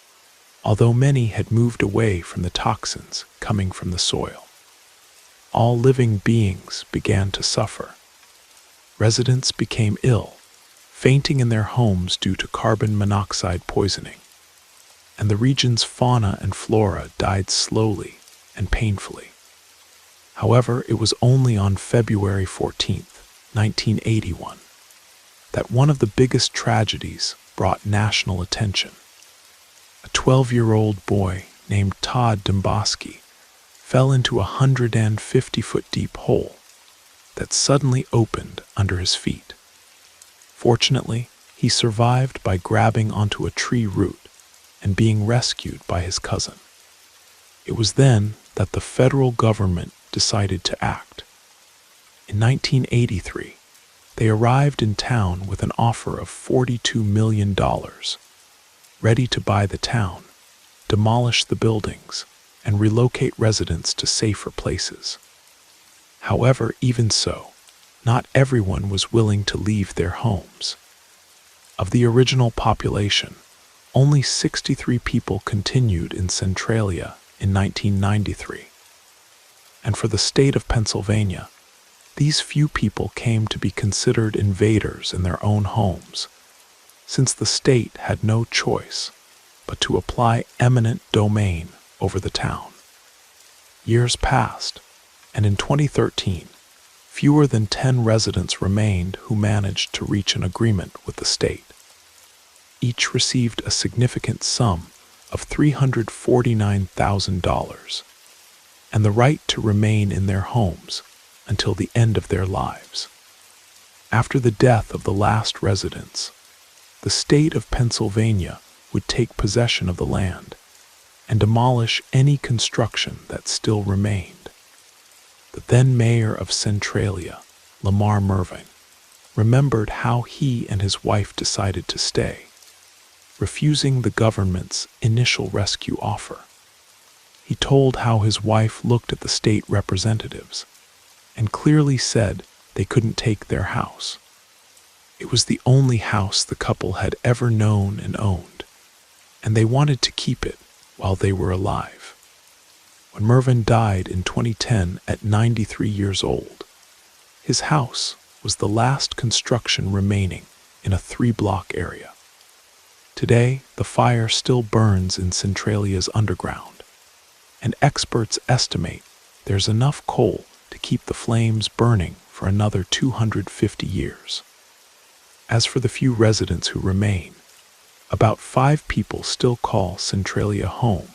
[SPEAKER 1] although many had moved away from the toxins coming from the soil. All living beings began to suffer. Residents became ill, fainting in their homes due to carbon monoxide poisoning, and the region's fauna and flora died slowly and painfully. However, it was only on February 14, 1981, that one of the biggest tragedies brought national attention. A 12-year-old boy named Todd Domboski fell into a 150-foot deep hole that suddenly opened under his feet. Fortunately, he survived by grabbing onto a tree root and being rescued by his cousin. It was then that the federal government decided to act. In 1983, they arrived in town with an offer of $42 million, ready to buy the town, demolish the buildings, and relocate residents to safer places. However, even so, not everyone was willing to leave their homes. Of the original population, only 63 people continued in Centralia in 1993. And for the state of Pennsylvania, these few people came to be considered invaders in their own homes, since the state had no choice but to apply eminent domain over the town. Years passed, and in 2013, fewer than 10 residents remained who managed to reach an agreement with the state. Each received a significant sum of $349,000 and the right to remain in their homes until the end of their lives. After the death of the last residents, the state of Pennsylvania would take possession of the land and demolish any construction that still remained. The then mayor of Centralia, Lamar Mervyn, remembered how he and his wife decided to stay, refusing the government's initial rescue offer. He told how his wife looked at the state representatives and clearly said they couldn't take their house. It was the only house the couple had ever known and owned, and they wanted to keep it while they were alive. When Mervyn died in 2010 at 93 years old, his house was the last construction remaining in a 3-block area. Today, the fire still burns in Centralia's underground, and experts estimate there's enough coal to keep the flames burning for another 250 years. As for the few residents who remain, about 5 people still call Centralia home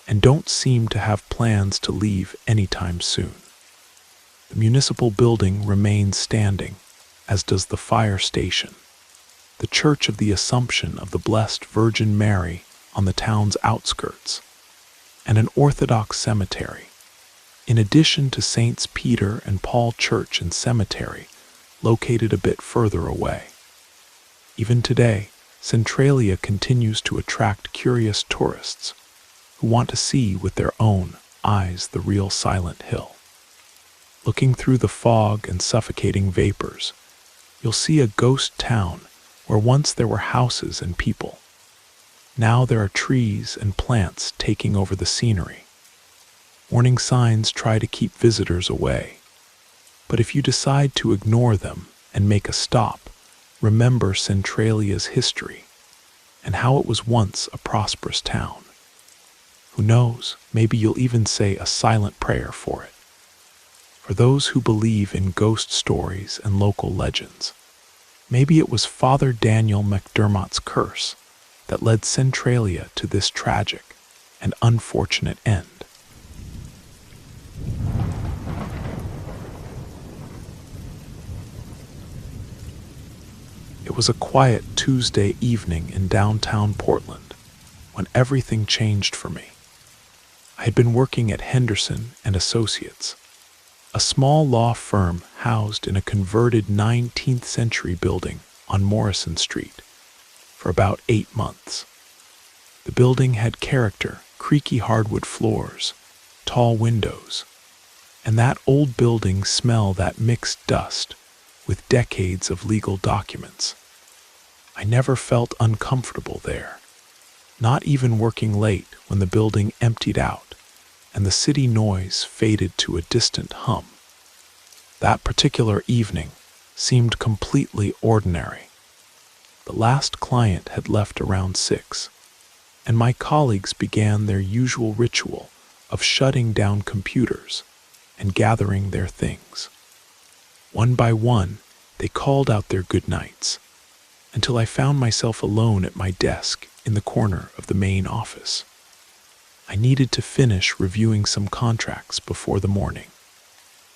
[SPEAKER 1] and don't seem to have plans to leave anytime soon. The municipal building remains standing, as does the fire station, the Church of the Assumption of the Blessed Virgin Mary on the town's outskirts, and an Orthodox cemetery, in addition to Saints Peter and Paul Church and Cemetery, located a bit further away. Even today, Centralia continues to attract curious tourists who want to see with their own eyes the real Silent Hill. Looking through the fog and suffocating vapors, you'll see a ghost town where once there were houses and people. Now there are trees and plants taking over the scenery. Warning signs try to keep visitors away. But if you decide to ignore them and make a stop, remember Centralia's history and how it was once a prosperous town. Who knows, maybe you'll even say a silent prayer for it. For those who believe in ghost stories and local legends, maybe it was Father Daniel McDermott's curse that led Centralia to this tragic and unfortunate end. It was a quiet Tuesday evening in downtown Portland when everything changed for me. I had been working at Henderson and Associates, a small law firm housed in a converted 19th century building on Morrison Street, for about 8 months. The building had character, creaky hardwood floors, tall windows, and that old building smell that mixed dust with decades of legal documents. I never felt uncomfortable there, not even working late when the building emptied out and the city noise faded to a distant hum. That particular evening seemed completely ordinary. The last client had left around 6, and my colleagues began their usual ritual of shutting down computers and gathering their things. One by one, they called out their good nights, until I found myself alone at my desk in the corner of the main office. I needed to finish reviewing some contracts before the morning,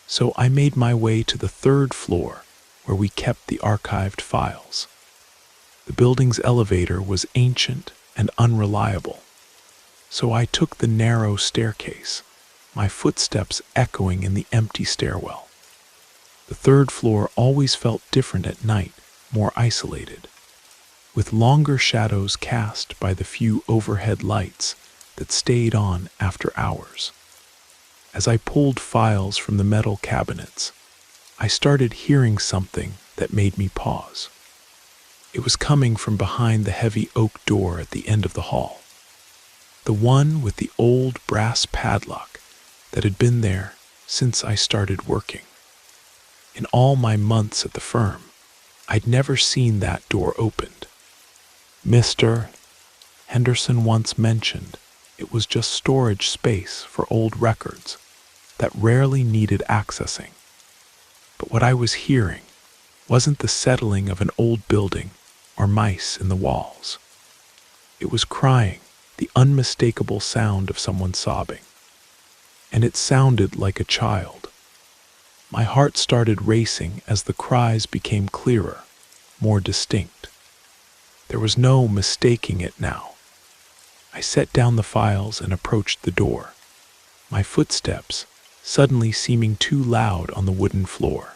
[SPEAKER 1] so I made my way to the 3rd floor where we kept the archived files. The building's elevator was ancient and unreliable, so I took the narrow staircase, my footsteps echoing in the empty stairwell. The 3rd floor always felt different at night, more isolated, with longer shadows cast by the few overhead lights that stayed on after hours. As I pulled files from the metal cabinets, I started hearing something that made me pause. It was coming from behind the heavy oak door at the end of the hall, the one with the old brass padlock that had been there since I started working. In all my months at the firm, I'd never seen that door opened. Mr. Henderson once mentioned it was just storage space for old records that rarely needed accessing. But what I was hearing wasn't the settling of an old building or mice in the walls. It was crying, the unmistakable sound of someone sobbing. And it sounded like a child. My heart started racing as the cries became clearer, more distinct. There was no mistaking it now. I set down the files and approached the door, my footsteps suddenly seeming too loud on the wooden floor.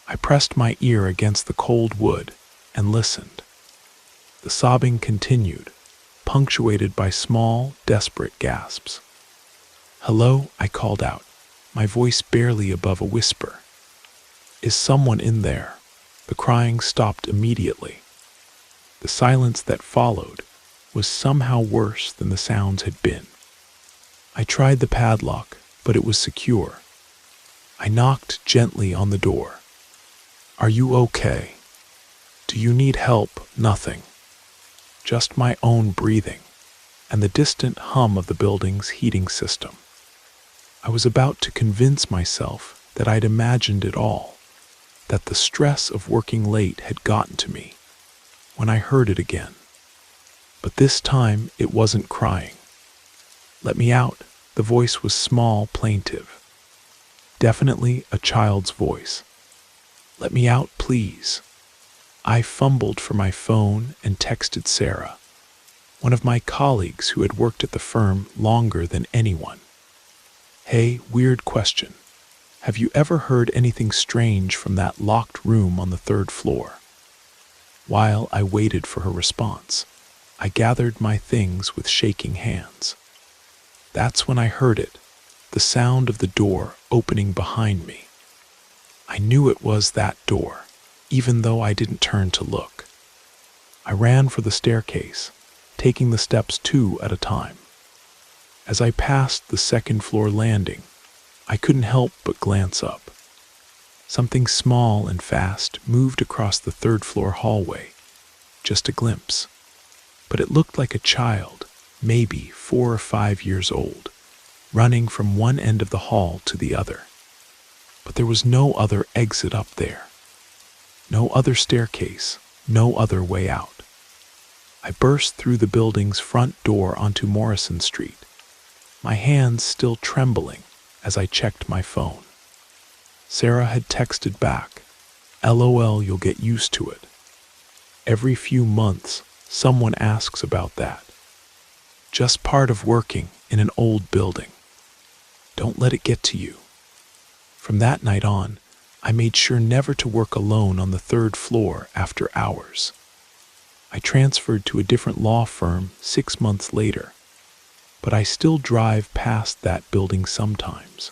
[SPEAKER 1] I pressed my ear against the cold wood and listened. The sobbing continued, punctuated by small, desperate gasps. "Hello," I called out, my voice barely above a whisper. "Is someone in there?" The crying stopped immediately. The silence that followed was somehow worse than the sounds had been. I tried the padlock, but it was secure. I knocked gently on the door. "Are you okay? Do you need help?" Nothing. Just my own breathing and the distant hum of the building's heating system. I was about to convince myself that I'd imagined it all, that the stress of working late had gotten to me, when I heard it again. But this time it wasn't crying. "Let me out." The voice was small, plaintive. Definitely a child's voice. "Let me out, please." I fumbled for my phone and texted Sarah, one of my colleagues who had worked at the firm longer than anyone. "Hey, weird question. Have you ever heard anything strange from that locked room on the 3rd floor?" While I waited for her response, I gathered my things with shaking hands. That's when I heard it, the sound of the door opening behind me. I knew it was that door, even though I didn't turn to look. I ran for the staircase, taking the steps 2 at a time. As I passed the second-floor landing, I couldn't help but glance up. Something small and fast moved across the third-floor hallway, just a glimpse. But it looked like a child, maybe 4 or 5 years old, running from one end of the hall to the other. But there was no other exit up there. No other staircase, no other way out. I burst through the building's front door onto Morrison Street, my hands still trembling as I checked my phone. Sarah had texted back, "LOL, you'll get used to it. Every few months, someone asks about that. Just part of working in an old building. Don't let it get to you." From that night on, I made sure never to work alone on the third floor after hours. I transferred to a different law firm 6 months later, but I still drive past that building sometimes.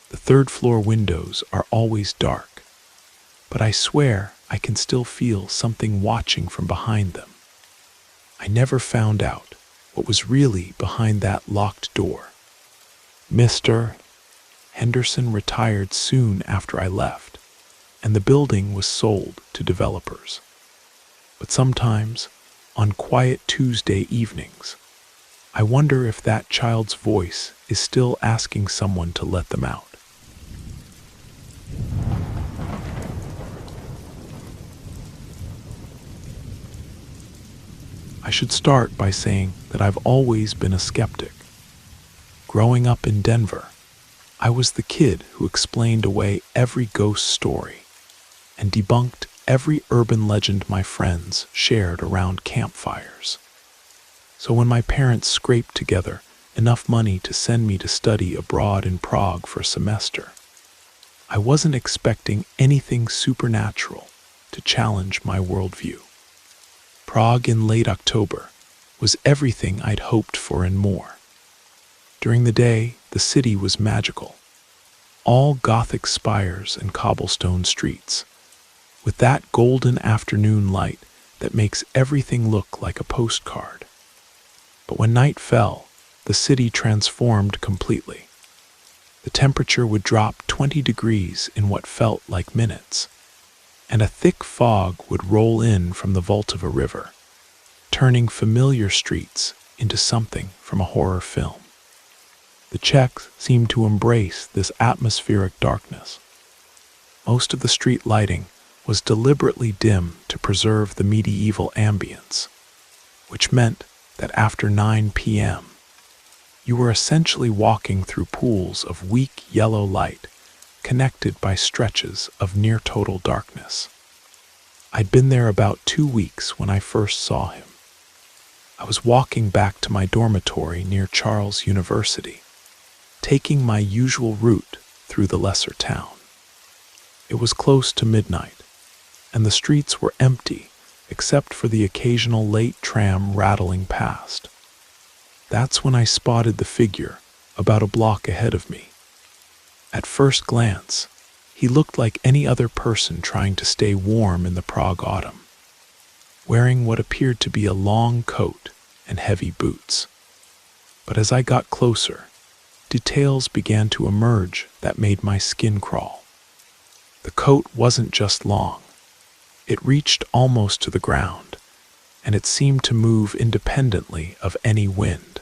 [SPEAKER 1] The third-floor windows are always dark, but I swear I can still feel something watching from behind them. I never found out what was really behind that locked door. Mr. Henderson retired soon after I left, and the building was sold to developers. But sometimes, on quiet Tuesday evenings, I wonder if that child's voice is still asking someone to let them out. I should start by saying that I've always been a skeptic. Growing up in Denver, I was the kid who explained away every ghost story and debunked every urban legend my friends shared around campfires. So when my parents scraped together enough money to send me to study abroad in Prague for a semester, I wasn't expecting anything supernatural to challenge my worldview. Prague in late October was everything I'd hoped for and more. During the day, the city was magical. All Gothic spires and cobblestone streets, with that golden afternoon light that makes everything look like a postcard. But when night fell, the city transformed completely. The temperature would drop 20 degrees in what felt like minutes, and a thick fog would roll in from the vault of a river, turning familiar streets into something from a horror film. The Czechs seemed to embrace this atmospheric darkness. Most of the street lighting was deliberately dim to preserve the medieval ambience, which meant that after 9 p.m., you were essentially walking through pools of weak yellow light connected by stretches of near-total darkness. I'd been there about 2 weeks when I first saw him. I was walking back to my dormitory near Charles University, taking my usual route through the lesser town. It was close to midnight, and the streets were empty except for the occasional late tram rattling past. That's when I spotted the figure about a block ahead of me. At first glance, he looked like any other person trying to stay warm in the Prague autumn, wearing what appeared to be a long coat and heavy boots. But as I got closer, details began to emerge that made my skin crawl. The coat wasn't just long. It reached almost to the ground, and it seemed to move independently of any wind.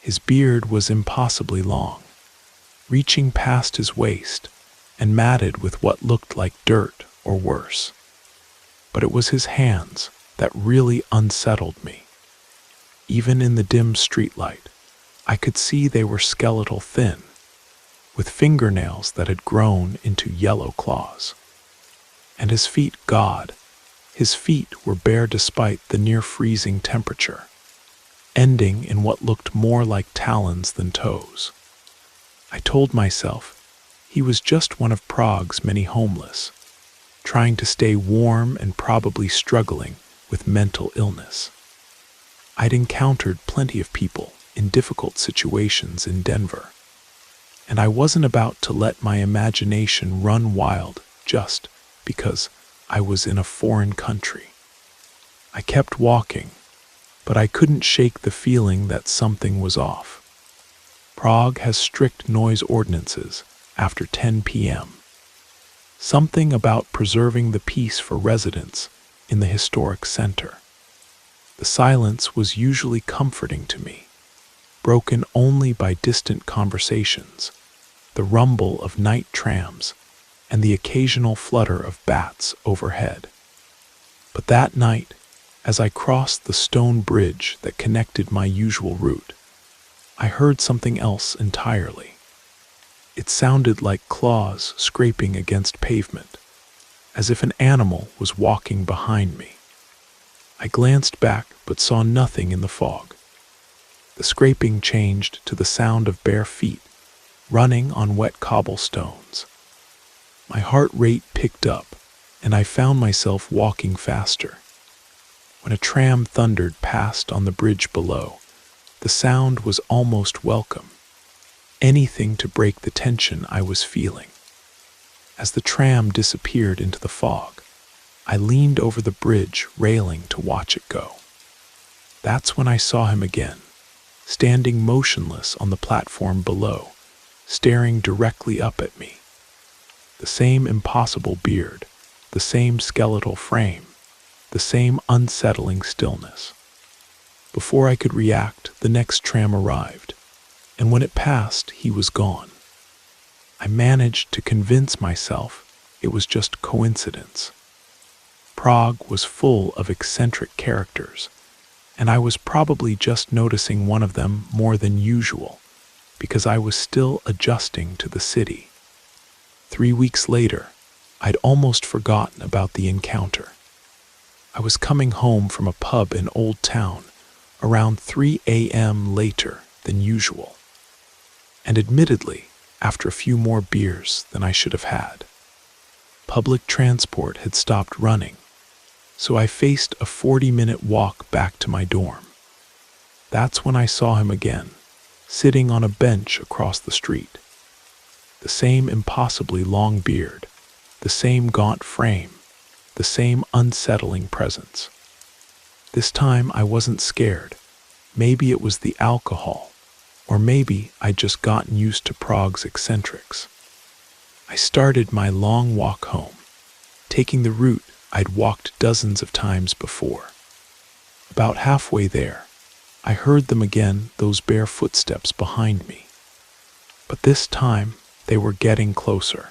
[SPEAKER 1] His beard was impossibly long, reaching past his waist and matted with what looked like dirt or worse. But it was his hands that really unsettled me. Even in the dim streetlight, I could see they were skeletal thin, with fingernails that had grown into yellow claws. And his feet, God, his feet were bare despite the near-freezing temperature, ending in what looked more like talons than toes. I told myself he was just one of Prague's many homeless, trying to stay warm and probably struggling with mental illness. I'd encountered plenty of people in difficult situations in Denver, and I wasn't about to let my imagination run wild just because I was in a foreign country. I kept walking, but I couldn't shake the feeling that something was off. Prague has strict noise ordinances after 10 p.m. Something about preserving the peace for residents in the historic center. The silence was usually comforting to me, broken only by distant conversations, the rumble of night trams, and the occasional flutter of bats overhead. But that night, as I crossed the stone bridge that connected my usual route, I heard something else entirely. It sounded like claws scraping against pavement, as if an animal was walking behind me. I glanced back but saw nothing in the fog. The scraping changed to the sound of bare feet running on wet cobblestones. My heart rate picked up, and I found myself walking faster. When a tram thundered past on the bridge below, the sound was almost welcome, anything to break the tension I was feeling. As the tram disappeared into the fog, I leaned over the bridge railing to watch it go. That's when I saw him again, standing motionless on the platform below, staring directly up at me. The same impossible beard, the same skeletal frame, the same unsettling stillness. Before I could react, the next tram arrived, and when it passed, he was gone. I managed to convince myself it was just coincidence. Prague was full of eccentric characters, and I was probably just noticing one of them more than usual, because I was still adjusting to the city. 3 weeks later, I'd almost forgotten about the encounter. I was coming home from a pub in Old Town around 3 a.m. later than usual, and admittedly, after a few more beers than I should have had. Public transport had stopped running, so I faced a 40-minute walk back to my dorm. That's when I saw him again, sitting on a bench across the street. The same impossibly long beard, the same gaunt frame, the same unsettling presence. This time I wasn't scared. Maybe it was the alcohol, or maybe I'd just gotten used to Prague's eccentrics. I started my long walk home, taking the route I'd walked dozens of times before. About halfway there, I heard them again, those bare footsteps behind me. But this time, they were getting closer,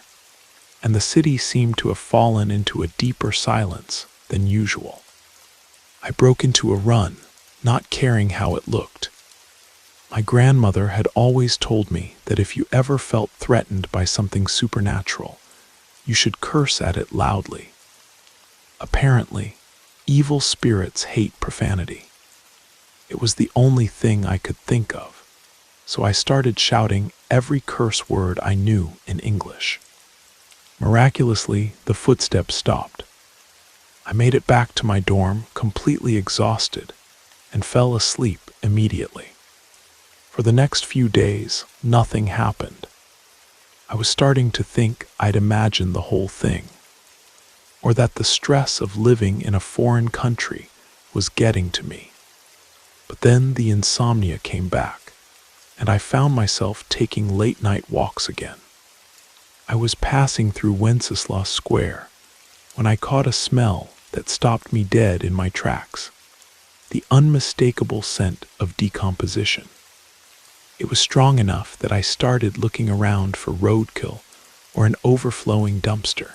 [SPEAKER 1] and the city seemed to have fallen into a deeper silence than usual. I broke into a run, not caring how it looked. My grandmother had always told me that if you ever felt threatened by something supernatural, you should curse at it loudly. Apparently, evil spirits hate profanity. It was the only thing I could think of, so I started shouting every curse word I knew in English. Miraculously, the footsteps stopped. I made it back to my dorm completely exhausted and fell asleep immediately. For the next few days, nothing happened. I was starting to think I'd imagined the whole thing, or that the stress of living in a foreign country was getting to me. But then the insomnia came back, and I found myself taking late-night walks again. I was passing through Wenceslas Square when I caught a smell that stopped me dead in my tracks, the unmistakable scent of decomposition. It was strong enough that I started looking around for roadkill or an overflowing dumpster,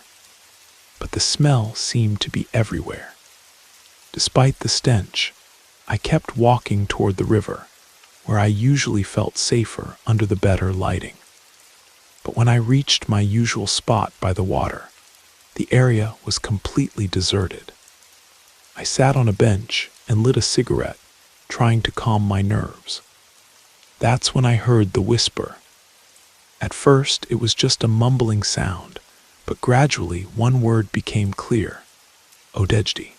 [SPEAKER 1] but the smell seemed to be everywhere. Despite the stench, I kept walking toward the river, where I usually felt safer under the better lighting. But when I reached my usual spot by the water, the area was completely deserted. I sat on a bench and lit a cigarette, trying to calm my nerves. That's when I heard the whisper. At first, it was just a mumbling sound, but gradually one word became clear: Odejdi.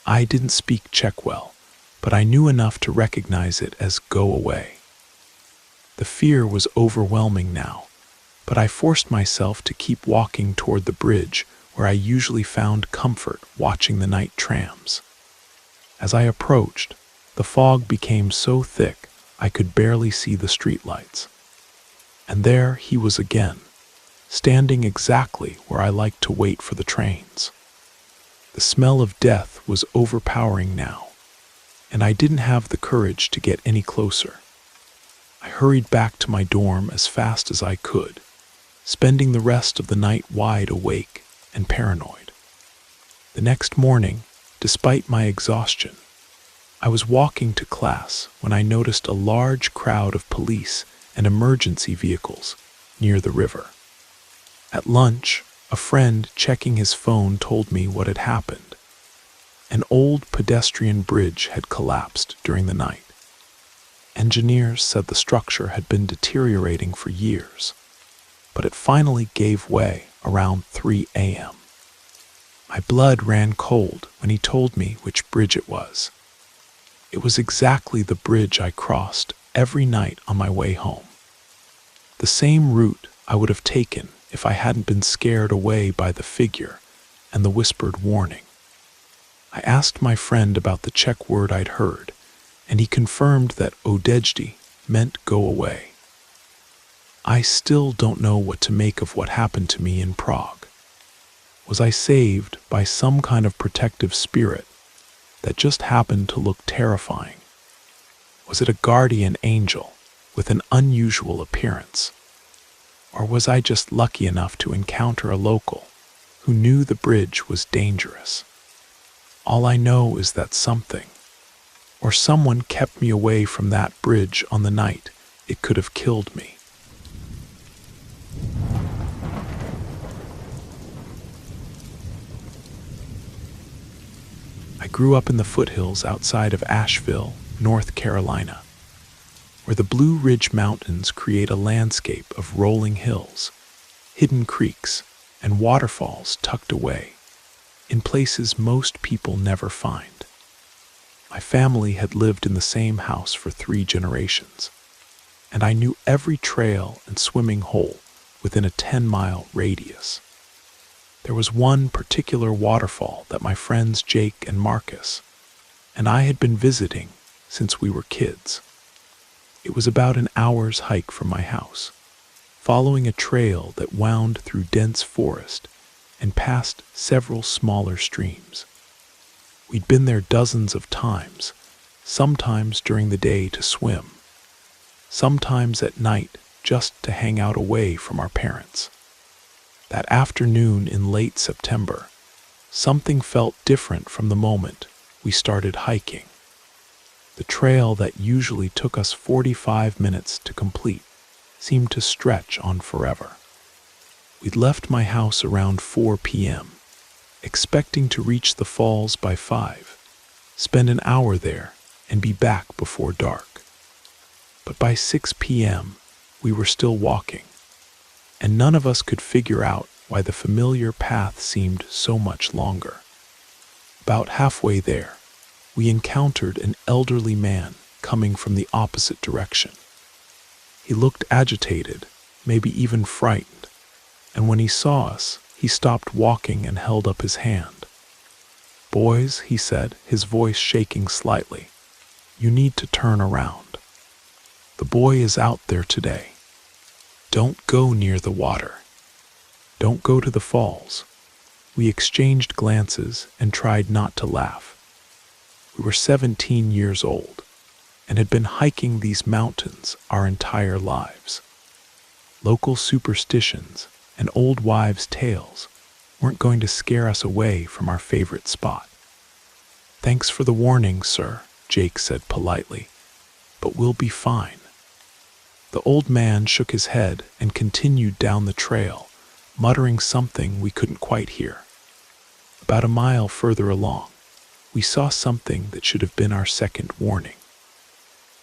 [SPEAKER 1] I didn't speak Czech well, but I knew enough to recognize it as go away. The fear was overwhelming now, but I forced myself to keep walking toward the bridge where I usually found comfort watching the night trams. As I approached, The fog became so thick I could barely see the streetlights. And there he was again, standing exactly where I liked to wait for the trains. The smell of death was overpowering now, and I didn't have the courage to get any closer. I hurried back to my dorm as fast as I could, spending the rest of the night wide awake and paranoid. The next morning, despite my exhaustion, I was walking to class when I noticed a large crowd of police and emergency vehicles near the river. At lunch, a friend checking his phone told me what had happened. An old pedestrian bridge had collapsed during the night. Engineers said the structure had been deteriorating for years, but it finally gave way around 3 a.m. My blood ran cold when he told me which bridge it was. It was exactly the bridge I crossed every night on my way home. The same route I would have taken if I hadn't been scared away by the figure and the whispered warning. I asked my friend about the Czech word I'd heard, and he confirmed that odejdi meant go away. I still don't know what to make of what happened to me in Prague. Was I saved by some kind of protective spirit that just happened to look terrifying? Was it a guardian angel with an unusual appearance? Or was I just lucky enough to encounter a local who knew the bridge was dangerous? All I know is that something, or someone, kept me away from that bridge on the night it could have killed me. I grew up in the foothills outside of Asheville, North Carolina, where the Blue Ridge Mountains create a landscape of rolling hills, hidden creeks, and waterfalls tucked away in places most people never find. My family had lived in the same house for 3 generations, and I knew every trail and swimming hole within a 10-mile radius. There was one particular waterfall that my friends Jake and Marcus and I had been visiting since we were kids. It was about an hour's hike from my house, following a trail that wound through dense forest and past several smaller streams. We'd been there dozens of times, sometimes during the day to swim, sometimes at night just to hang out away from our parents. That afternoon in late September, something felt different from the moment we started hiking. The trail that usually took us 45 minutes to complete seemed to stretch on forever. We'd left my house around 4 p.m., expecting to reach the falls by 5, spend an hour there, and be back before dark. But by 6 p.m., we were still walking, and none of us could figure out why the familiar path seemed so much longer. About halfway there, we encountered an elderly man coming from the opposite direction. He looked agitated, maybe even frightened, and when he saw us, he stopped walking and held up his hand. "Boys," he said, his voice shaking slightly, "you need to turn around. The boy is out there today. Don't go near the water. Don't go to the falls." We exchanged glances and tried not to laugh. We were 17 years old and had been hiking these mountains our entire lives. Local superstitions and old wives' tales weren't going to scare us away from our favorite spot. "Thanks for the warning, sir," Jake said politely, "but we'll be fine." The old man shook his head and continued down the trail, muttering something we couldn't quite hear. About a mile further along, we saw something that should have been our second warning.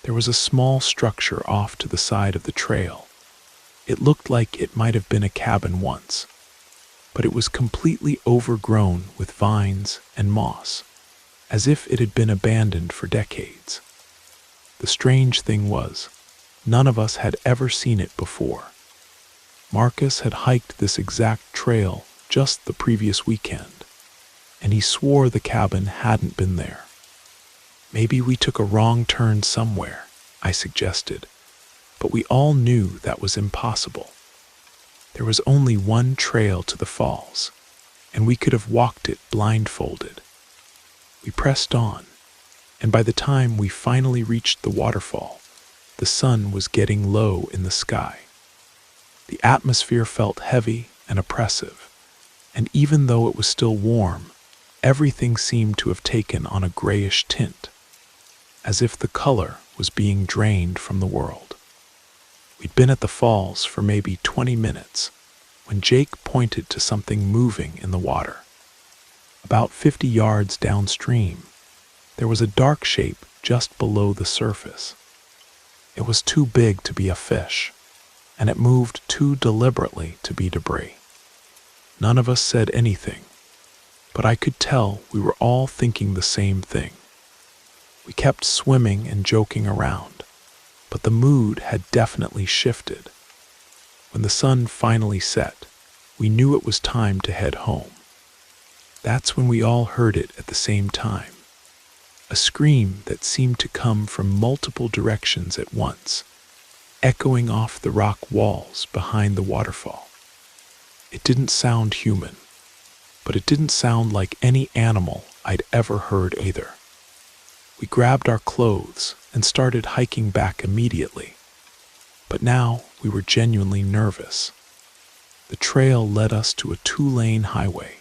[SPEAKER 1] There was a small structure off to the side of the trail. It looked like it might have been a cabin once, but it was completely overgrown with vines and moss, as if it had been abandoned for decades. The strange thing was, none of us had ever seen it before. Marcus had hiked this exact trail just the previous weekend, and he swore the cabin hadn't been there. Maybe we took a wrong turn somewhere, I suggested, but we all knew that was impossible. There was only one trail to the falls, and we could have walked it blindfolded. We pressed on, and by the time we finally reached the waterfall, the sun was getting low in the sky. The atmosphere felt heavy and oppressive, and even though it was still warm, everything seemed to have taken on a grayish tint, as if the color was being drained from the world. We'd been at the falls for maybe 20 minutes when Jake pointed to something moving in the water. About 50 yards downstream, there was a dark shape just below the surface. It was too big to be a fish, and it moved too deliberately to be debris. None of us said anything, but I could tell we were all thinking the same thing. We kept swimming and joking around, but the mood had definitely shifted. When the sun finally set, we knew it was time to head home. That's when we all heard it at the same time. A scream that seemed to come from multiple directions at once, echoing off the rock walls behind the waterfall. It didn't sound human, but it didn't sound like any animal I'd ever heard either. We grabbed our clothes and started hiking back immediately, but now we were genuinely nervous. The trail led us to a 2-lane highway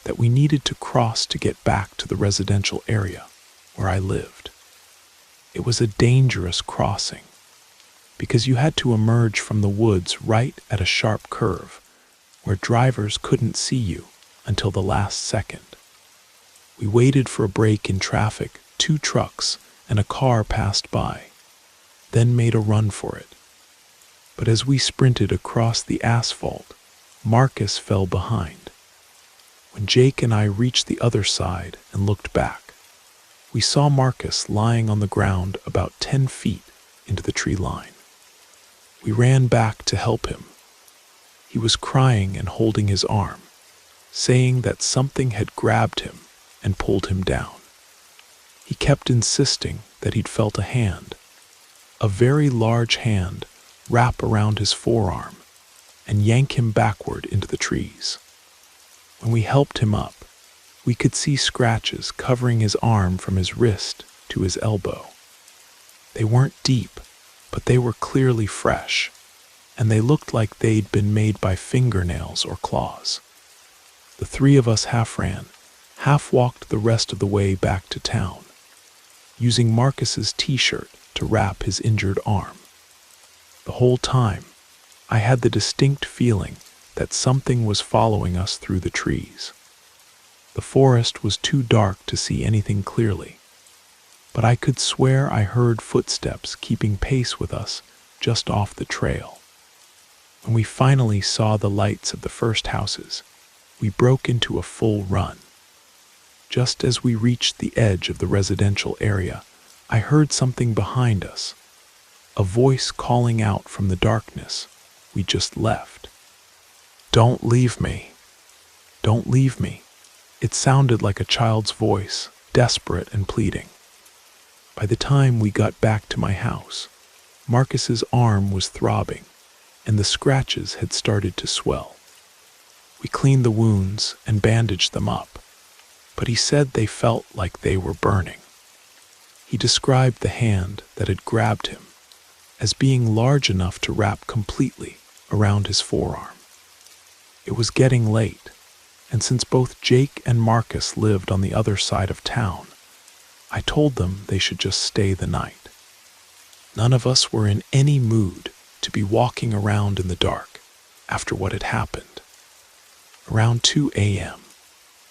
[SPEAKER 1] that we needed to cross to get back to the residential area where I lived. It was a dangerous crossing because you had to emerge from the woods right at a sharp curve where drivers couldn't see you until the last second. We waited for a break in traffic. 2 trucks and a car passed by, then made a run for it. But as we sprinted across the asphalt, Marcus fell behind. When Jake and I reached the other side and looked back, we saw Marcus lying on the ground about 10 feet into the tree line. We ran back to help him. He was crying and holding his arm, saying that something had grabbed him and pulled him down. He kept insisting that he'd felt a hand, a very large hand, wrap around his forearm and yank him backward into the trees. When we helped him up, we could see scratches covering his arm from his wrist to his elbow. They weren't deep, but they were clearly fresh, and they looked like they'd been made by fingernails or claws. The 3 of us half ran, half walked the rest of the way back to town, using Marcus's t-shirt to wrap his injured arm. The whole time, I had the distinct feeling that something was following us through the trees. The forest was too dark to see anything clearly, but I could swear I heard footsteps keeping pace with us just off the trail. When we finally saw the lights of the first houses, we broke into a full run. Just as we reached the edge of the residential area, I heard something behind us, a voice calling out from the darkness we just left. "Don't leave me. Don't leave me." It sounded like a child's voice, desperate and pleading. By the time we got back to my house, Marcus's arm was throbbing, and the scratches had started to swell. We cleaned the wounds and bandaged them up, but he said they felt like they were burning. He described the hand that had grabbed him as being large enough to wrap completely around his forearm. It was getting late, and since both Jake and Marcus lived on the other side of town, I told them they should just stay the night. None of us were in any mood to be walking around in the dark after what had happened. Around 2 a.m.,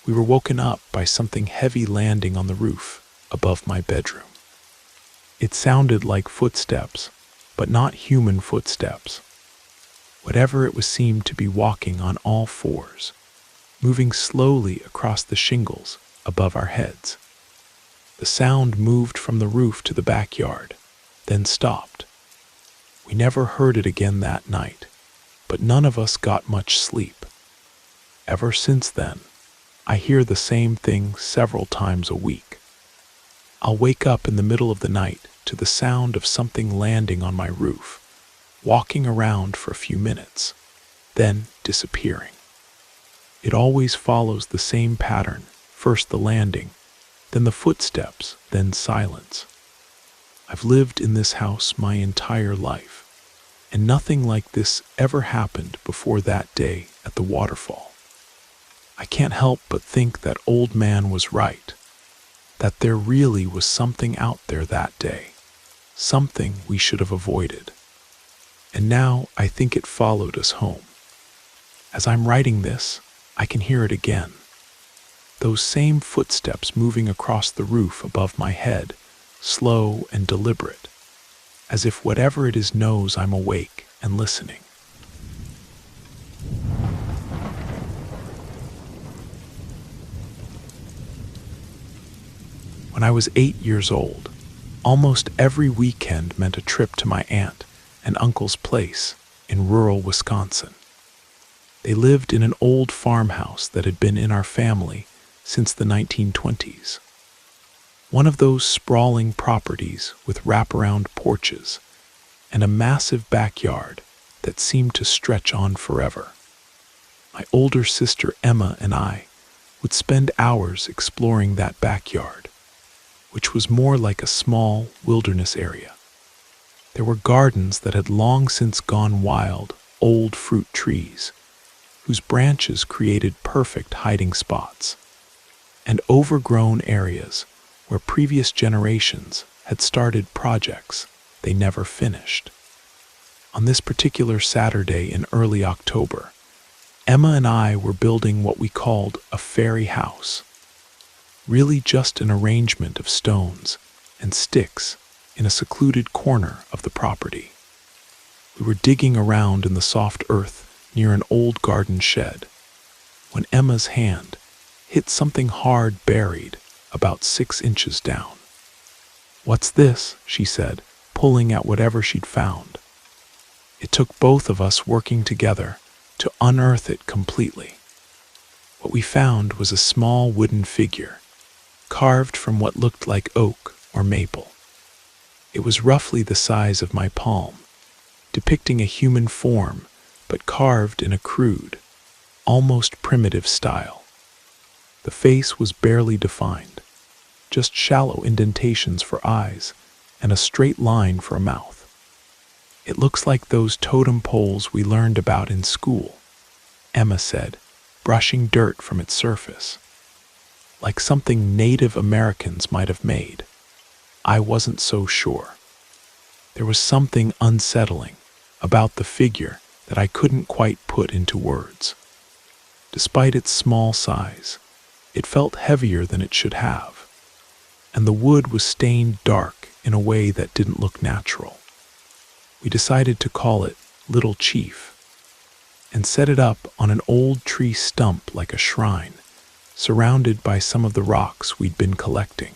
[SPEAKER 1] we were woken up by something heavy landing on the roof above my bedroom. It sounded like footsteps, but not human footsteps. Whatever it was seemed to be walking on all 4s, moving slowly across the shingles above our heads. The sound moved from the roof to the backyard, then stopped. We never heard it again that night, but none of us got much sleep. Ever since then, I hear the same thing several times a week. I'll wake up in the middle of the night to the sound of something landing on my roof, walking around for a few minutes, then disappearing. It always follows the same pattern, first the landing, then the footsteps, then silence. I've lived in this house my entire life, and nothing like this ever happened before that day at the waterfall. I can't help but think that old man was right, that there really was something out there that day, something we should have avoided. And now I think it followed us home. As I'm writing this, I can hear it again. Those same footsteps moving across the roof above my head, slow and deliberate, as if whatever it is knows I'm awake and listening. When I was 8 years old, almost every weekend meant a trip to my aunt and uncle's place in rural Wisconsin. They lived in an old farmhouse that had been in our family since the 1920s. One of those sprawling properties with wraparound porches and a massive backyard that seemed to stretch on forever. My older sister Emma and I would spend hours exploring that backyard, which was more like a small wilderness area. There were gardens that had long since gone wild, old fruit trees, whose branches created perfect hiding spots, and overgrown areas where previous generations had started projects they never finished. On this particular Saturday in early October, Emma and I were building what we called a fairy house, really just an arrangement of stones and sticks in a secluded corner of the property. We were digging around in the soft earth near an old garden shed when Emma's hand hit something hard buried about 6 inches down. "What's this?" she said, pulling at whatever she'd found. It took both of us working together to unearth it completely. What we found was a small wooden figure, carved from what looked like oak or maple. It was roughly the size of my palm, depicting a human form but carved in a crude, almost primitive style. The face was barely defined, just shallow indentations for eyes and a straight line for a mouth. "It looks like those totem poles we learned about in school," Emma said, brushing dirt from its surface. "Like something Native Americans might have made." I wasn't so sure. There was something unsettling about the figure that I couldn't quite put into words. Despite its small size, it felt heavier than it should have, and the wood was stained dark in a way that didn't look natural. We decided to call it Little Chief and set it up on an old tree stump like a shrine, surrounded by some of the rocks we'd been collecting.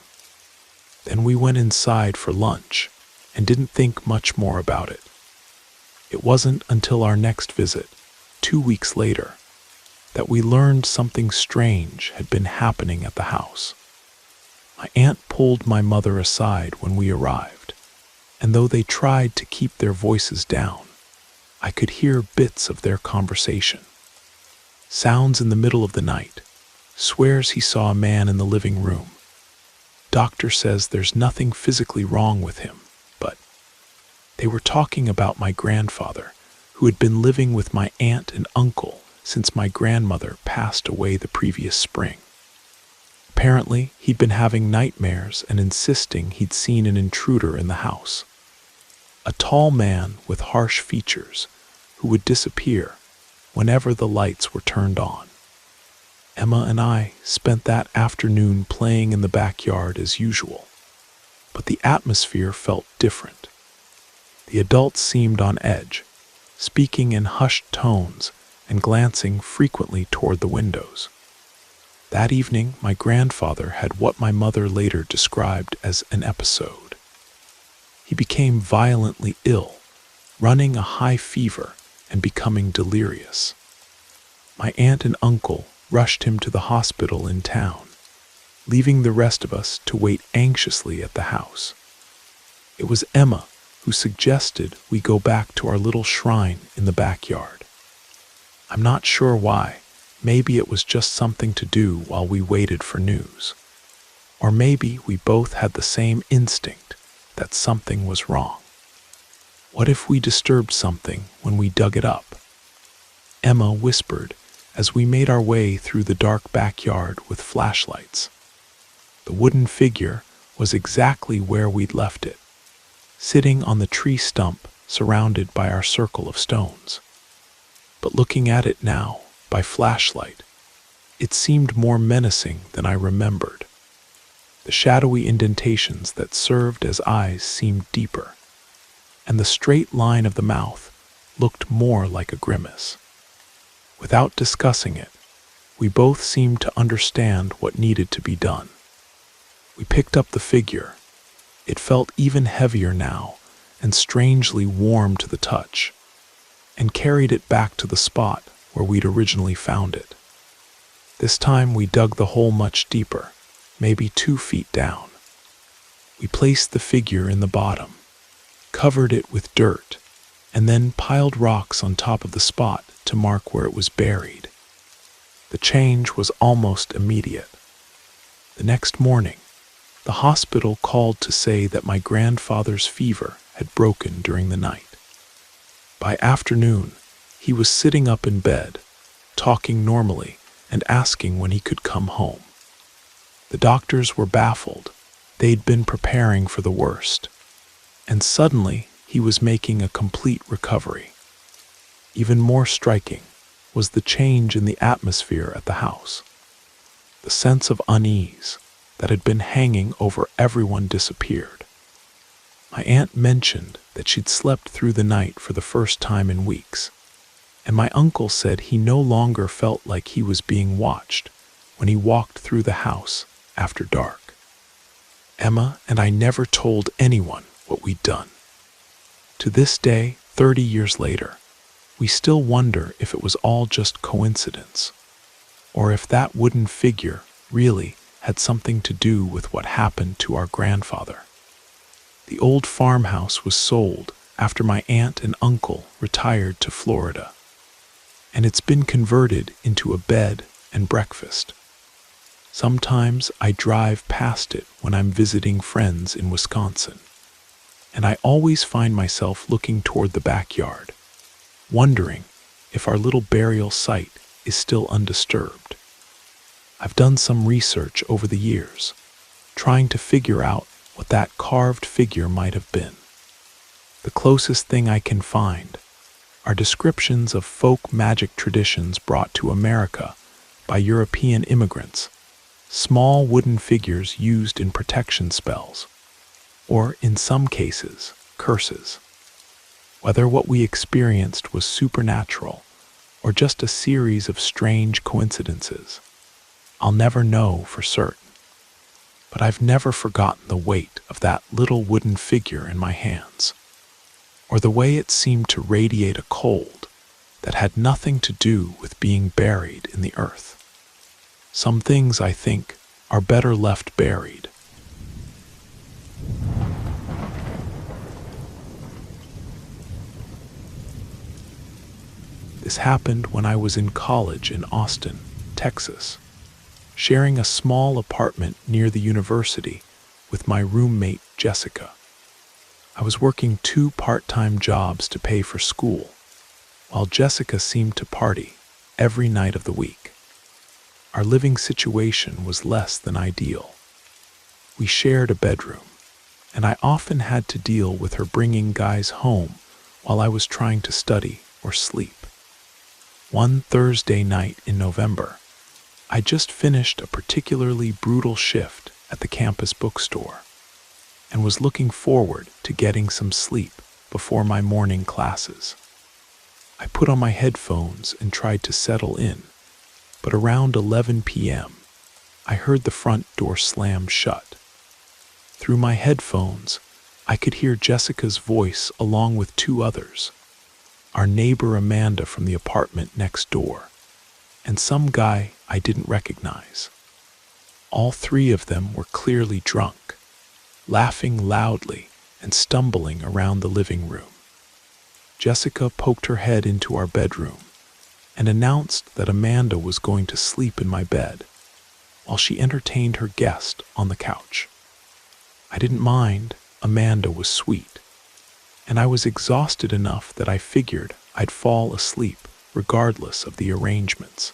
[SPEAKER 1] Then we went inside for lunch and didn't think much more about it. It wasn't until our next visit, 2 weeks later, that we learned something strange had been happening at the house. My aunt pulled my mother aside when we arrived, and though they tried to keep their voices down, I could hear bits of their conversation. Sounds in the middle of the night. Swears he saw a man in the living room. Doctor says there's nothing physically wrong with him, but they were talking about my grandfather, who had been living with my aunt and uncle since my grandmother passed away the previous spring. Apparently, he'd been having nightmares and insisting he'd seen an intruder in the house. A tall man with harsh features who would disappear whenever the lights were turned on. Emma and I spent that afternoon playing in the backyard as usual, but the atmosphere felt different. The adults seemed on edge, speaking in hushed tones and glancing frequently toward the windows. That evening, my grandfather had what my mother later described as an episode. He became violently ill, running a high fever and becoming delirious. My aunt and uncle rushed him to the hospital in town. leaving the rest of us to wait anxiously at the house. It was Emma who suggested we go back to our little shrine in the backyard. I'm not sure why. Maybe it was just something to do while we waited for news. Or maybe we both had the same instinct that something was wrong. What if we disturbed something when we dug it up? Emma whispered as we made our way through the dark backyard with flashlights. The wooden figure was exactly where we'd left it, sitting on the tree stump surrounded by our circle of stones. But looking at it now, by flashlight, it seemed more menacing than I remembered. The shadowy indentations that served as eyes seemed deeper, and the straight line of the mouth looked more like a grimace. Without discussing it, we both seemed to understand what needed to be done. We picked up the figure. It felt even heavier now and strangely warm to the touch, and carried it back to the spot where we'd originally found it. This time we dug the hole much deeper, maybe 2 feet down. We placed the figure in the bottom, covered it with dirt, and then piled rocks on top of the spot to mark where it was buried. The change was almost immediate. The next morning, the hospital called to say that my grandfather's fever had broken during the night. By afternoon, he was sitting up in bed, talking normally and asking when he could come home. The doctors were baffled. They'd been preparing for the worst. And suddenly, he was making a complete recovery. Even more striking was the change in the atmosphere at the house. The sense of unease that had been hanging over everyone disappeared. My aunt mentioned that she'd slept through the night for the first time in weeks, and my uncle said he no longer felt like he was being watched when he walked through the house after dark. Emma and I never told anyone what we'd done. To this day, 30 years later, we still wonder if it was all just coincidence, or if that wooden figure really had something to do with what happened to our grandfather. The old farmhouse was sold after my aunt and uncle retired to Florida, and it's been converted into a bed and breakfast. Sometimes I drive past it when I'm visiting friends in Wisconsin, and I always find myself looking toward the backyard, wondering if our little burial site is still undisturbed. I've done some research over the years, trying to figure out what that carved figure might have been. The closest thing I can find are descriptions of folk magic traditions brought to America by European immigrants, small wooden figures used in protection spells, or in some cases, curses. Whether what we experienced was supernatural or just a series of strange coincidences, I'll never know for certain. But I've never forgotten the weight of that little wooden figure in my hands, or the way it seemed to radiate a cold that had nothing to do with being buried in the earth. Some things, I think, are better left buried. This happened when I was in college in Austin, Texas, sharing a small apartment near the university with my roommate Jessica. I was working 2 part-time jobs to pay for school, while Jessica seemed to party every night of the week. Our living situation was less than ideal. We shared a bedroom, and I often had to deal with her bringing guys home while I was trying to study or sleep. One Thursday night in November, I just finished a particularly brutal shift at the campus bookstore and was looking forward to getting some sleep before my morning classes. I put on my headphones and tried to settle in, but around 11 p.m., I heard the front door slam shut. Through my headphones, I could hear Jessica's voice along with 2 others, our neighbor Amanda from the apartment next door, and some guy I didn't recognize. All three of them were clearly drunk, laughing loudly and stumbling around the living room. Jessica poked her head into our bedroom and announced that Amanda was going to sleep in my bed while she entertained her guest on the couch. I didn't mind. Amanda was sweet, and I was exhausted enough that I figured I'd fall asleep regardless of the arrangements.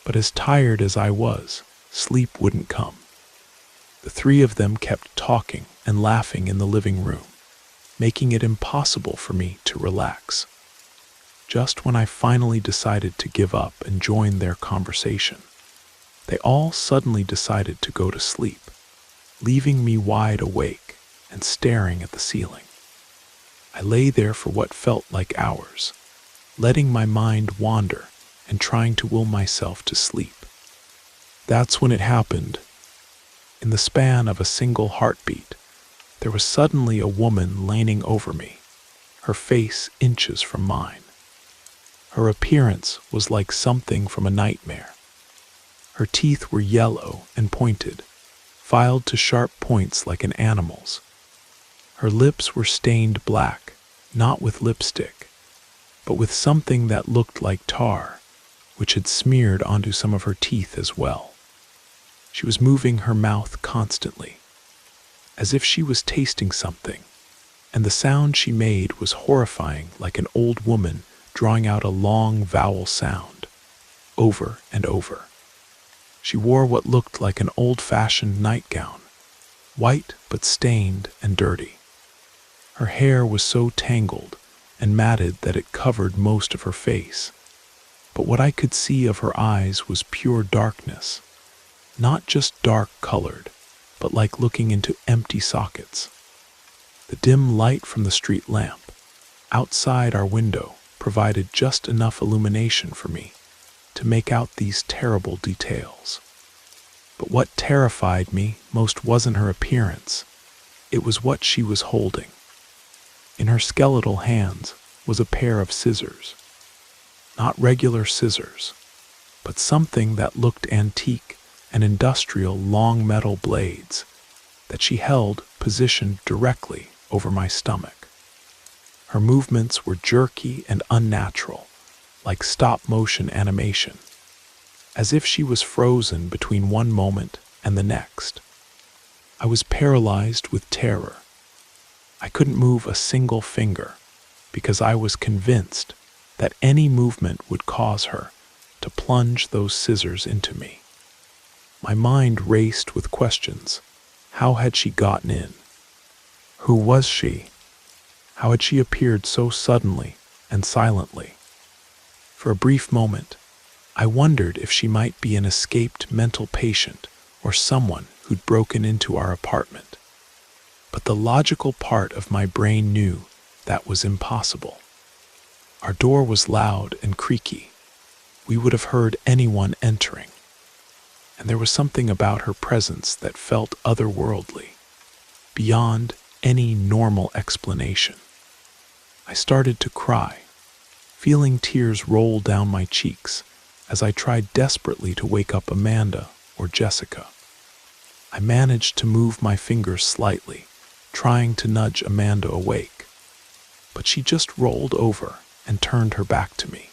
[SPEAKER 1] But as tired as I was, sleep wouldn't come. The three of them kept talking and laughing in the living room, making it impossible for me to relax. Just when I finally decided to give up and join their conversation, they all suddenly decided to go to sleep, leaving me wide awake and staring at the ceiling. I lay there for what felt like hours, letting my mind wander and trying to will myself to sleep. That's when it happened. In the span of a single heartbeat, there was suddenly a woman leaning over me, her face inches from mine. Her appearance was like something from a nightmare. Her teeth were yellow and pointed, filed to sharp points like an animal's. Her lips were stained black, not with lipstick, but with something that looked like tar, which had smeared onto some of her teeth as well. She was moving her mouth constantly, as if she was tasting something, and the sound she made was horrifying, like an old woman drawing out a long vowel sound, over and over. She wore what looked like an old-fashioned nightgown, white but stained and dirty. Her hair was so tangled and matted that it covered most of her face, but what I could see of her eyes was pure darkness, not just dark-colored, but like looking into empty sockets. The dim light from the street lamp outside our window provided just enough illumination for me to make out these terrible details. But what terrified me most wasn't her appearance, it was what she was holding. In her skeletal hands was a pair of scissors. Not regular scissors, but something that looked antique and industrial, long metal blades that she held positioned directly over my stomach. Her movements were jerky and unnatural, like stop-motion animation, as if she was frozen between one moment and the next. I was paralyzed with terror. I couldn't move a single finger because I was convinced that any movement would cause her to plunge those scissors into me. My mind raced with questions. How had she gotten in? Who was she? How had she appeared so suddenly and silently? For a brief moment, I wondered if she might be an escaped mental patient or someone who'd broken into our apartment. But the logical part of my brain knew that was impossible. Our door was loud and creaky. We would have heard anyone entering. And there was something about her presence that felt otherworldly, beyond any normal explanation. I started to cry, feeling tears roll down my cheeks as I tried desperately to wake up Amanda or Jessica. I managed to move my fingers slightly, trying to nudge Amanda awake, but she just rolled over and turned her back to me.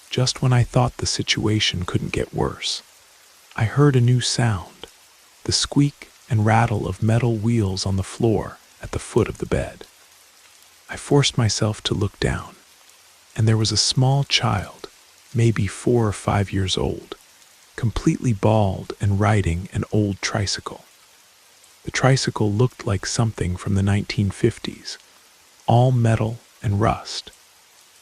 [SPEAKER 1] Just when I thought the situation couldn't get worse, I heard a new sound, the squeak and rattle of metal wheels on the floor at the foot of the bed. I forced myself to look down, and there was a small child, maybe 4 or 5 years old, completely bald and riding an old tricycle. The tricycle looked like something from the 1950s, all metal and rust,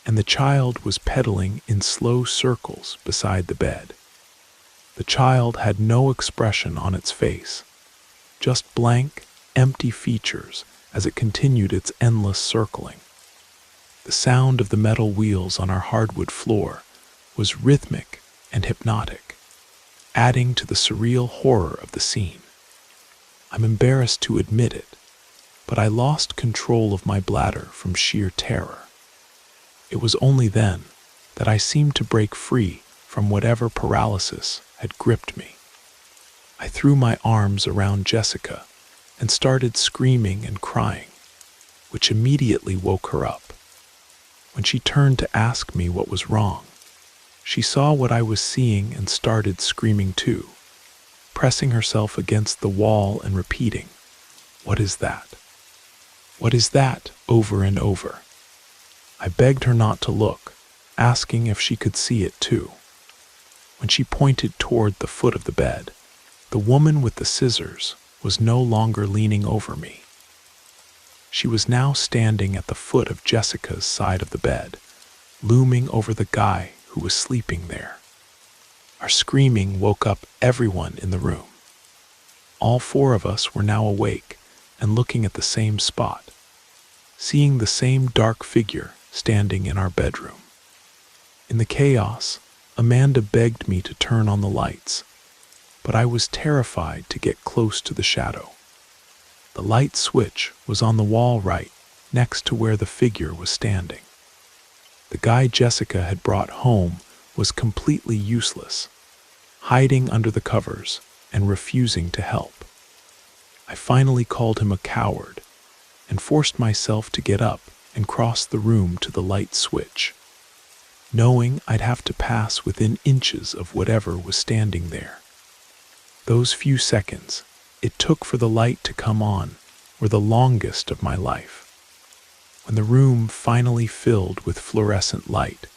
[SPEAKER 1] and the child was pedaling in slow circles beside the bed. The child had no expression on its face, just blank, empty features as it continued its endless circling. The sound of the metal wheels on our hardwood floor was rhythmic and hypnotic, adding to the surreal horror of the scene. I'm embarrassed to admit it, but I lost control of my bladder from sheer terror. It was only then that I seemed to break free from whatever paralysis had gripped me. I threw my arms around Jessica and started screaming and crying, which immediately woke her up. When she turned to ask me what was wrong, she saw what I was seeing and started screaming too, pressing herself against the wall and repeating, "What is that? What is that?" over and over. I begged her not to look, asking if she could see it too. When she pointed toward the foot of the bed, the woman with the scissors was no longer leaning over me. She was now standing at the foot of Jessica's side of the bed, looming over the guy who was sleeping there. Our screaming woke up everyone in the room. All four of us were now awake and looking at the same spot, seeing the same dark figure standing in our bedroom. In the chaos, Amanda begged me to turn on the lights, but I was terrified to get close to the shadow. The light switch was on the wall right next to where the figure was standing. The guy Jessica had brought home was completely useless, hiding under the covers and refusing to help. I finally called him a coward and forced myself to get up and cross the room to the light switch, knowing I'd have to pass within inches of whatever was standing there. Those few seconds it took for the light to come on were the longest of my life. When the room finally filled with fluorescent light,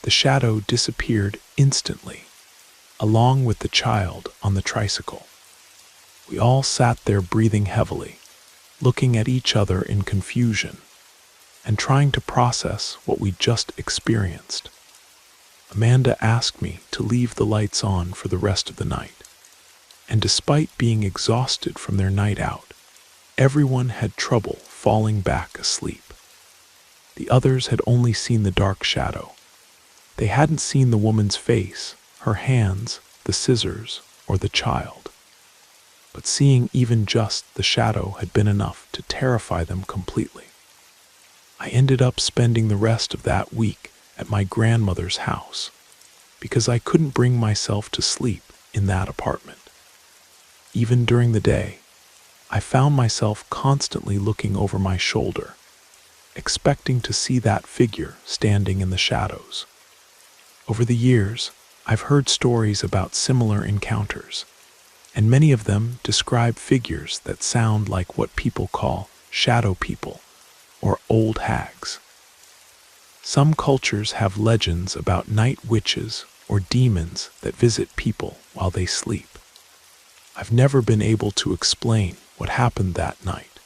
[SPEAKER 1] the shadow disappeared instantly, along with the child on the tricycle. We all sat there breathing heavily, looking at each other in confusion, and trying to process what we just experienced. Amanda asked me to leave the lights on for the rest of the night, and despite being exhausted from their night out, everyone had trouble falling back asleep. The others had only seen the dark shadow. They hadn't seen the woman's face, her hands, the scissors, or the child. But seeing even just the shadow had been enough to terrify them completely. I ended up spending the rest of that week at my grandmother's house because I couldn't bring myself to sleep in that apartment. Even during the day, I found myself constantly looking over my shoulder, expecting to see that figure standing in the shadows. Over the years, I've heard stories about similar encounters, and many of them describe figures that sound like what people call shadow people or old hags. Some cultures have legends about night witches or demons that visit people while they sleep. I've never been able to explain what happened that night.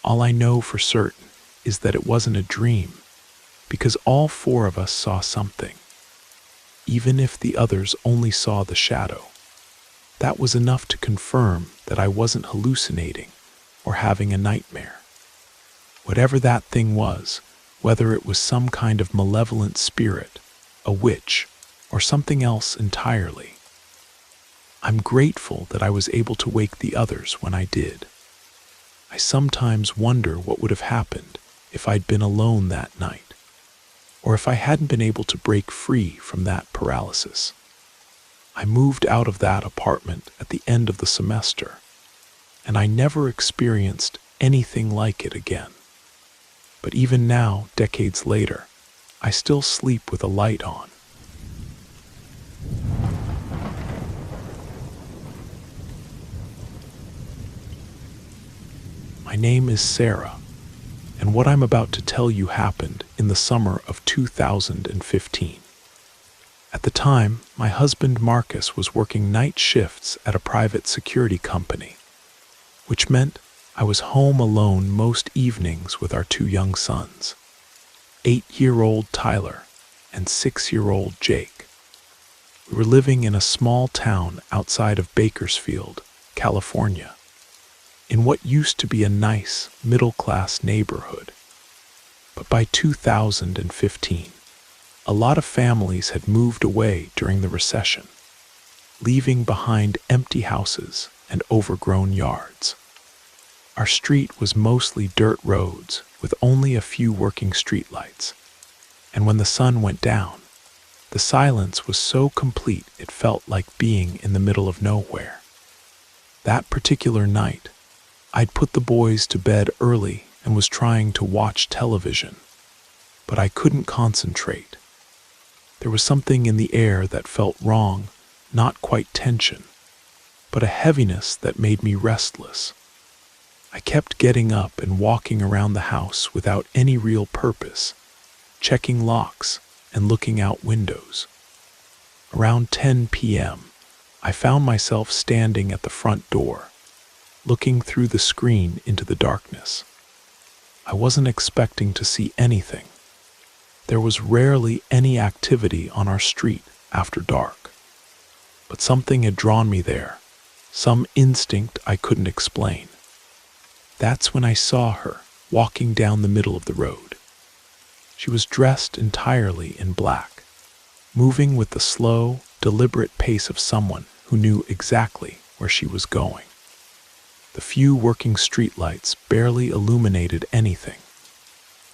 [SPEAKER 1] All I know for certain is that it wasn't a dream, because all four of us saw something. Even if the others only saw the shadow, that was enough to confirm that I wasn't hallucinating or having a nightmare. Whatever that thing was, whether it was some kind of malevolent spirit, a witch, or something else entirely, I'm grateful that I was able to wake the others when I did. I sometimes wonder what would have happened if I'd been alone that night, or if I hadn't been able to break free from that paralysis. I moved out of that apartment at the end of the semester, and I never experienced anything like it again. But even now, decades later, I still sleep with a light on. My name is Sarah, and what I'm about to tell you happened in the summer of 2015. At the time, my husband Marcus was working night shifts at a private security company, which meant I was home alone most evenings with our two young sons, 8-year-old Tyler and 6-year-old Jake. We were living in a small town outside of Bakersfield, California, in what used to be a nice, middle-class neighborhood. But by 2015, a lot of families had moved away during the recession, leaving behind empty houses and overgrown yards. Our street was mostly dirt roads with only a few working streetlights, and when the sun went down, The silence was so complete it felt like being in the middle of nowhere. That particular night, I'd put the boys to bed early and was trying to watch television, but I couldn't concentrate. There was something in the air that felt wrong, not quite tension, but a heaviness that made me restless. I kept getting up and walking around the house without any real purpose, checking locks and looking out windows. Around 10 p.m., I found myself standing at the front door, looking through the screen into the darkness. I wasn't expecting to see anything. There was rarely any activity on our street after dark, but something had drawn me there, some instinct I couldn't explain. That's when I saw her walking down the middle of the road. She was dressed entirely in black, moving with the slow, deliberate pace of someone who knew exactly where she was going. The few working streetlights barely illuminated anything,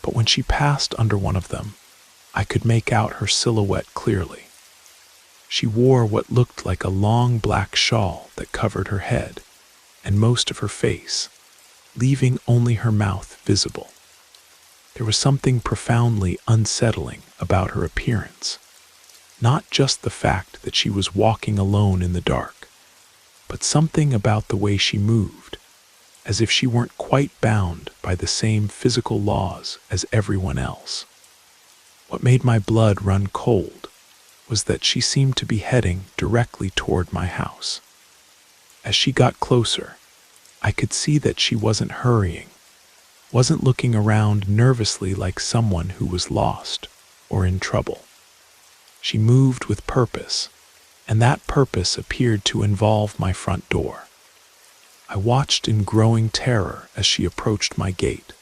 [SPEAKER 1] but when she passed under one of them, I could make out her silhouette clearly. She wore what looked like a long black shawl that covered her head and most of her face, leaving only her mouth visible. There was something profoundly unsettling about her appearance. Not just the fact that she was walking alone in the dark, but something about the way she moved, as if she weren't quite bound by the same physical laws as everyone else. What made my blood run cold was that she seemed to be heading directly toward my house. As she got closer, I could see that she wasn't hurrying, wasn't looking around nervously like someone who was lost or in trouble. She moved with purpose, and that purpose appeared to involve my front door. I watched in growing terror as she approached my gate,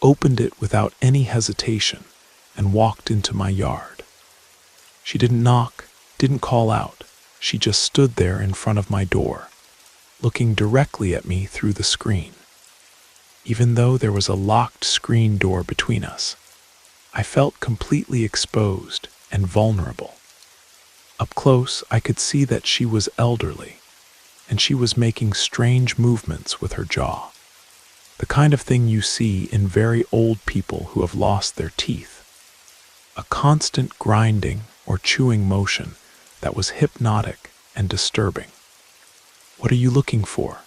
[SPEAKER 1] opened it without any hesitation, and walked into my yard. She didn't knock, didn't call out. She just stood there in front of my door, looking directly at me through the screen. Even though there was a locked screen door between us, I felt completely exposed and vulnerable. Up close, I could see that she was elderly, and she was making strange movements with her jaw. The kind of thing you see in very old people who have lost their teeth. A constant grinding or chewing motion that was hypnotic and disturbing. "What are you looking for?"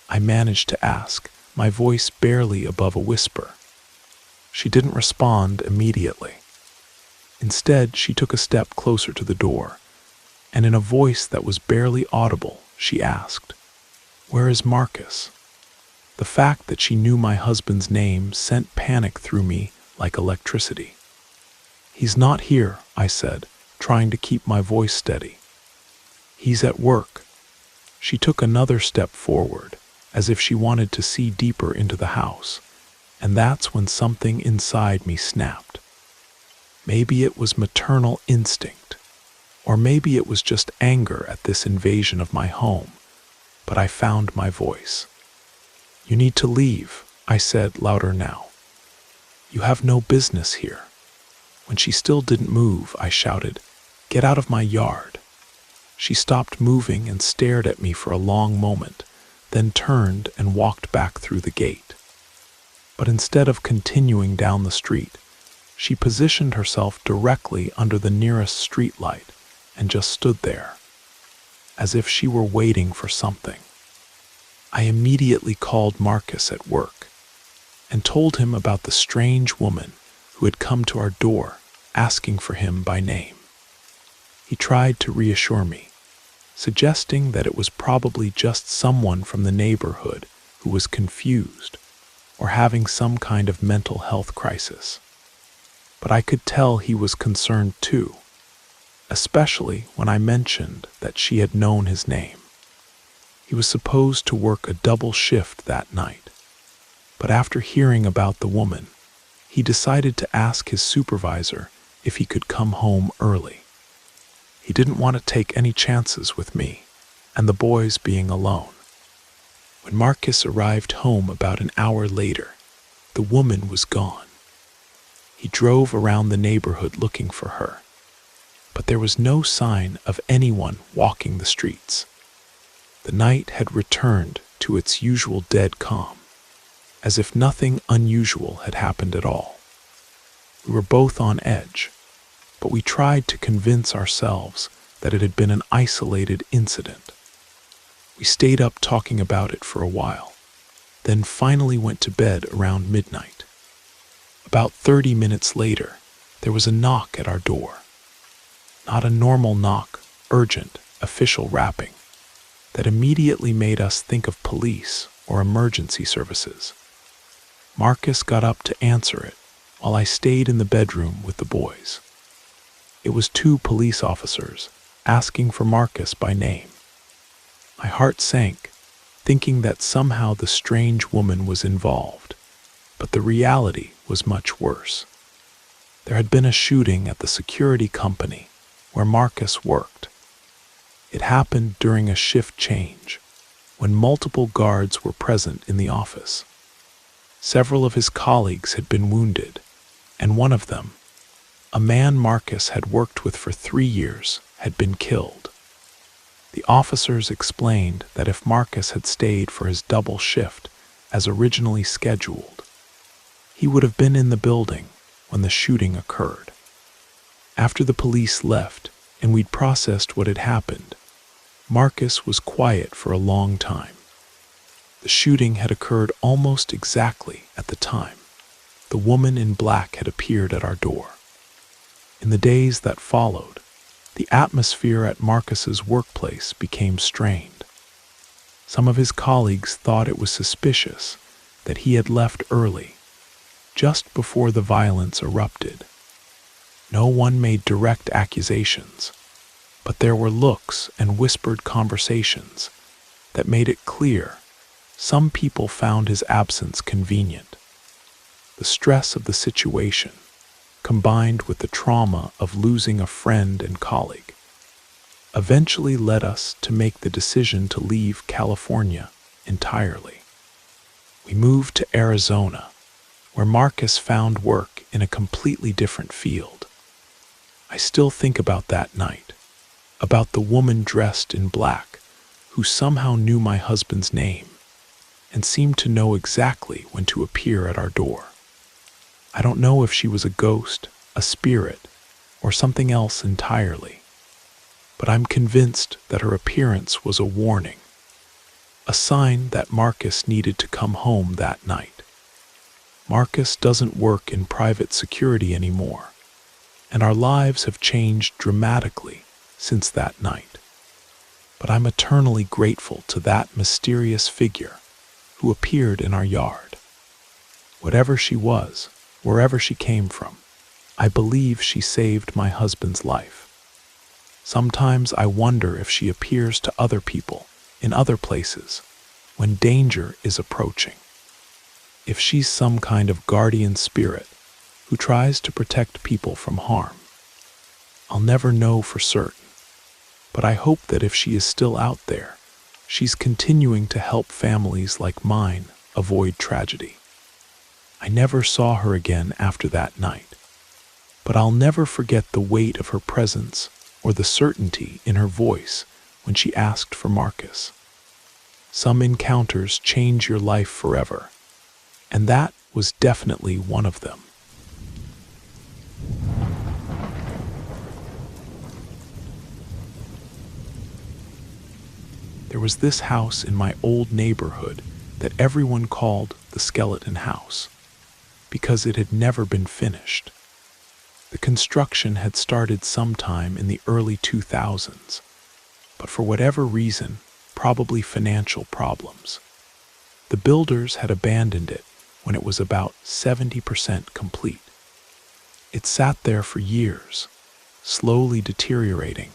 [SPEAKER 1] I managed to ask, my voice barely above a whisper. She didn't respond immediately. Instead, she took a step closer to the door, and in a voice that was barely audible, she asked, "Where is Marcus?" The fact that she knew my husband's name sent panic through me like electricity. "He's not here," I said, trying to keep my voice steady. "He's at work." She took another step forward, as if she wanted to see deeper into the house, and that's when something inside me snapped. Maybe it was maternal instinct, or maybe it was just anger at this invasion of my home, but I found my voice. "You need to leave," I said louder now. "You have no business here." When she still didn't move, I shouted, "Get out of my yard." She stopped moving and stared at me for a long moment, then turned and walked back through the gate. But instead of continuing down the street, she positioned herself directly under the nearest street light and just stood there, as if she were waiting for something. I immediately called Marcus at work and told him about the strange woman who had come to our door asking for him by name. He tried to reassure me, suggesting that it was probably just someone from the neighborhood who was confused or having some kind of mental health crisis. But I could tell he was concerned too, especially when I mentioned that she had known his name. He was supposed to work a double shift that night, but after hearing about the woman, he decided to ask his supervisor if he could come home early. He didn't want to take any chances with me and the boys being alone. When Marcus arrived home about an hour later, the woman was gone. He drove around the neighborhood looking for her, but there was no sign of anyone walking the streets. The night had returned to its usual dead calm, as if nothing unusual had happened at all. We were both on edge, but we tried to convince ourselves that it had been an isolated incident. We stayed up talking about it for a while, then finally went to bed around midnight. About 30 minutes later, there was a knock at our door. Not a normal knock, urgent, official rapping, that immediately made us think of police or emergency services. Marcus got up to answer it, while I stayed in the bedroom with the boys. It was 2 police officers, asking for Marcus by name. My heart sank, thinking that somehow the strange woman was involved, but the reality was much worse. There had been a shooting at the security company where Marcus worked. It happened during a shift change, when multiple guards were present in the office. Several of his colleagues had been wounded, and one of them, a man Marcus had worked with for 3 years, had been killed. The officers explained that if Marcus had stayed for his double shift as originally scheduled, he would have been in the building when the shooting occurred. After the police left and we'd processed what had happened, Marcus was quiet for a long time. The shooting had occurred almost exactly at the time the woman in black had appeared at our door. In the days that followed, the atmosphere at Marcus's workplace became strained. Some of his colleagues thought it was suspicious that he had left early, just before the violence erupted. No one made direct accusations, but there were looks and whispered conversations that made it clear some people found his absence convenient. The stress of the situation, combined with the trauma of losing a friend and colleague, eventually led us to make the decision to leave California entirely. We moved to Arizona, where Marcus found work in a completely different field. I still think about that night, about the woman dressed in black who somehow knew my husband's name and seemed to know exactly when to appear at our door. I don't know if she was a ghost, a spirit, or something else entirely, but I'm convinced that her appearance was a warning, a sign that Marcus needed to come home that night. Marcus doesn't work in private security anymore, and our lives have changed dramatically since that night. But I'm eternally grateful to that mysterious figure who appeared in our yard. Whatever she was, wherever she came from, I believe she saved my husband's life. Sometimes I wonder if she appears to other people in other places when danger is approaching. If she's some kind of guardian spirit who tries to protect people from harm. I'll never know for certain, but I hope that if she is still out there, she's continuing to help families like mine avoid tragedy. I never saw her again after that night, but I'll never forget the weight of her presence or the certainty in her voice when she asked for Marcus. Some encounters change your life forever, and that was definitely one of them. There was this house in my old neighborhood that everyone called the Skeleton House, because it had never been finished. The construction had started sometime in the early 2000s, but for whatever reason, probably financial problems, the builders had abandoned it when it was about 70% complete. It sat there for years, slowly deteriorating,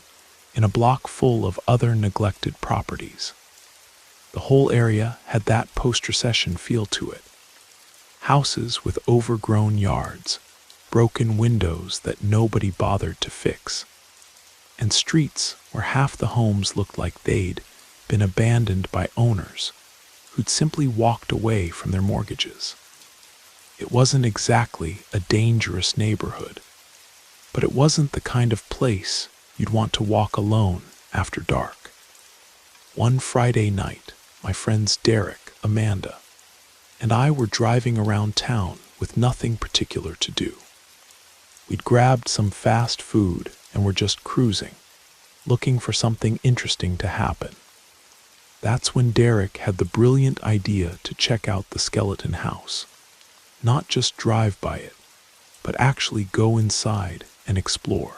[SPEAKER 1] in a block full of other neglected properties. The whole area had that post-recession feel to it. Houses with overgrown yards, broken windows that nobody bothered to fix, and streets where half the homes looked like they'd been abandoned by owners who'd simply walked away from their mortgages. It wasn't exactly a dangerous neighborhood, but it wasn't the kind of place you'd want to walk alone after dark. One Friday night, my friends Derek, Amanda, and I were driving around town with nothing particular to do. We'd grabbed some fast food and were just cruising, looking for something interesting to happen. That's when Derek had the brilliant idea to check out the skeleton house. Not just drive by it, but actually go inside and explore.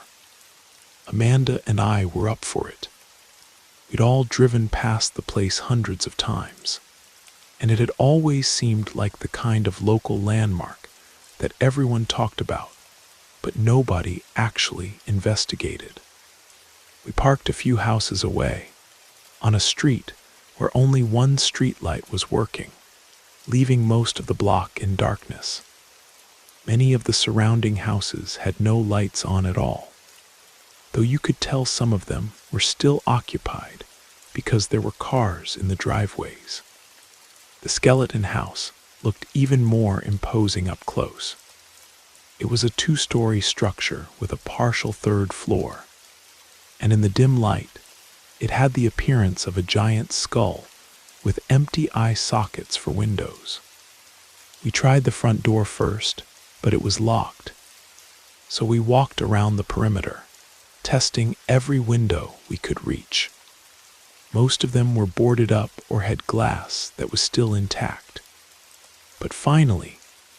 [SPEAKER 1] Amanda and I were up for it. We'd all driven past the place hundreds of times, and it had always seemed like the kind of local landmark that everyone talked about, but nobody actually investigated. We parked a few houses away, on a street where only one streetlight was working, leaving most of the block in darkness. Many of the surrounding houses had no lights on at all, though you could tell some of them were still occupied because there were cars in the driveways. The skeleton house looked even more imposing up close. It was a 2-story structure with a partial 3rd floor, and in the dim light, it had the appearance of a giant skull with empty eye sockets for windows. We tried the front door first, but it was locked. So we walked around the perimeter, testing every window we could reach. Most of them were boarded up or had glass that was still intact. But finally,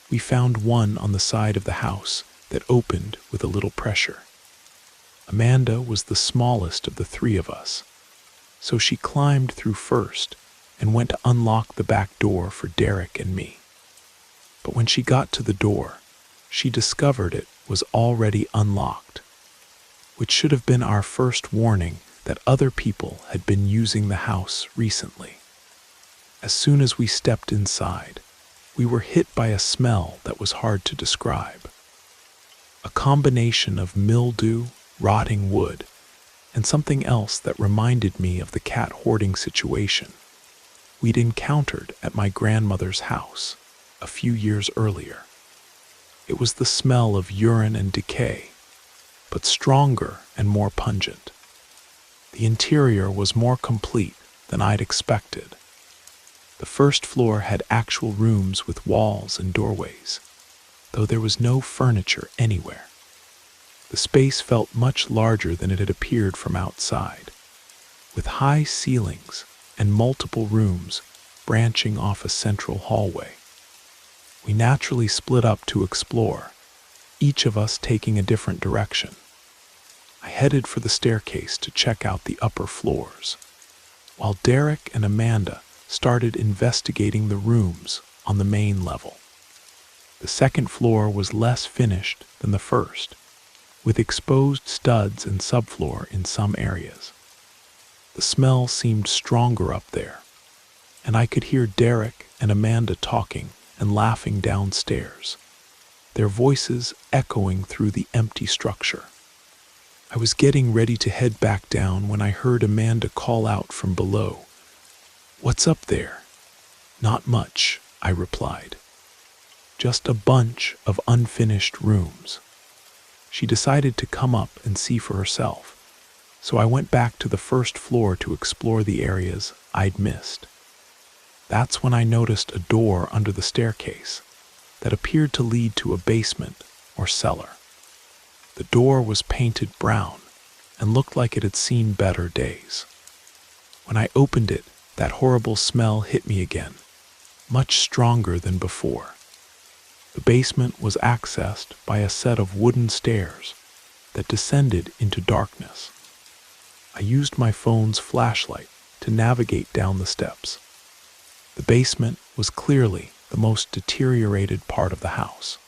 [SPEAKER 1] we found one on the side of the house that opened with a little pressure. Amanda was the smallest of the 3 of us, so she climbed through first and went to unlock the back door for Derek and me. But when she got to the door, she discovered it was already unlocked, which should have been our first warning that other people had been using the house recently. As soon as we stepped inside, we were hit by a smell that was hard to describe. A combination of mildew, rotting wood, and something else that reminded me of the cat hoarding situation we'd encountered at my grandmother's house a few years earlier. It was the smell of urine and decay, but stronger and more pungent. The interior was more complete than I'd expected. The first floor had actual rooms with walls and doorways, though there was no furniture anywhere. The space felt much larger than it had appeared from outside, with high ceilings and multiple rooms branching off a central hallway. We naturally split up to explore, each of us taking a different direction. I headed for the staircase to check out the upper floors, while Derek and Amanda started investigating the rooms on the main level. The second floor was less finished than the first, with exposed studs and subfloor in some areas. The smell seemed stronger up there, and I could hear Derek and Amanda talking and laughing downstairs, their voices echoing through the empty structure. I was getting ready to head back down when I heard Amanda call out from below. "What's up there?" "Not much," I replied. "Just a bunch of unfinished rooms." She decided to come up and see for herself, so I went back to the first floor to explore the areas I'd missed. That's when I noticed a door under the staircase that appeared to lead to a basement or cellar. The door was painted brown and looked like it had seen better days. When I opened it, that horrible smell hit me again, much stronger than before. The basement was accessed by a set of wooden stairs that descended into darkness. I used my phone's flashlight to navigate down the steps. The basement was clearly the most deteriorated part of the house.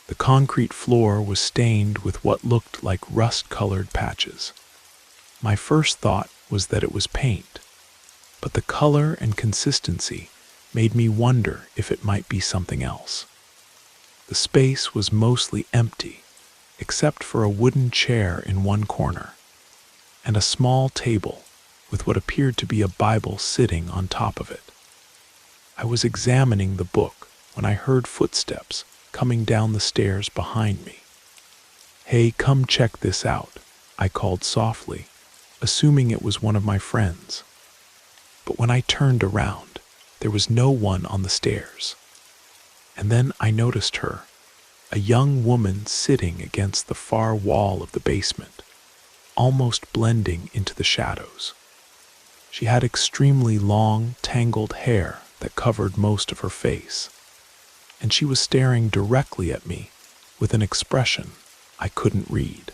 [SPEAKER 1] The concrete floor was stained with what looked like rust-colored patches. My first thought was that it was paint, but the color and consistency made me wonder if it might be something else. The space was mostly empty, except for a wooden chair in one corner, and a small table with what appeared to be a Bible sitting on top of it. I was examining the book when I heard footsteps coming down the stairs behind me. "Hey, come check this out," I called softly, assuming it was one of my friends. But when I turned around, there was no one on the stairs. And then I noticed her, a young woman sitting against the far wall of the basement, almost blending into the shadows. She had extremely long, tangled hair that covered most of her face, and she was staring directly at me with an expression I couldn't read.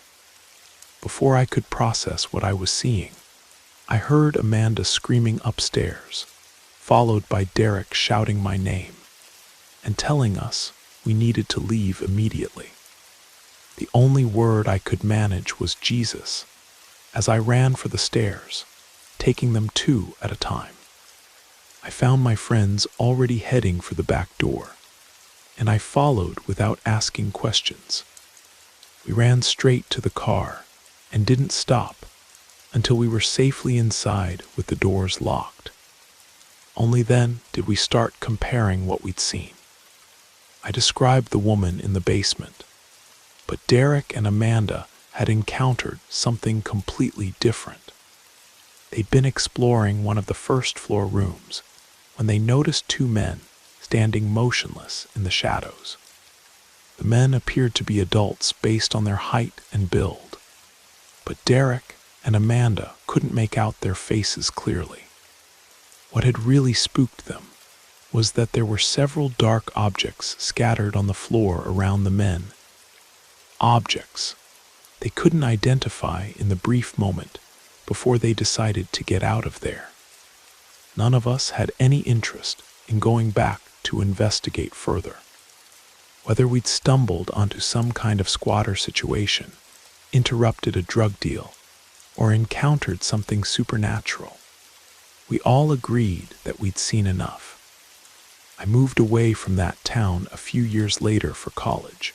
[SPEAKER 1] Before I could process what I was seeing, I heard Amanda screaming upstairs, followed by Derek shouting my name and telling us we needed to leave immediately. The only word I could manage was Jesus, as I ran for the stairs, taking them two at a time. I found my friends already heading for the back door, and I followed without asking questions. We ran straight to the car and didn't stop until we were safely inside with the doors locked. Only then did we start comparing what we'd seen. I described the woman in the basement, but Derek and Amanda had encountered something completely different. They'd been exploring one of the first-floor rooms when they noticed two men standing motionless in the shadows. The men appeared to be adults based on their height and build, but Derek and Amanda couldn't make out their faces clearly. What had really spooked them was that there were several dark objects scattered on the floor around the men. Objects they couldn't identify in the brief moment before they decided to get out of there. None of us had any interest in going back to investigate further. Whether we'd stumbled onto some kind of squatter situation, interrupted a drug deal, or encountered something supernatural, we all agreed that we'd seen enough. I moved away from that town a few years later for college,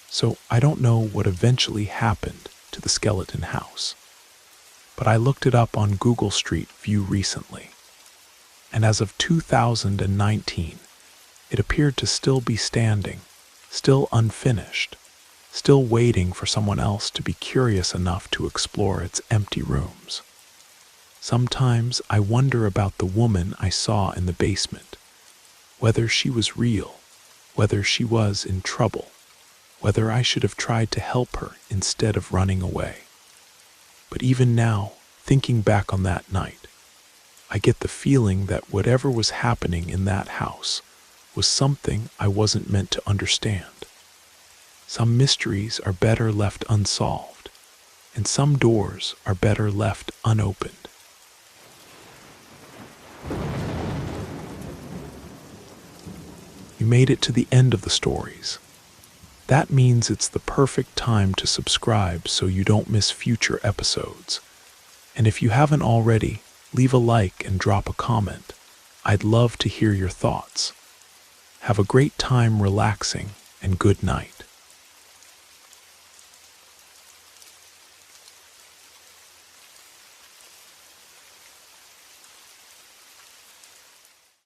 [SPEAKER 1] so I don't know what eventually happened to the skeleton house. But I looked it up on Google Street View recently, and as of 2019, it appeared to still be standing, still unfinished, still waiting for someone else to be curious enough to explore its empty rooms. Sometimes I wonder about the woman I saw in the basement, whether she was real, whether she was in trouble, whether I should have tried to help her instead of running away. But even now, thinking back on that night, I get the feeling that whatever was happening in that house was something I wasn't meant to understand. Some mysteries are better left unsolved, and some doors are better left unopened. You made it to the end of the stories. That means it's the perfect time to subscribe so you don't miss future episodes. And if you haven't already, leave a like and drop a comment. I'd love to hear your thoughts. Have a great time relaxing, and good night.